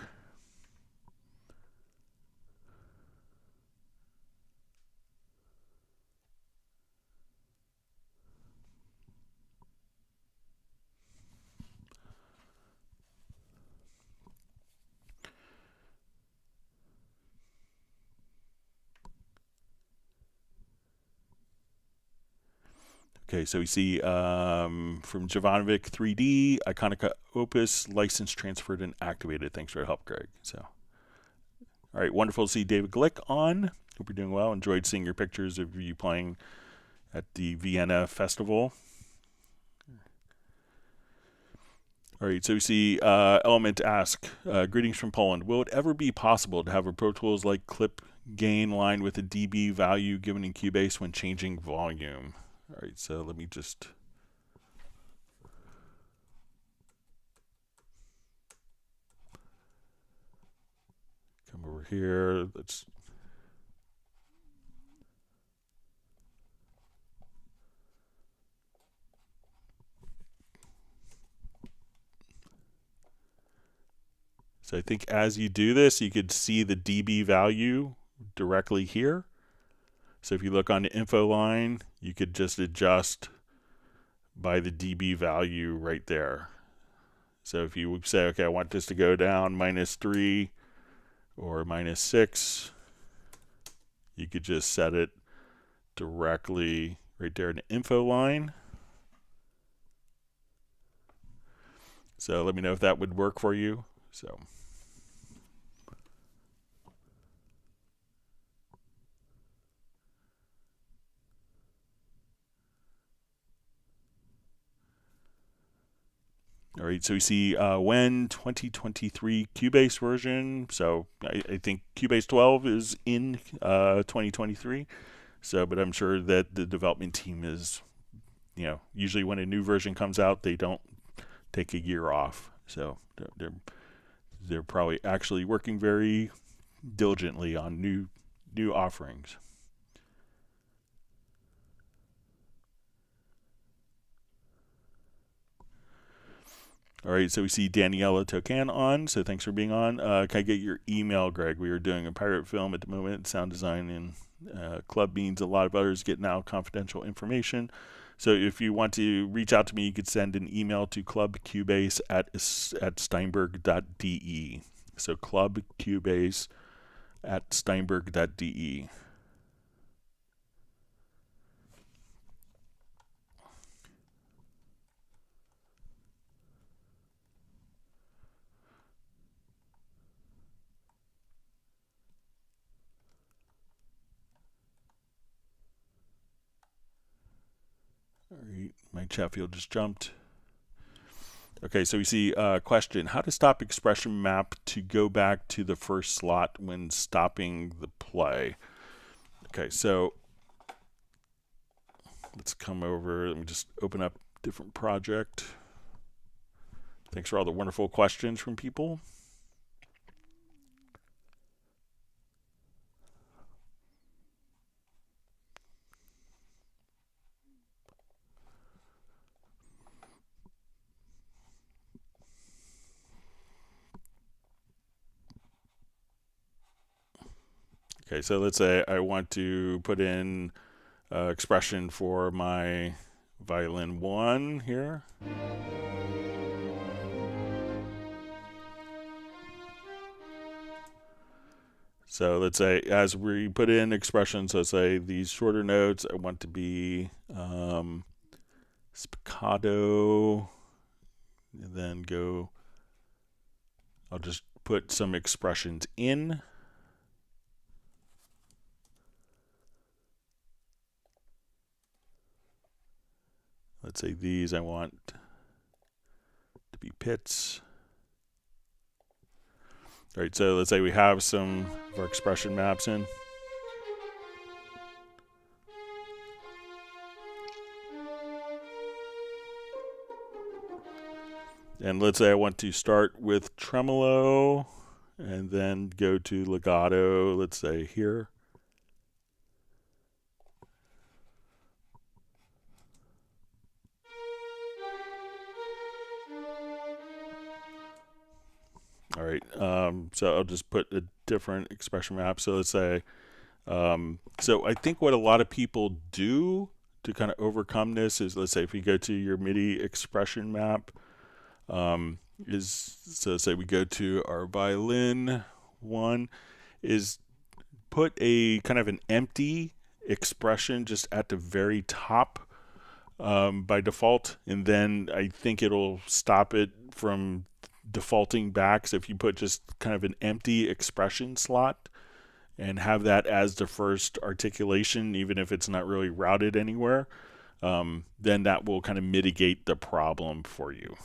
Speaker 1: Okay, so we see from Jovanovic 3D, Iconica Opus, license transferred and activated. Thanks for your help, Greg. So, all right, wonderful to see David Glick on. Hope you're doing well. Enjoyed seeing your pictures of you playing at the Vienna Festival. All right, so we see Element ask, greetings from Poland. Will it ever be possible to have a Pro Tools like clip gain line with a dB value given in Cubase when changing volume? All right, so let me just come over here. Let's So I think as you do this, you could see the dB value directly here. So if you look on the info line, you could just adjust by the dB value right there. So if you say, okay, I want this to go down -3 or -6, you could just set it directly right there in the info line. So let me know if that would work for you. So. All right, so we see when 2023 Cubase version. So I think Cubase 12 is in 2023. So, but I'm sure that the development team is, usually when a new version comes out, they don't take a year off. So they're probably actually working very diligently on new offerings. All right, so we see Daniela Tocan on, so thanks for being on. Can I get your email, Greg? We are doing a pirate film at the moment, sound design, and Club Beans, a lot of others get now confidential information. So if you want to reach out to me, you could send an email to clubcubase at steinberg.de. So clubcubase at steinberg.de. All right, my chat field just jumped. Okay, so we see a question. How to stop expression map to go back to the first slot when stopping the play. Okay, so let's come over. Let me just open up a different project. Thanks for all the wonderful questions from people. Okay, so let's say I want to put in expression for my violin 1 here. So let's say as we put in expressions, let's say these shorter notes, I want to be spiccato, and then I'll just put some expressions in. Let's say these I want to be pits. All right, so let's say we have some of our expression maps in. And let's say I want to start with tremolo and then go to legato, let's say here. All right, so I'll just put a different expression map. So let's say, so I think what a lot of people do to kind of overcome this is, let's say if we go to your Midi expression map, so say we go to our violin 1, is put a kind of an empty expression just at the very top by default, and then I think it'll stop it from defaulting back. So if you put just kind of an empty expression slot and have that as the first articulation, even if it's not really routed anywhere, then that will kind of mitigate the problem for you.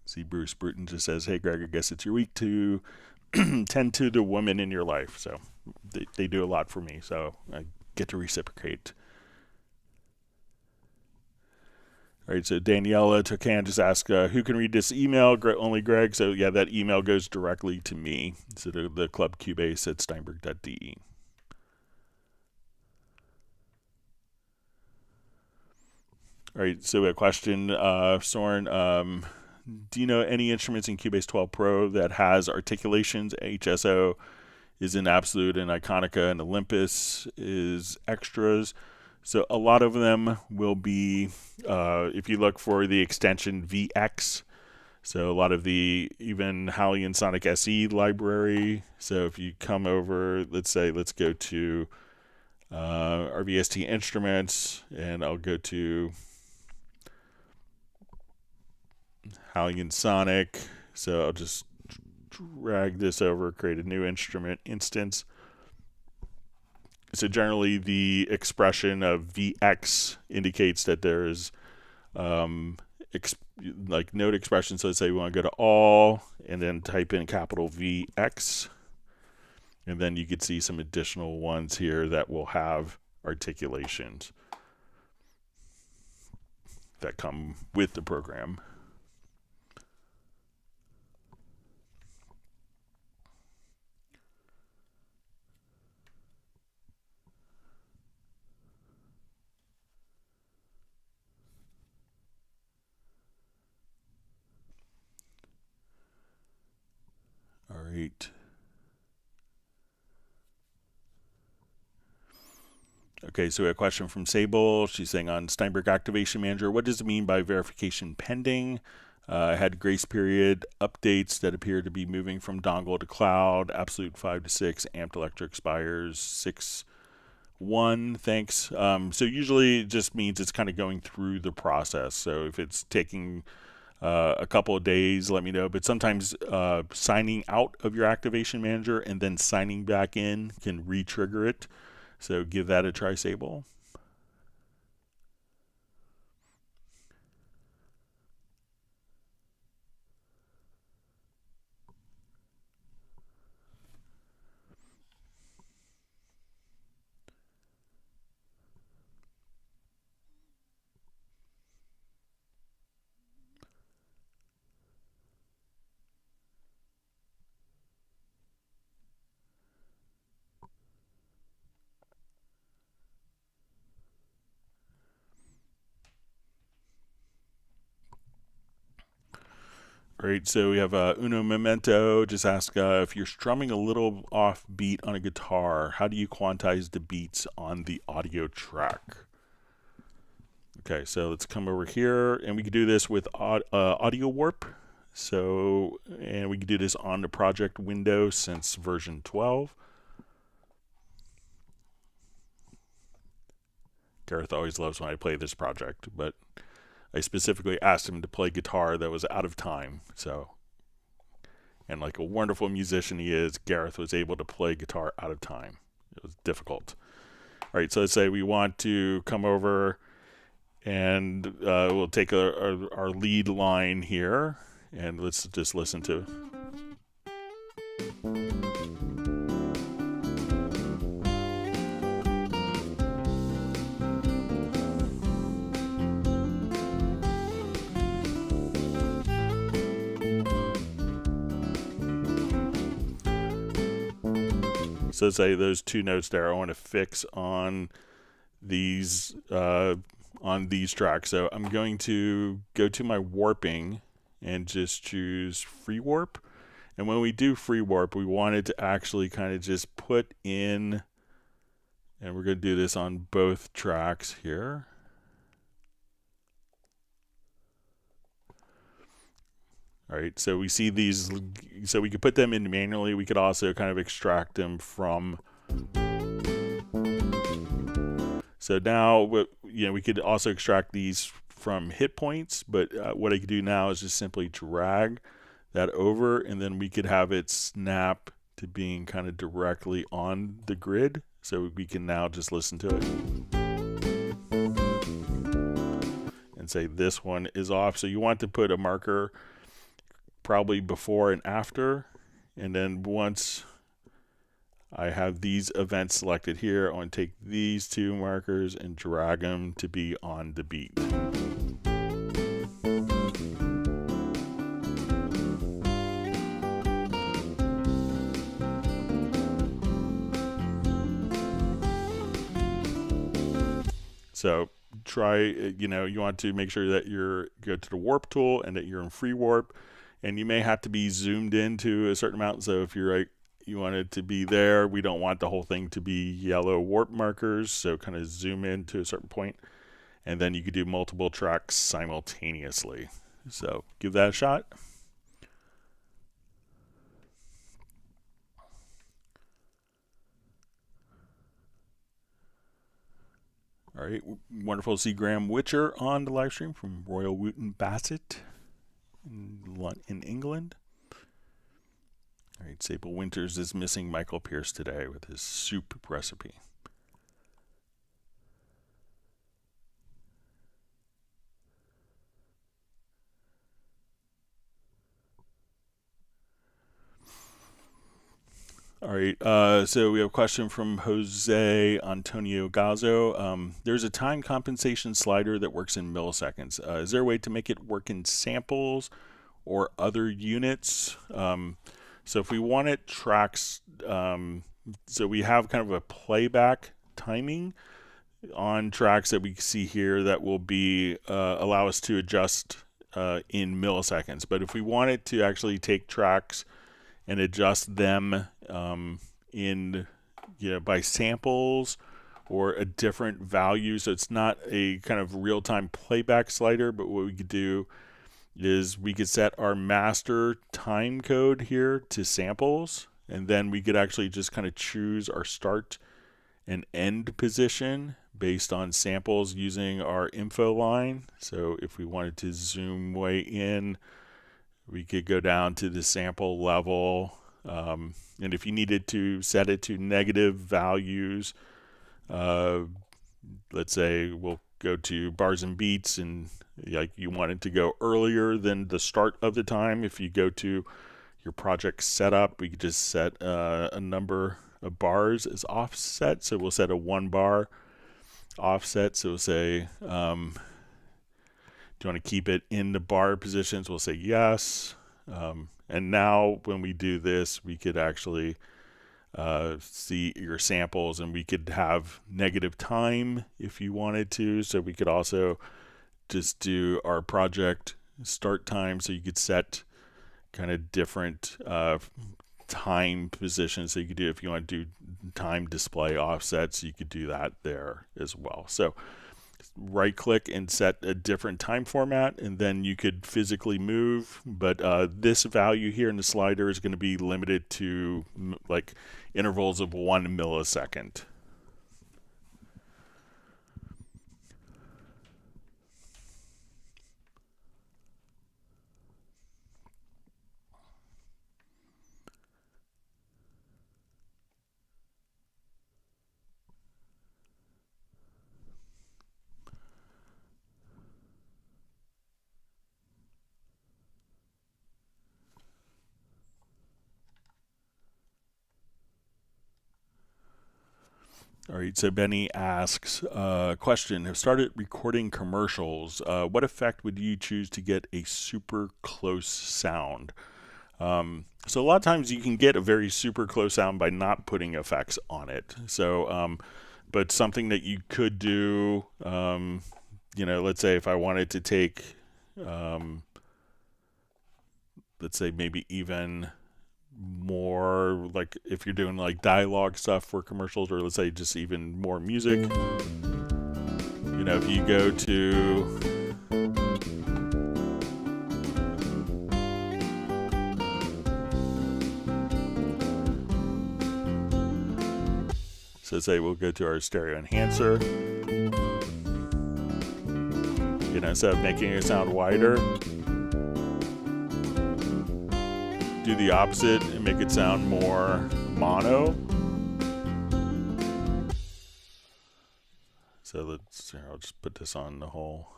Speaker 1: See, Bruce Bruton just says, hey, Greg, I guess it's your week to tend to the women in your life. So they do a lot for me, so I get to reciprocate. All right, so Daniela Tocan just asked, who can read this email? Only Greg. So yeah, that email goes directly to me. So the club Cubase at steinberg.de. All right, so a question, Soren. Do you know any instruments in Cubase 12 Pro that has articulations? HSO is in Absolute, and Iconica and Olympus is extras. So a lot of them will be, if you look for the extension VX, so a lot of the even Halion Sonic SE library. So if you come over, let's go to RVST Instruments, and I'll go to Halion Sonic. So I'll just drag this over, create a new instrument instance. So generally the expression of VX indicates that there's like note expression. So let's say we want to go to all and then type in capital VX. And then you could see some additional ones here that will have articulations that come with the program. All right. Okay, so we have a question from Sable. She's saying on Steinberg Activation Manager, what does it mean by verification pending? I had grace period updates that appear to be moving from dongle to cloud, absolute 5 to 6, amped electric expires 6.1, thanks. So usually it just means it's kind of going through the process. So if it's taking a couple of days, let me know. But sometimes signing out of your activation manager and then signing back in can re-trigger it. So give that a try, Sable. All right, so we have Uno Memento just ask if you're strumming a little off beat on a guitar, how do you quantize the beats on the audio track? Okay, so let's come over here, and we can do this with Audio Warp. So, and we can do this on the project window since version 12. Gareth always loves when I play this project, but I specifically asked him to play guitar that was out of time. So, and like a wonderful musician he is, Gareth was able to play guitar out of time. It was difficult. All right, so let's say we want to come over and we'll take our lead line here, and let's just listen to. So say those two notes there I want to fix on these tracks. So I'm going to go to my warping and just choose free warp. And when we do free warp, we wanted to actually kind of just put in And we're going to do this on both tracks here. All right, so we see these, so we could put them in manually. We could also kind of extract them from. So now, we could also extract these from hit points, but what I could do now is just simply drag that over, and then we could have it snap to being kind of directly on the grid. So we can now just listen to it and say this one is off. So you want to put a marker probably before and after, and then once I have these events selected here, I want to take these two markers and drag them to be on the beat. So try, you want to make sure that you're go to the warp tool and that you're in free warp, and you may have to be zoomed into a certain amount. So if you're you want it to be there, we don't want the whole thing to be yellow warp markers. So kind of zoom in to a certain point, and then you could do multiple tracks simultaneously. So give that a shot. All right, wonderful to see Graham Witcher on the live stream from Royal Wootton Bassett in England. All right, Sable Winters is missing Michael Pierce today with his soup recipe. All right, so we have a question from Jose Antonio Gazo. There's a time compensation slider that works in milliseconds. Is there a way to make it work in samples or other units? So if we wanted tracks, so we have kind of a playback timing on tracks that we see here that will be allow us to adjust in milliseconds. But if we wanted to actually take tracks and adjust them in by samples or a different value, so it's not a kind of real-time playback slider, but what we could do is we could set our master time code here to samples, and then we could actually just kind of choose our start and end position based on samples using our info line. So if we wanted to zoom way in, we could go down to the sample level, and if you needed to set it to negative values, let's say we'll go to bars and beats, and like you want it to go earlier than the start of the time. If you go to your project setup, we could just set a number of bars as offset. So we'll set a 1 bar offset. So we'll say, do you want to keep it in the bar positions? We'll say yes. And now when we do this, we could actually see your samples, and we could have negative time if you wanted to. So we could also just do our project start time, so you could set kind of different time positions. So you could do, if you want to do time display offsets, you could do that there as well. So right click and set a different time format, and then you could physically move, but this value here in the slider is going to be limited to like intervals of 1 millisecond. All right, so Benny asks, question, have started recording commercials. What effect would you choose to get a super close sound? So a lot of times you can get a very super close sound by not putting effects on it. So, but something that you could do, let's say if I wanted to take, let's say maybe even more like if you're doing like dialogue stuff for commercials, or let's say just even more music. You know, if you go to so say we'll go to our stereo enhancer. You know, instead of making it sound wider, do the opposite and make it sound more mono. So I'll just put this on the whole,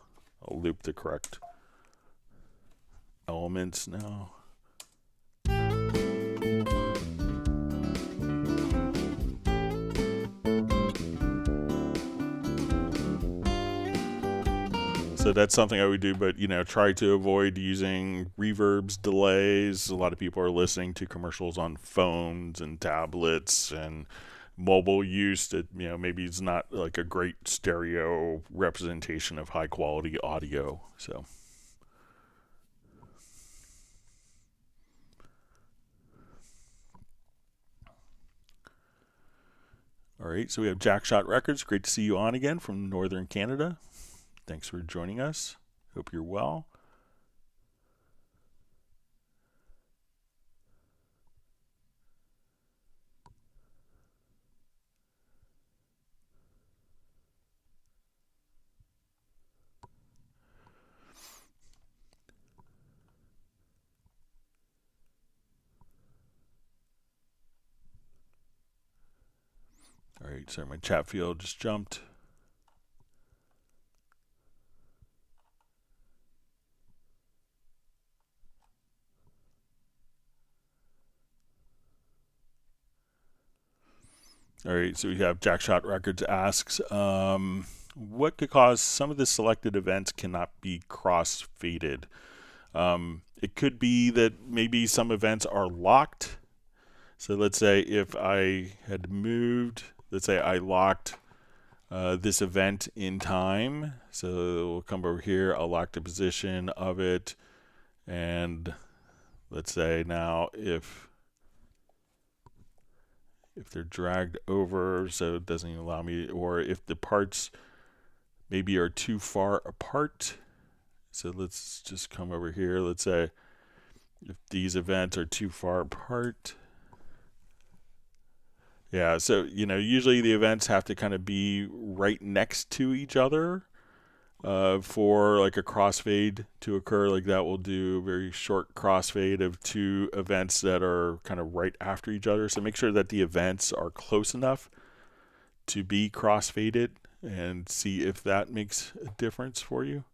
Speaker 1: I'll loop the correct elements now. So that's something I would do, but you know, try to avoid using reverbs, delays. A lot of people are listening to commercials on phones and tablets and mobile use that, you know, maybe it's not like a great stereo representation of high quality audio. So all right, so we have Jackshot Records. Great to see you on again from Northern Canada. Thanks for joining us. Hope you're well. All right, sorry, my chat field just jumped. All right, so we have Jackshot Records asks, what could cause some of the selected events cannot be cross-faded? It could be that maybe some events are locked. So let's say if I had moved, let's say I locked this event in time. So we'll come over here, I'll lock the position of it. And let's say now if they're dragged over, so it doesn't even allow me, or if the parts maybe are too far apart. So let's just come over here. Let's say if these events are too far apart. Yeah, so, you know, usually the events have to kind of be right next to each other for like a crossfade to occur. Like that will do a very short crossfade of two events that are kind of right after each other. So make sure that the events are close enough to be crossfaded and see if that makes a difference for you.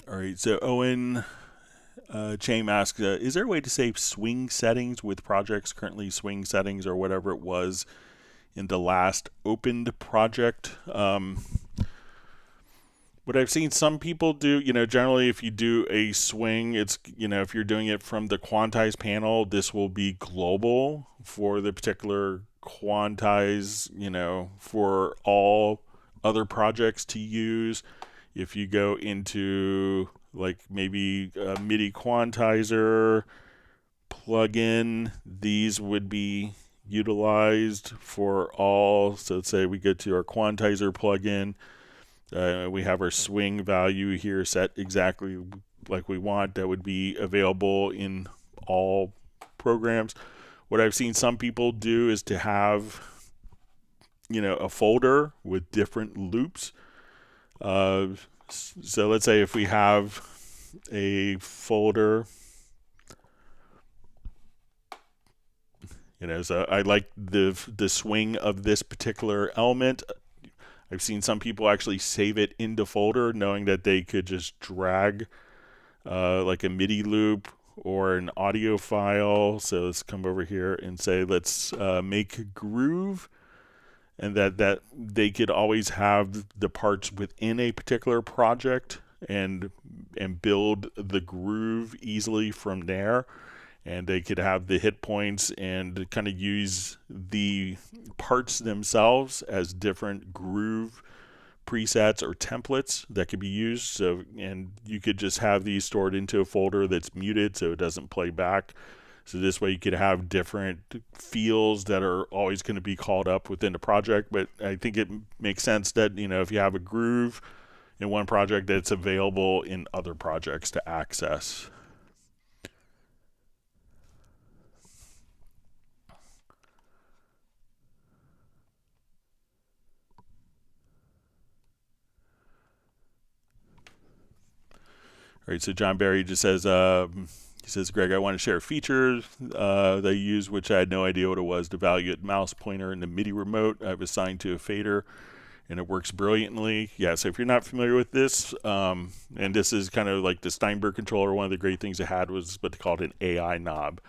Speaker 1: All right, so Owen Chaim asks, is there a way to save swing settings with projects currently swing settings or whatever it was in the last opened project? What I've seen some people do, you know, generally if you do a swing, it's, you know, if you're doing it from the quantize panel, this will be global for the particular quantize, you know, for all other projects to use. If you go into like maybe a Midi quantizer plugin, these would be utilized for all. So let's say we go to our quantizer plugin. We have our swing value here set exactly like we want. That would be available in all programs. What I've seen some people do is to have, you know, a folder with different loops. So let's say if we have a folder, you know, so I like the swing of this particular element. I've seen some people actually save it into folder, knowing that they could just drag like a MIDI loop or an audio file. So let's come over here and say, let's make groove. And that they could always have the parts within a particular project and build the groove easily from there. and they could have the hit points and kind of use the parts themselves as different groove presets or templates that could be used. So, and you could just have these stored into a folder that's muted so it doesn't play back. So this way you could have different feels that are always going to be called up within the project. But I think it makes sense that, you know, if you have a groove in one project, that it's available in other projects to access. All right, so John Barry just says, he says, Greg, I want to share a feature that I use, which I had no idea what it was, to value it mouse pointer in the Midi remote. I've assigned to a fader, and it works brilliantly. Yeah, so if you're not familiar with this, and this is kind of like the Steinberg controller, one of the great things it had was what they called an AI knob.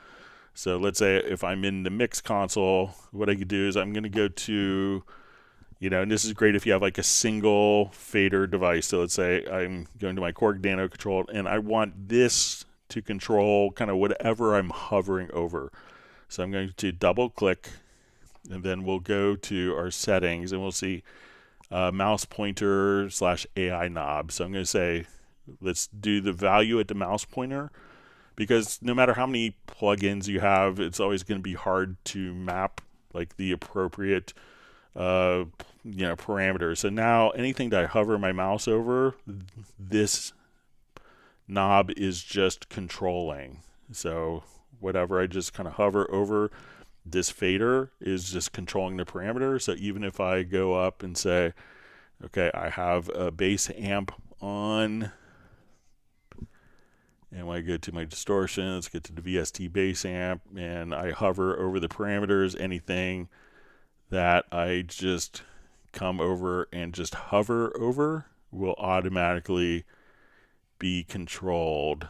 Speaker 1: So let's say if I'm in the mix console, what I could do is I'm going to go to, you know, and this is great if you have like a single fader device. So let's say I'm going to my Chord Nano control, and I want this to control kind of whatever I'm hovering over. So I'm going to double click, and then we'll go to our settings, and we'll see mouse pointer / AI knob. So I'm going to say, let's do the value at the mouse pointer, because no matter how many plugins you have, it's always going to be hard to map like the appropriate you know, parameters. So now anything that I hover my mouse over, this knob is just controlling. So whatever I just kind of hover over, this fader is just controlling the parameter. So even if I go up and say, okay, I have a bass amp on, and when I go to my distortion, let's get to the VST bass amp, and I hover over the parameters, anything that I just come over and just hover over will automatically be controlled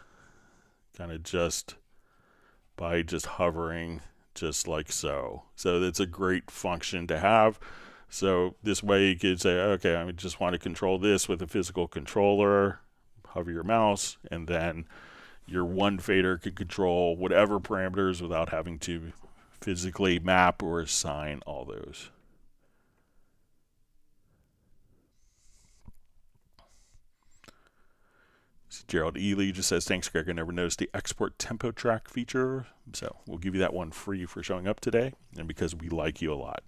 Speaker 1: kind of just by just hovering, just like so. So that's a great function to have. So this way you could say, okay, I just want to control this with a physical controller, hover your mouse, and then your one fader could control whatever parameters without having to physically map or assign all those. Gerald Ely just says, thanks, Greg. I never noticed the export tempo track feature. So we'll give you that one free for showing up today, and because we like you a lot.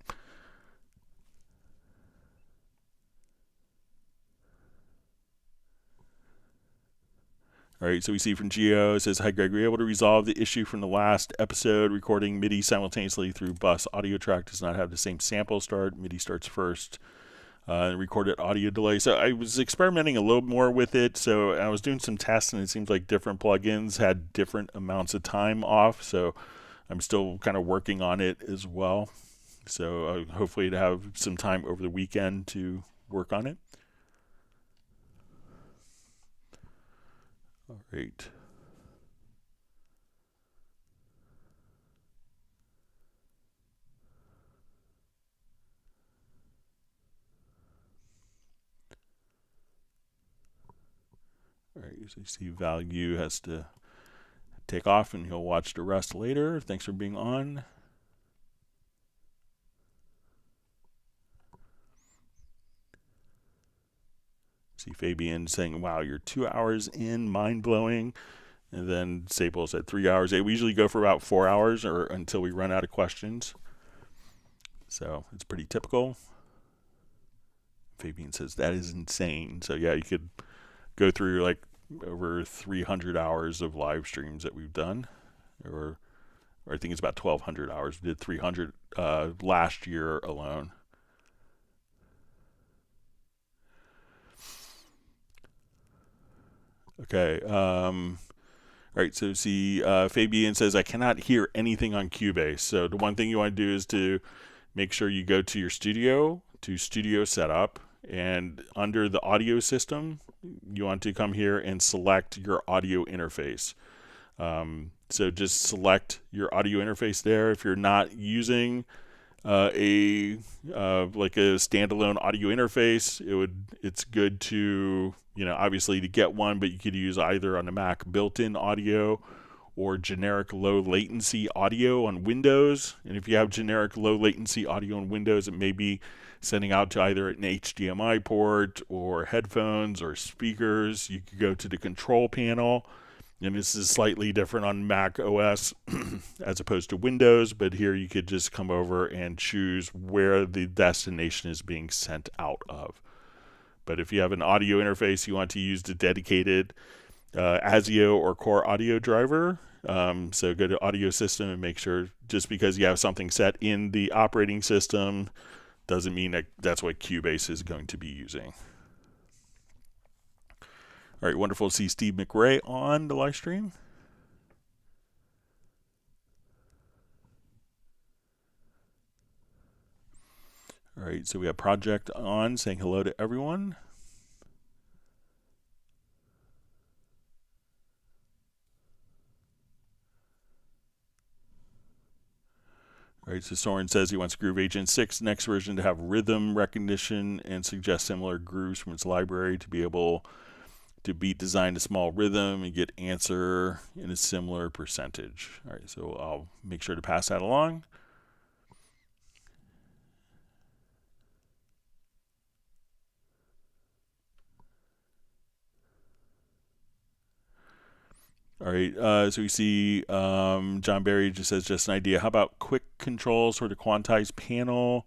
Speaker 1: All right, so we see from Geo, it says, hi, Greg, were you able to resolve the issue from the last episode? Recording MIDI simultaneously through bus audio track does not have the same sample start. MIDI starts first. Recorded audio delay. So I was experimenting a little more with it. So I was doing some tests, and it seems like different plugins had different amounts of time off. So I'm still kind of working on it as well. So hopefully to have some time over the weekend to work on it. All right. All right, so you see value has to take off, and he'll watch the rest later. Thanks for being on. See Fabian saying, wow, you're 2 hours in, mind-blowing. And then Sable said 3 hours. We usually go for about 4 hours or until we run out of questions. So it's pretty typical. Fabian says, that is insane. So yeah, you could go through like over 300 hours of live streams that we've done. Or I think it's about 1,200 hours. We did 300 last year alone. Okay. All right. So see, Fabian says, I cannot hear anything on Cubase. So the one thing you want to do is to make sure you go to your studio, to Studio Setup, and under the audio system, you want to come here and select your audio interface. So just select your audio interface there. If you're not using like a standalone audio interface, it's good to, you know, obviously to get one, but you could use either on the Mac built-in audio or generic low latency audio on Windows. And if you have generic low latency audio on Windows, it may be sending out to either an HDMI port or headphones or speakers. You could go to the control panel, and this is slightly different on Mac OS as opposed to Windows, but here you could just come over and choose where the destination is being sent out of. But if you have an audio interface, you want to use the dedicated ASIO or Core audio driver. So go to audio system and make sure, just because you have something set in the operating system doesn't mean that that's what Cubase is going to be using. All right, wonderful to see Steve McRae on the live stream. All right, so we have Project on saying hello to everyone. All right, so Soren says he wants Groove Agent 6 next version to have rhythm recognition and suggest similar grooves from its library to be able to beat design a small rhythm and get answer in a similar percentage. All right, so I'll make sure to pass that along. All right, so we see John Barry just says, just an idea. How about quick controls for the quantized panel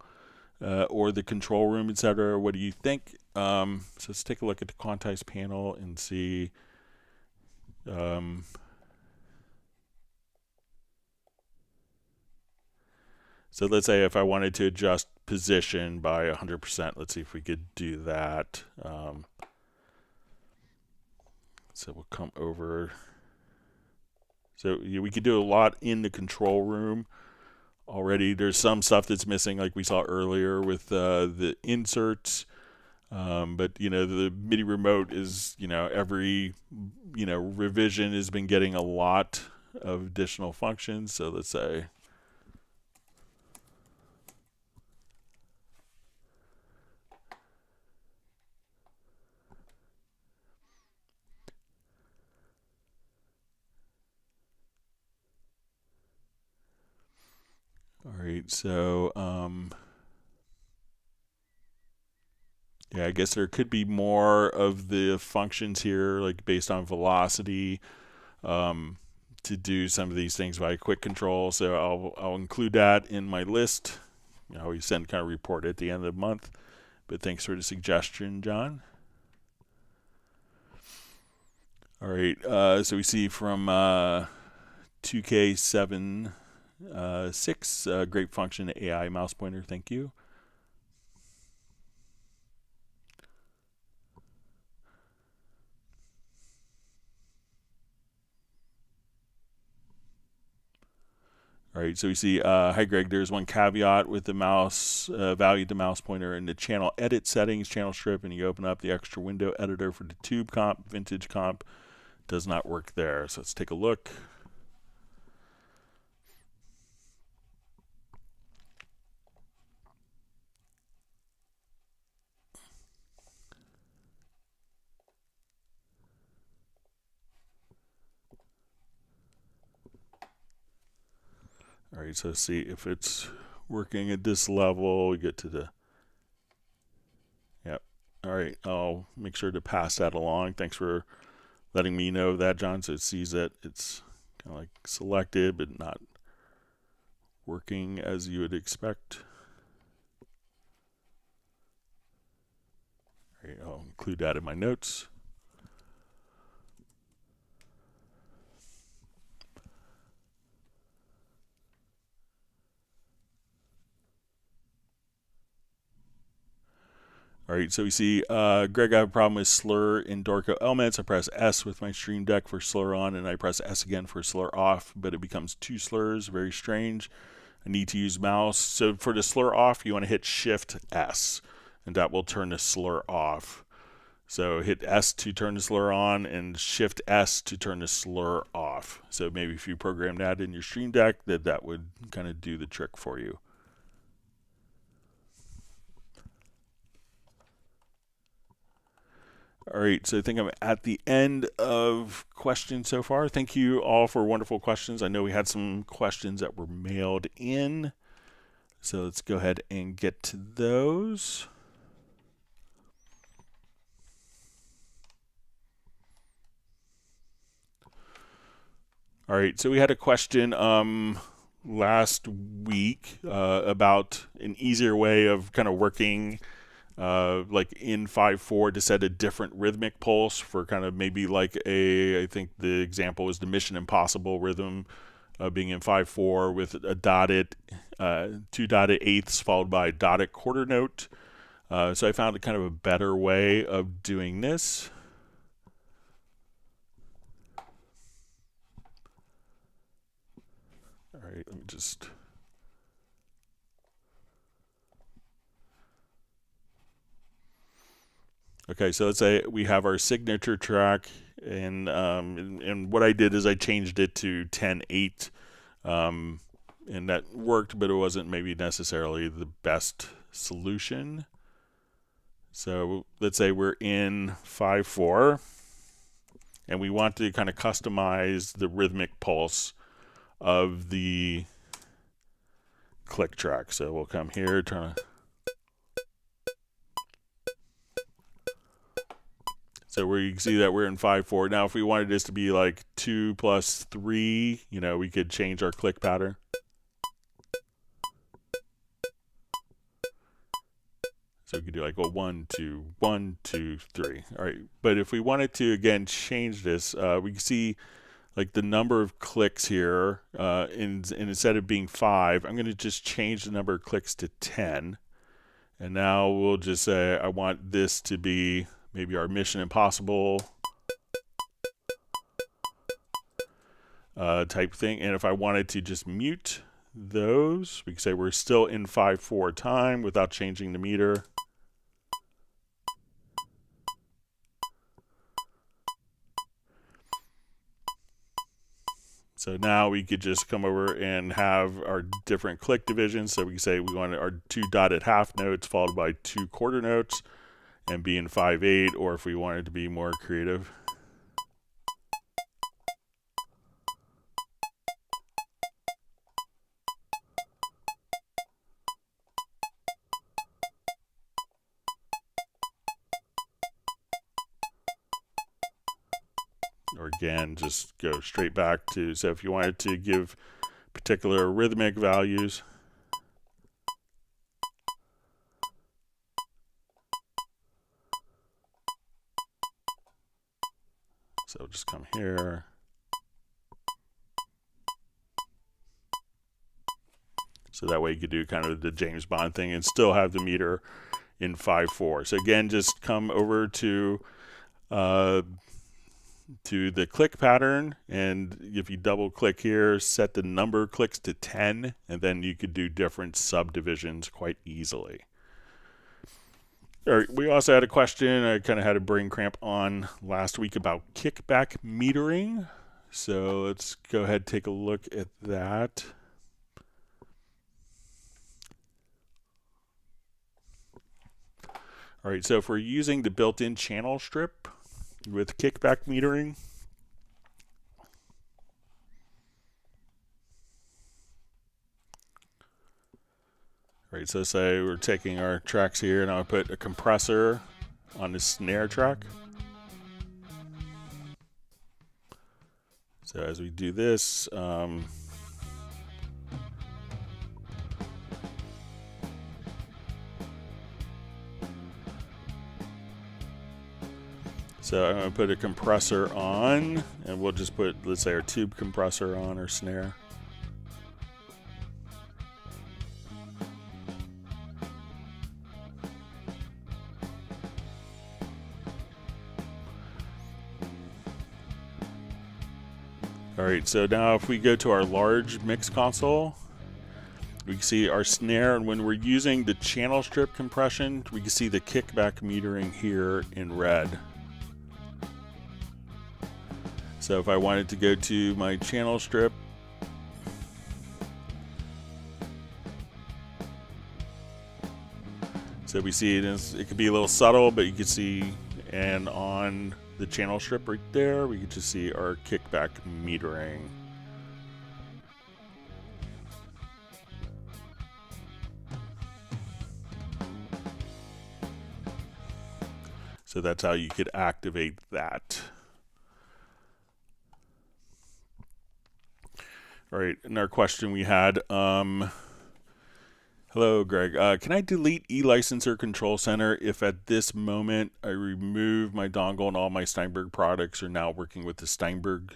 Speaker 1: or the control room, etc.? What do you think? So let's take a look at the quantized panel and see. So let's say if I wanted to adjust position by 100%, let's see if we could do that. So we'll come over. So we could do a lot in the control room already. There's some stuff that's missing, like we saw earlier with the inserts. But the MIDI remote is, every revision has been getting a lot of additional functions. So let's say all right, so yeah, I guess there could be more of the functions here, like based on velocity, to do some of these things by quick control. So I'll include that in my list. I always send kind of report at the end of the month. But thanks for the suggestion, John. All right, so we see from 2K76, great function AI mouse pointer. Thank you. All right, so we see, hi Greg, there's one caveat with the mouse, value the mouse pointer in the channel edit settings, channel strip, and you open up the extra window editor for the tube comp, vintage comp, does not work there. So let's take a look. All right, so see if it's working at this level. We get to the, yep. All right, I'll make sure to pass that along. Thanks for letting me know that, John, so it sees that it's kind of like selected but not working as you would expect. All right, I'll include that in my notes. All right, so we see, Greg, I have a problem with slur in Dorco elements. I press S with my Stream Deck for slur on, and I press S again for slur off, but it becomes two slurs, very strange. I need to use mouse. So for the slur off, you want to hit Shift S, and that will turn the slur off. So hit S to turn the slur on, and Shift S to turn the slur off. So maybe if you program that in your Stream Deck, that would kind of do the trick for you. All right, so I think I'm at the end of questions so far. Thank you all for wonderful questions. I know we had some questions that were mailed in, so let's go ahead and get to those. All right, so we had a question last week about an easier way of kind of working like in 5/4 to set a different rhythmic pulse for kind of maybe like I think the example was the Mission Impossible rhythm being in 5/4 with a dotted, 2 dotted eighths followed by a dotted quarter note. So I found a kind of a better way of doing this. All right, let me just... Okay, so let's say we have our signature track, and what I did is I changed it to 10/8, and that worked, but it wasn't maybe necessarily the best solution. So let's say we're in 5/4, and we want to kind of customize the rhythmic pulse of the click track. So we'll come here, turn. So where you can see that we're in 5/4. Now, if we wanted this to be like 2 plus 3, you know, we could change our click pattern. So we could do like a 1, 2, 1, 2, 3. All right. But if we wanted to again change this, we can see like the number of clicks here. And instead of being 5, I'm going to just change the number of clicks to 10. And now we'll just say I want this to be maybe our Mission Impossible type thing. And if I wanted to just mute those, we can say we're still in 5/4 time without changing the meter. So now we could just come over and have our different click divisions. So we can say we want our 2 dotted half notes followed by 2 quarter notes and be in 5/8, or if we wanted to be more creative. Or again, just go straight back to, so if you wanted to give particular rhythmic values, so just come here. So that way you could do kind of the James Bond thing and still have the meter in 5/4. So again, just come over to the click pattern, and if you double click here, set the number of clicks to 10, and then you could do different subdivisions quite easily. All right, we also had a question I kind of had a brain cramp on last week about kickback metering. So let's go ahead and take a look at that. All right, so if we're using the built-in channel strip with kickback metering, all right, so say we're taking our tracks here, and I'll put a compressor on the snare track. So as we do this, so I'm going to put a compressor on, and we'll just put, let's say, our tube compressor on our snare. All right, so now if we go to our large mix console, we can see our snare, and when we're using the channel strip compression, we can see the kickback metering here in red. So if I wanted to go to my channel strip, so we see it could be a little subtle, but you can see And on the channel strip right there, we can just see our kickback metering. So that's how you could activate that. All right, another question we had. Hello, Greg. Can I delete eLicenser Control Center if at this moment I remove my dongle and all my Steinberg products are now working with the Steinberg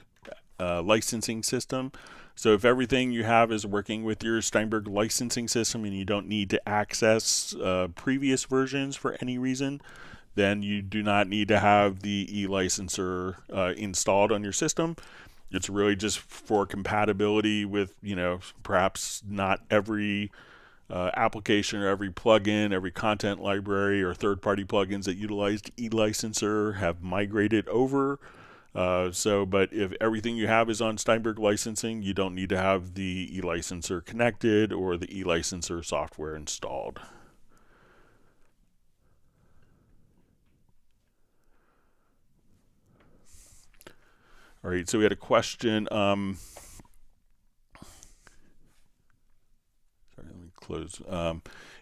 Speaker 1: licensing system? So if everything you have is working with your Steinberg licensing system and you don't need to access previous versions for any reason, then you do not need to have the eLicenser installed on your system. It's really just for compatibility with, perhaps not every application or every plugin, every content library or third-party plugins that utilized eLicenser have migrated over. But if everything you have is on Steinberg licensing, you don't need to have the eLicenser connected or the eLicenser software installed. All right, so we had a question. Sorry, let me close.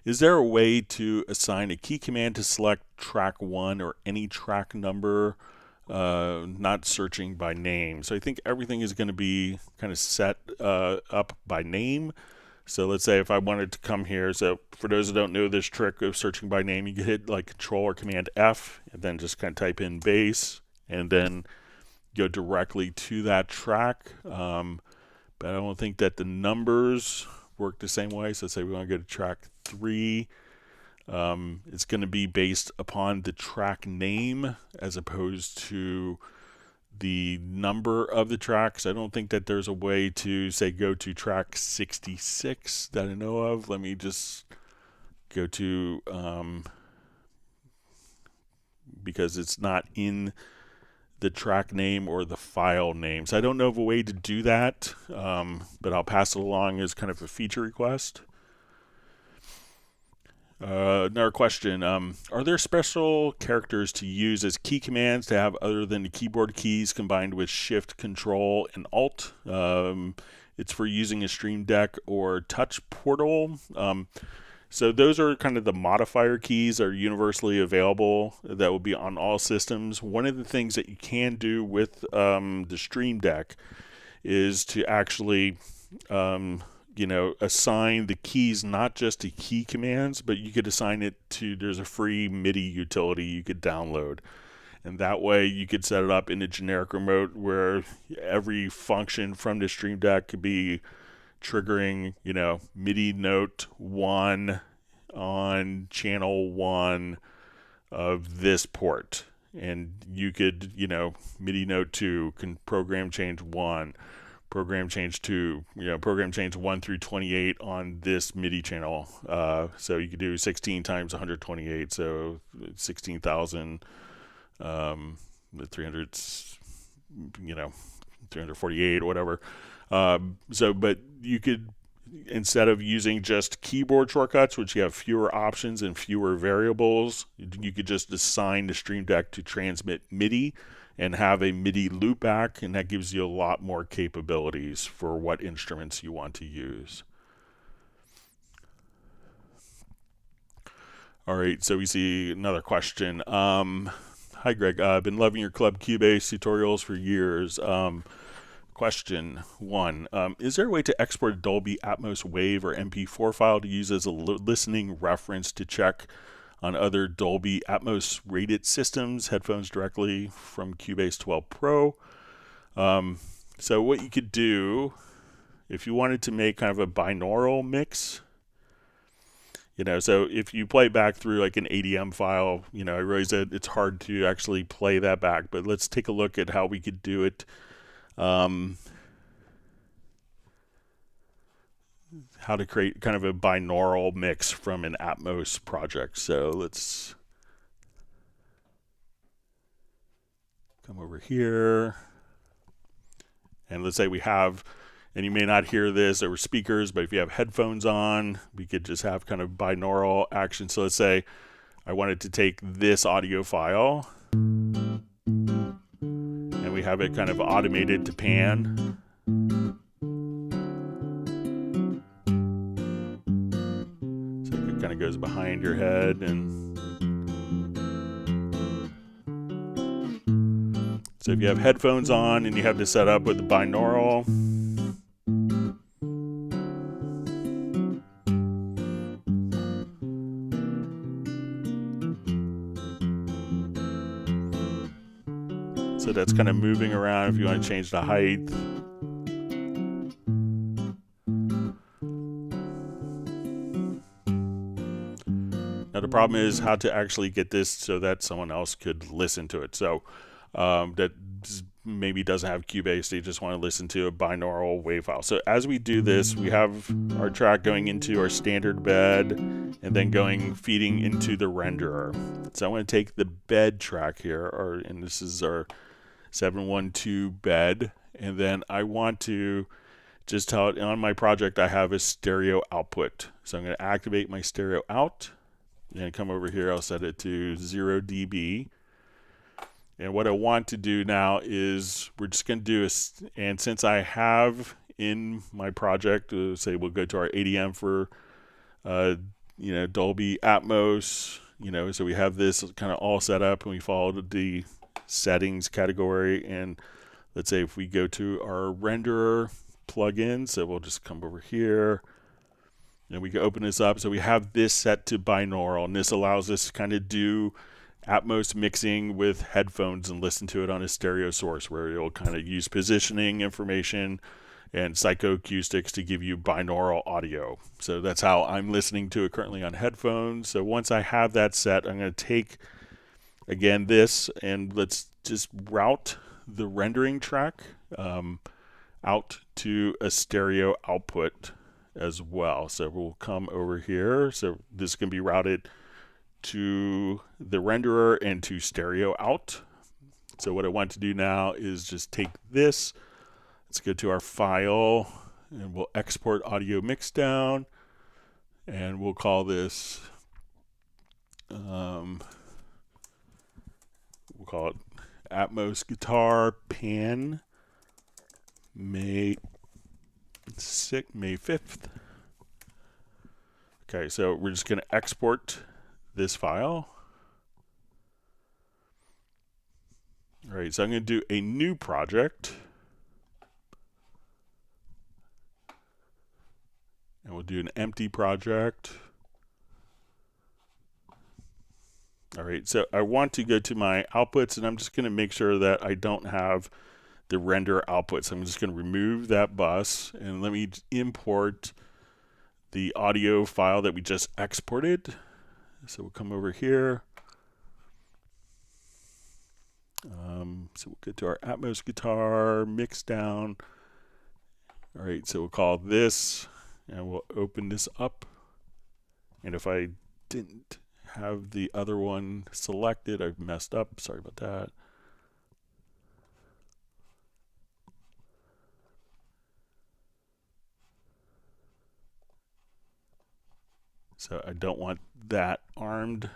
Speaker 1: Is there a way to assign a key command to select track 1 or any track number, not searching by name? So I think everything is going to be kind of set up by name. So let's say if I wanted to come here, so for those who don't know this trick of searching by name, you can hit like Control or Command F and then just kind of type in bass and then go directly to that track. But I don't think that the numbers work the same way. So let's say we want to go to track 3. It's going to be based upon the track name as opposed to the number of the tracks. I don't think that there's a way to say go to track 66 that I know of. Let me just go to, because it's not in the track name or the file name. So I don't know of a way to do that, but I'll pass it along as kind of a feature request. Another question, are there special characters to use as key commands to have other than the keyboard keys combined with Shift, Control, and Alt? It's for using a Stream Deck or Touch Portal. So those are kind of the modifier keys that are universally available that will be on all systems. One of the things that you can do with the Stream Deck is to actually assign the keys not just to key commands, but you could assign it to, there's a free Midi utility you could download. And that way you could set it up in a generic remote where every function from the Stream Deck could be triggering, MIDI note 1 on channel 1 of this port. And you could, MIDI note 2 can program change 1, program change 2, program change 1 through 28 on this MIDI channel. So you could do 16 times 128, so 16,000, 300, 348 or whatever. But you could, instead of using just keyboard shortcuts, which you have fewer options and fewer variables, you could just assign the Stream Deck to transmit MIDI and have a MIDI loopback, and that gives you a lot more capabilities for what instruments you want to use. All right, so we see another question. Hi, Greg. I've been loving your Club Cubase tutorials for years. Question 1. Is there a way to export a Dolby Atmos WAV or MP4 file to use as a listening reference to check on other Dolby Atmos rated systems, headphones directly from Cubase 12 Pro? So what you could do, if you wanted to make kind of a binaural mix, so if you play back through like an ADM file, I realize that it's hard to actually play that back, but let's take a look at how we could do it. How to create kind of a binaural mix from an Atmos project. So let's come over here, and let's say we have, and you may not hear this over speakers, but if you have headphones on, we could just have kind of binaural action. So let's say I wanted to take this audio file And we have it kind of automated to pan. So it kind of goes behind your head. And so if you have headphones on and you have this set up with the binaural, so that's kind of moving around if you want to change the height. Now the problem is how to actually get this so that someone else could listen to it. So that maybe doesn't have Cubase, they just want to listen to a binaural wave file. So as we do this, we have our track going into our standard bed and then feeding into the renderer. So I want to take the bed track here, and this is our 712 bed, and then I want to just tell it on my project I have a stereo output. So I'm going to activate my stereo out and come over here. I'll set it to 0 dB. And what I want to do now is we're just going to do and since I have in my project, say we'll go to our ADM for Dolby Atmos, so we have this kind of all set up and we followed the settings category. And let's say if we go to our renderer plugin, so we'll just come over here and we can open this up. So we have this set to binaural, and this allows us to kind of do Atmos mixing with headphones and listen to it on a stereo source, where you'll kind of use positioning information and psychoacoustics to give you binaural audio. So that's how I'm listening to it currently on headphones. So once I have that set, I'm going to take again this and let's just route the rendering track out to a stereo output as well. So we'll come over here. So this can be routed to the renderer and to stereo out. So what I want to do now is just take this, let's go to our file and we'll export audio mix down, and we'll call this we'll call it Atmos Guitar Pan May 5th. Okay, so we're just going to export this file. All right, so I'm going to do a new project. And we'll do an empty project. All right, so I want to go to my outputs, and I'm just going to make sure that I don't have the render outputs. I'm just going to remove that bus, and let me import the audio file that we just exported. So we'll come over here. So we'll get to our Atmos guitar mix down. All right, so we'll call this, and we'll open this up. And if I didn't have the other one selected, I've messed up. Sorry about that. So I don't want that armed.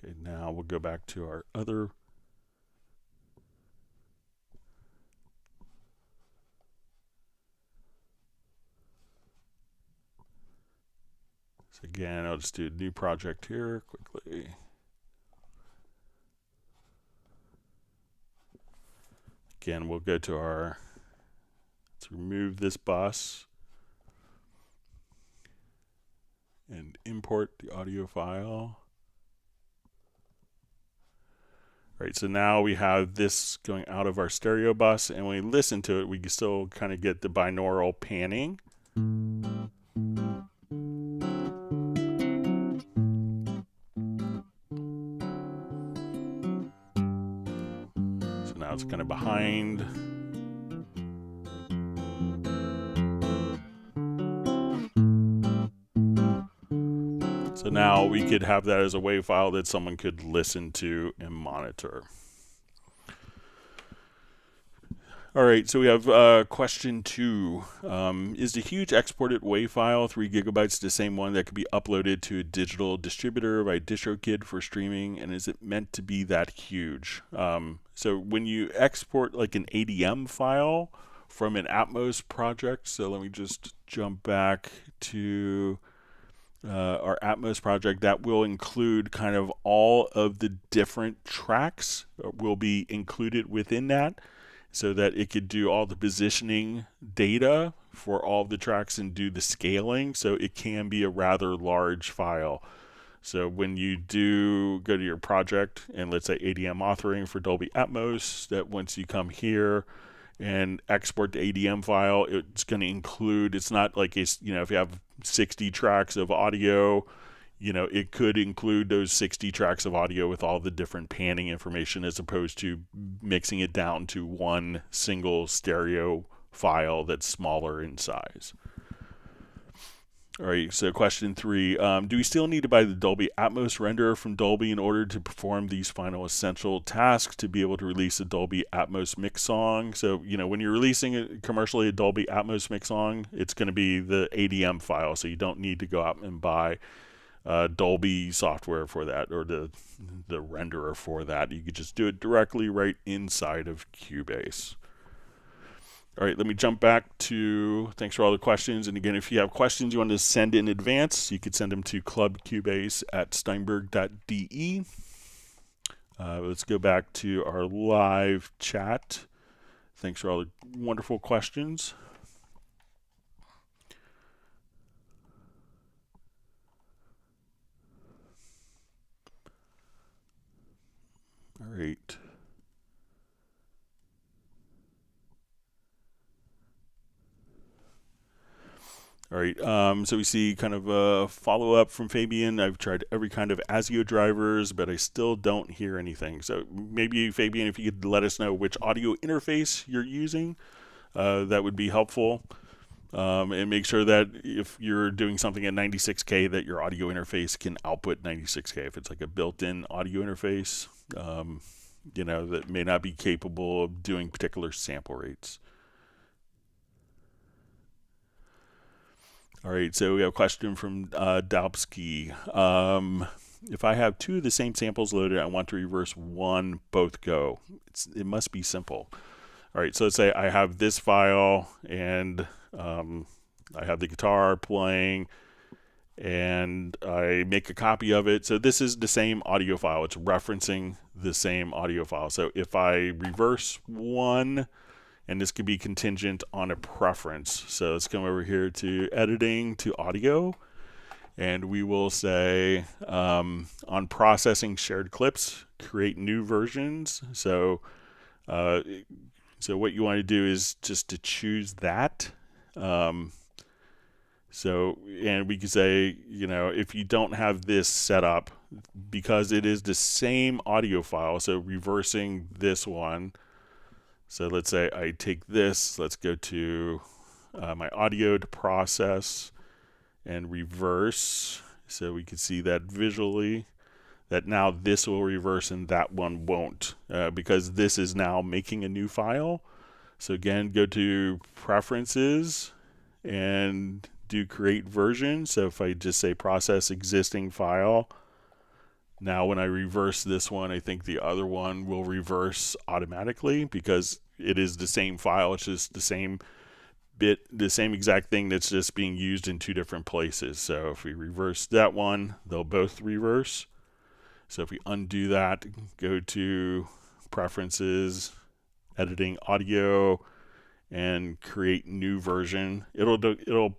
Speaker 1: Okay, now we'll go back to our other. So again, I'll just do a new project here quickly. Again, we'll go to our, let's remove this bus and import the audio file. All right, so now we have this going out of our stereo bus, and when we listen to it, we can still kind of get the binaural panning. So now it's kind of behind. So now we could have that as a WAV file that someone could listen to and monitor. All right, so we have question 2. Is the huge exported WAV file 3 gigabytes the same one that could be uploaded to a digital distributor by DistroKid for streaming, and is it meant to be that huge? So when you export like an ADM file from an Atmos project, so let me just jump back to our Atmos project, that will include kind of all of the different tracks will be included within that, so that it could do all the positioning data for all the tracks and do the scaling. So it can be a rather large file. So when you do go to your project and let's say ADM authoring for Dolby Atmos, that once you come here and export the ADM file, it's going to include, it's not like it's, if you have 60 tracks of audio, it could include those 60 tracks of audio with all the different panning information, as opposed to mixing it down to one single stereo file that's smaller in size. All right, so question 3. Do we still need to buy the Dolby Atmos renderer from Dolby in order to perform these final essential tasks to be able to release a Dolby Atmos mix song? So, when you're releasing commercially a Dolby Atmos mix song, it's going to be the ADM file, so you don't need to go out and buy Dolby software for that, or the renderer for that. You could just do it directly right inside of Cubase. All right, let me jump back to, thanks for all the questions. And again, if you have questions you want to send in advance, you could send them to clubcubase@steinberg.de. Let's go back to our live chat. Thanks for all the wonderful questions. All right. All right, so we see kind of a follow-up from Fabian. I've tried every kind of ASIO drivers, but I still don't hear anything. So maybe, Fabian, if you could let us know which audio interface you're using, that would be helpful. And make sure that if you're doing something at 96K, that your audio interface can output 96K. If it's like a built-in audio interface, that may not be capable of doing particular sample rates. All right, so we have a question from Dalpsky. If I have 2 of the same samples loaded, I want to reverse one, both go. It must be simple. All right, so let's say I have this file, and I have the guitar playing, and I make a copy of it. So this is the same audio file. It's referencing the same audio file. So if I reverse one, and this could be contingent on a preference. So let's come over here to editing, to audio, and we will say on processing shared clips, create new versions. So what you want to do is just to choose that. And we can say, if you don't have this set up, because it is the same audio file, so reversing this one. So let's say I take this, let's go to my audio to process and reverse. So we can see that visually, that now this will reverse and that one won't, because this is now making a new file. So again, go to preferences and do create version. So if I just say process existing file, now when I reverse this one, I think the other one will reverse automatically because it is the same file. It's just the same bit, the same exact thing that's just being used in 2 different places. So if we reverse that one, they'll both reverse. So if we undo that, go to preferences, editing audio, and create new version. It'll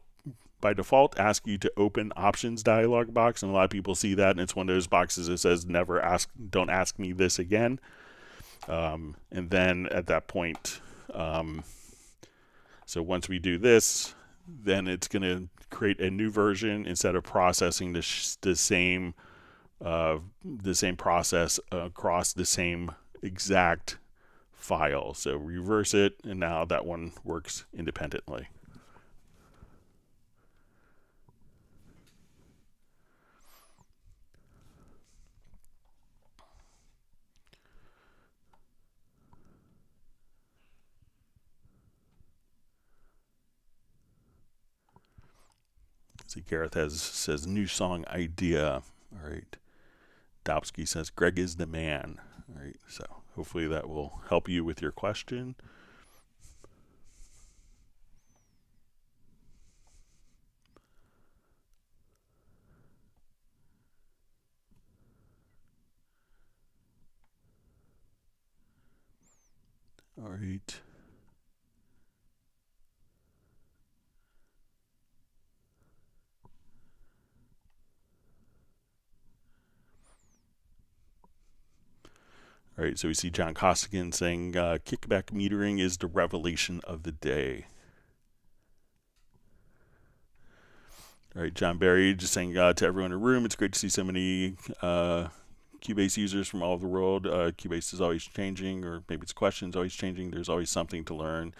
Speaker 1: by default ask you to open options dialog box, and a lot of people see that, and it's one of those boxes that says don't ask me this again. And then at that point, so once we do this, then it's going to create a new version instead of processing the same process across the same exact file. So reverse it, and now that one works independently. See, Gareth says new song idea. All right. Dobsky says Greg is the man. All right. So hopefully that will help you with your question. All right. All right, so we see John Costigan saying kickback metering is the revelation of the day. All right, John Barry just saying to everyone in the room, it's great to see so many Cubase users from all over the world. Cubase is always changing, or maybe its questions always changing. There's always something to learn,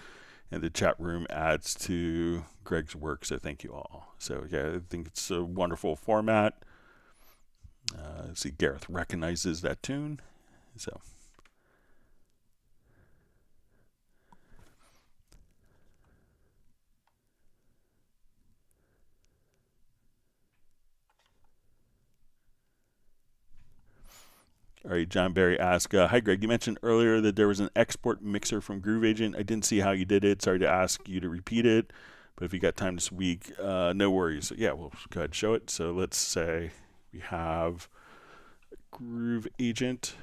Speaker 1: and the chat room adds to Greg's work, so thank you all. So yeah, I think it's a wonderful format. See, Gareth recognizes that tune, so. All right, John Barry asks, hi Greg, you mentioned earlier that there was an export mixer from Groove Agent. I didn't see how you did it. Sorry to ask you to repeat it, but if you got time this week, no worries. Yeah, we'll go ahead and show it. So let's say we have Groove Agent.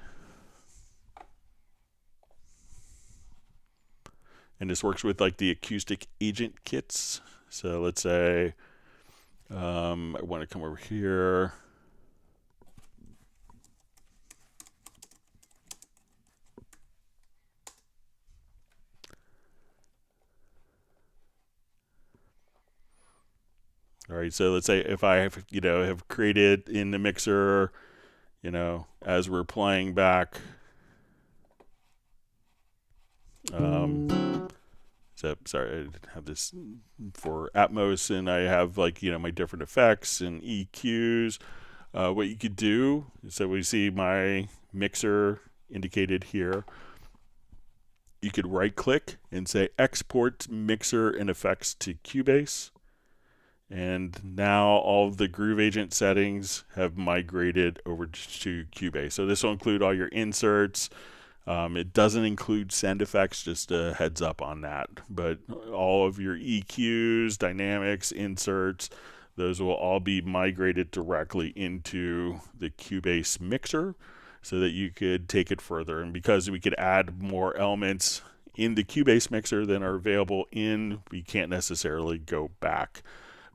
Speaker 1: And this works with like the acoustic agent kits. So let's say I want to come over here. All right, so let's say if I have, have created in the mixer, as we're playing back, so sorry, I have this for Atmos, and I have like, my different effects and EQs. What you could do, so we see my mixer indicated here. You could right click and say export mixer and effects to Cubase. And now all of the Groove Agent settings have migrated over to Cubase. So this will include all your inserts. It doesn't include send effects, just a heads up on that. But all of your EQs, dynamics, inserts, those will all be migrated directly into the Cubase mixer so that you could take it further. And because we could add more elements in the Cubase mixer than are available we can't necessarily go back.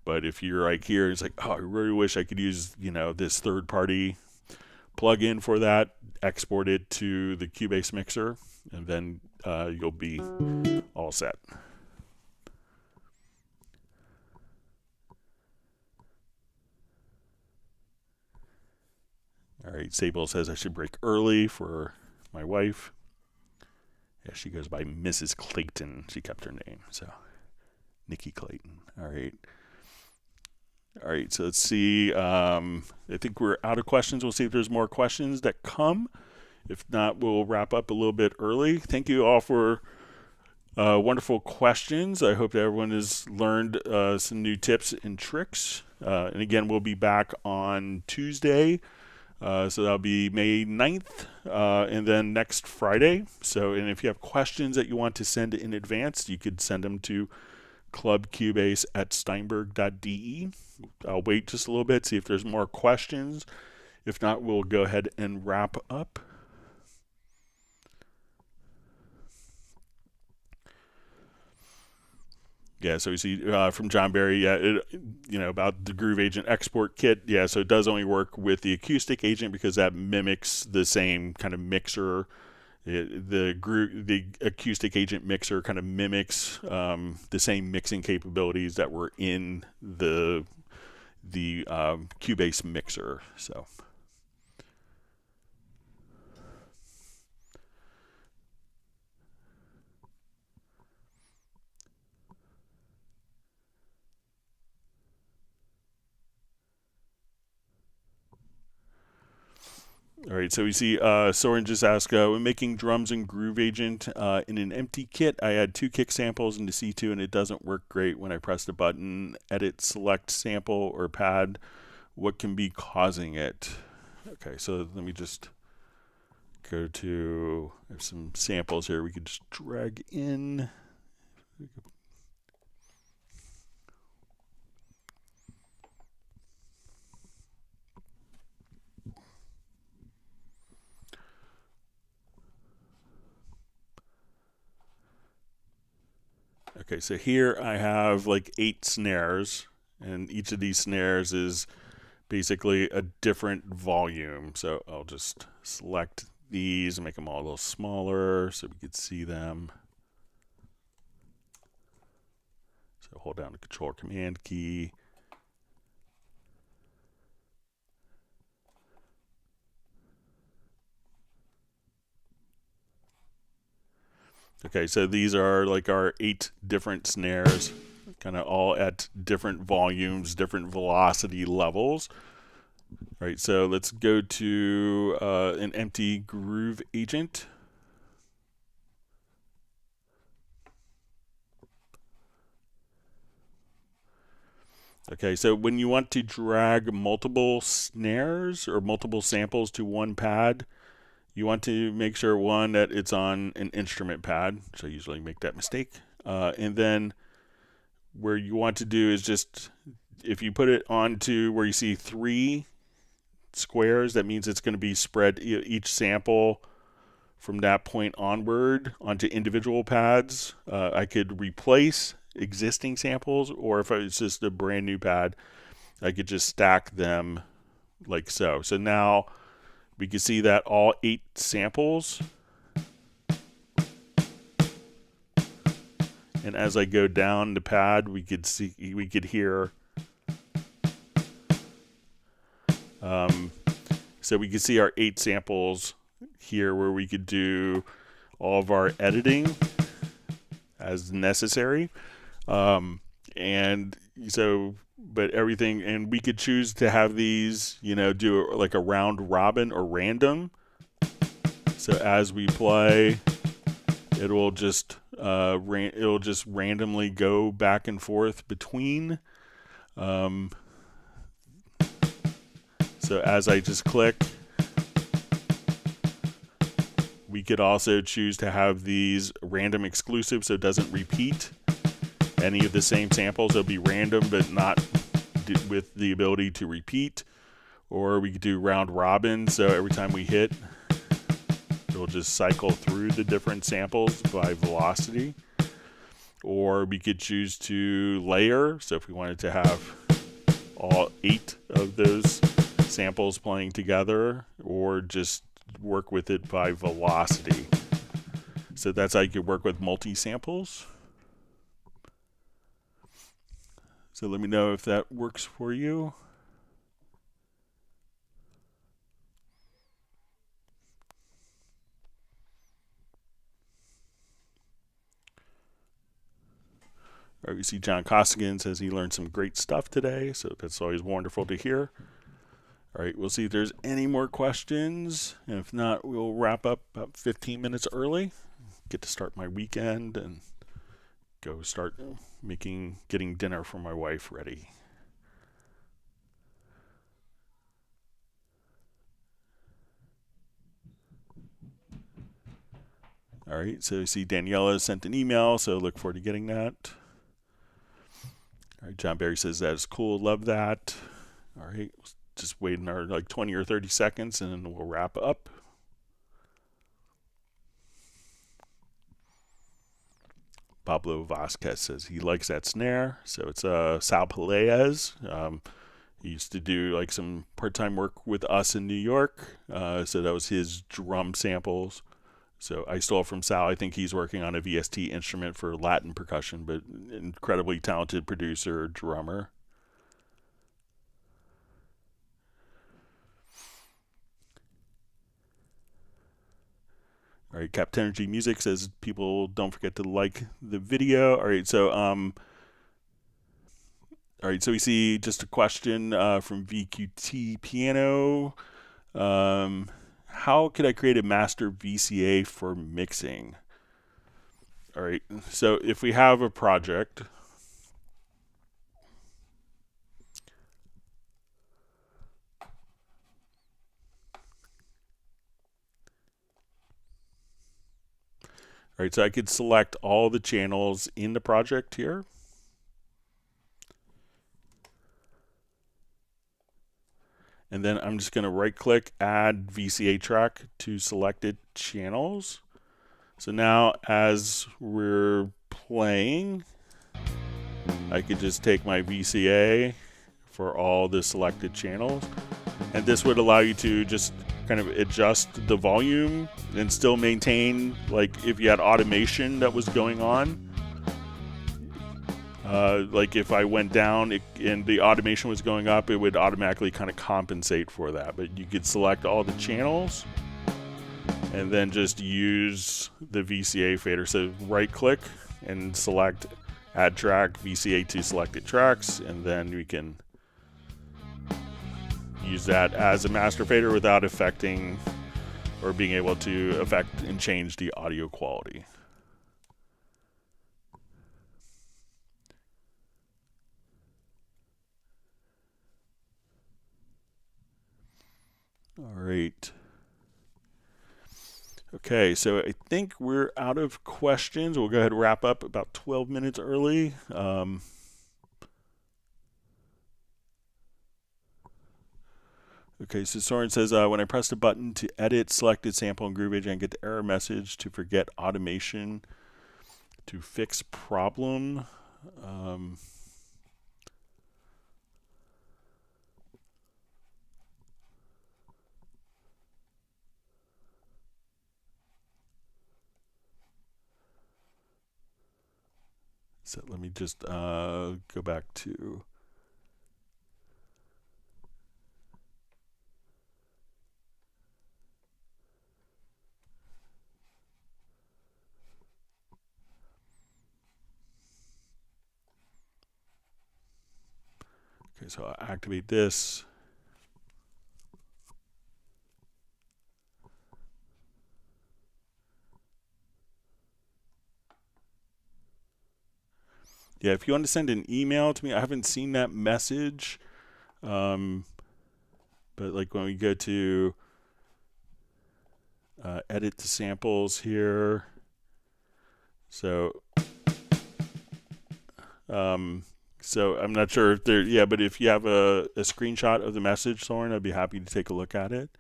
Speaker 1: But if you're like here, it's like, oh, I really wish I could use, this third-party plugin for that, export it to the Cubase mixer, and then you'll be all set. All right, Sable says I should break early for my wife. Yeah, she goes by Mrs. Clayton. She kept her name, so Nikki Clayton. All right. All right, so let's see. I think we're out of questions. We'll see if there's more questions that come. If not, we'll wrap up a little bit early. Thank you all for wonderful questions. I hope that everyone has learned some new tips and tricks. And again, we'll be back on Tuesday. So that'll be May 9th, and then next Friday. And if you have questions that you want to send in advance, you could send them to clubcubase@steinberg.de. I'll wait just a little bit, see if there's more questions. If not, we'll go ahead and wrap up. Yeah, so we see from John Barry, about the Groove Agent export kit. Yeah, so it does only work with the acoustic agent because that mimics the same kind of mixer. The acoustic agent mixer kind of mimics the same mixing capabilities that were in the Cubase mixer. So. All right, so we see Soren just asked, when making drums in Groove Agent in an empty kit, I add 2 kick samples into C2 and it doesn't work great when I press the button, edit, select sample or pad. What can be causing it? Okay, so let me just go to, there's some samples here we could just drag in. Okay, so here I have like 8 snares, and each of these snares is basically a different volume. So I'll just select these and make them all a little smaller so we could see them. So hold down the Control Command key. Okay, so these are like our 8 different snares, kind of all at different volumes, different velocity levels. All right, so let's go to an empty Groove Agent. Okay, so when you want to drag multiple snares or multiple samples to one pad, you want to make sure, one, that it's on an instrument pad, so I usually make that mistake. And then where you want to do is just, if you put it onto where you see 3 squares, that means it's going to be spread each sample from that point onward onto individual pads. I could replace existing samples, or if it's just a brand new pad, I could just stack them like so. So now we can see that all 8 samples, and as I go down the pad, we could hear. So we can see our 8 samples here, where we could do all of our editing as necessary, and so. But everything, and we could choose to have these, do like a round robin or random. So as we play, it'll just randomly go back and forth between. So as I just click, we could also choose to have these random exclusive, so it doesn't repeat any of the same samples. It'll be random, but not with the ability to repeat. Or we could do round robin, so every time we hit, it'll just cycle through the different samples by velocity. Or we could choose to layer, so if we wanted to have all 8 of those samples playing together, or just work with it by velocity. So that's how you could work with multi-samples. So let me know if that works for you. All right, we see John Costigan says he learned some great stuff today, so that's always wonderful to hear. All right, we'll see if there's any more questions. And if not, we'll wrap up about 15 minutes early. Get to start my weekend and go start getting dinner for my wife ready. All right, so you see Daniela sent an email, so look forward to getting that. All right, John Barry says that is cool, love that. All right, just waiting our like 20 or 30 seconds and then we'll wrap up. Pablo Vasquez says he likes that snare, so it's Sal Pelaez. He used to do like some part-time work with us in New York, so that was his drum samples. So I stole from Sal. I think he's working on a VST instrument for Latin percussion, but incredibly talented producer, drummer. All right, Captain Energy Music says people don't forget to like the video. All right, so we see just a question from VQT Piano. how could I create a master VCA for mixing? All right, so if we have a project, all right, so I could select all the channels in the project here. And then I'm just going to right click, add VCA track to selected channels. So now as we're playing, I could just take my VCA for all the selected channels. And this would allow you to just kind of adjust the volume and still maintain, like if you had automation that was going on. Like if I went down and the automation was going up, it would automatically kind of compensate for that. But you could select all the channels and then just use the VCA fader. So right click and select add track VCA to selected tracks, and then we can use that as a master fader without affecting or being able to affect and change the audio quality. All right. Okay, so I think we're out of questions. We'll go ahead and wrap up about 12 minutes early. Okay, so Soren says, when I press the button to edit selected sample in Groove Agent, I get the error message to forget automation to fix problem. So let me just go back to... Okay, so I'll activate this. Yeah, if you want to send an email to me, I haven't seen that message. But like when we go to edit the samples here, so I'm not sure if there, yeah, but if you have a screenshot of the message, Soren, I'd be happy to take a look at it.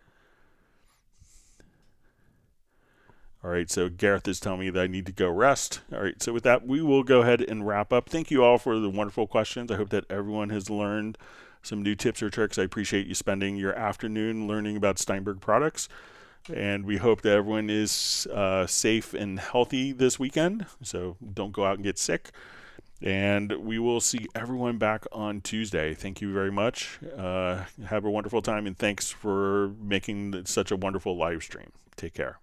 Speaker 1: All right, so Gareth is telling me that I need to go rest. All right, so with that, we will go ahead and wrap up. Thank you all for the wonderful questions. I hope that everyone has learned some new tips or tricks. I appreciate you spending your afternoon learning about Steinberg products. And we hope that everyone is safe and healthy this weekend. So don't go out and get sick. And we will see everyone back on Tuesday. Thank you very much. Have a wonderful time, and thanks for making such a wonderful live stream. Take care.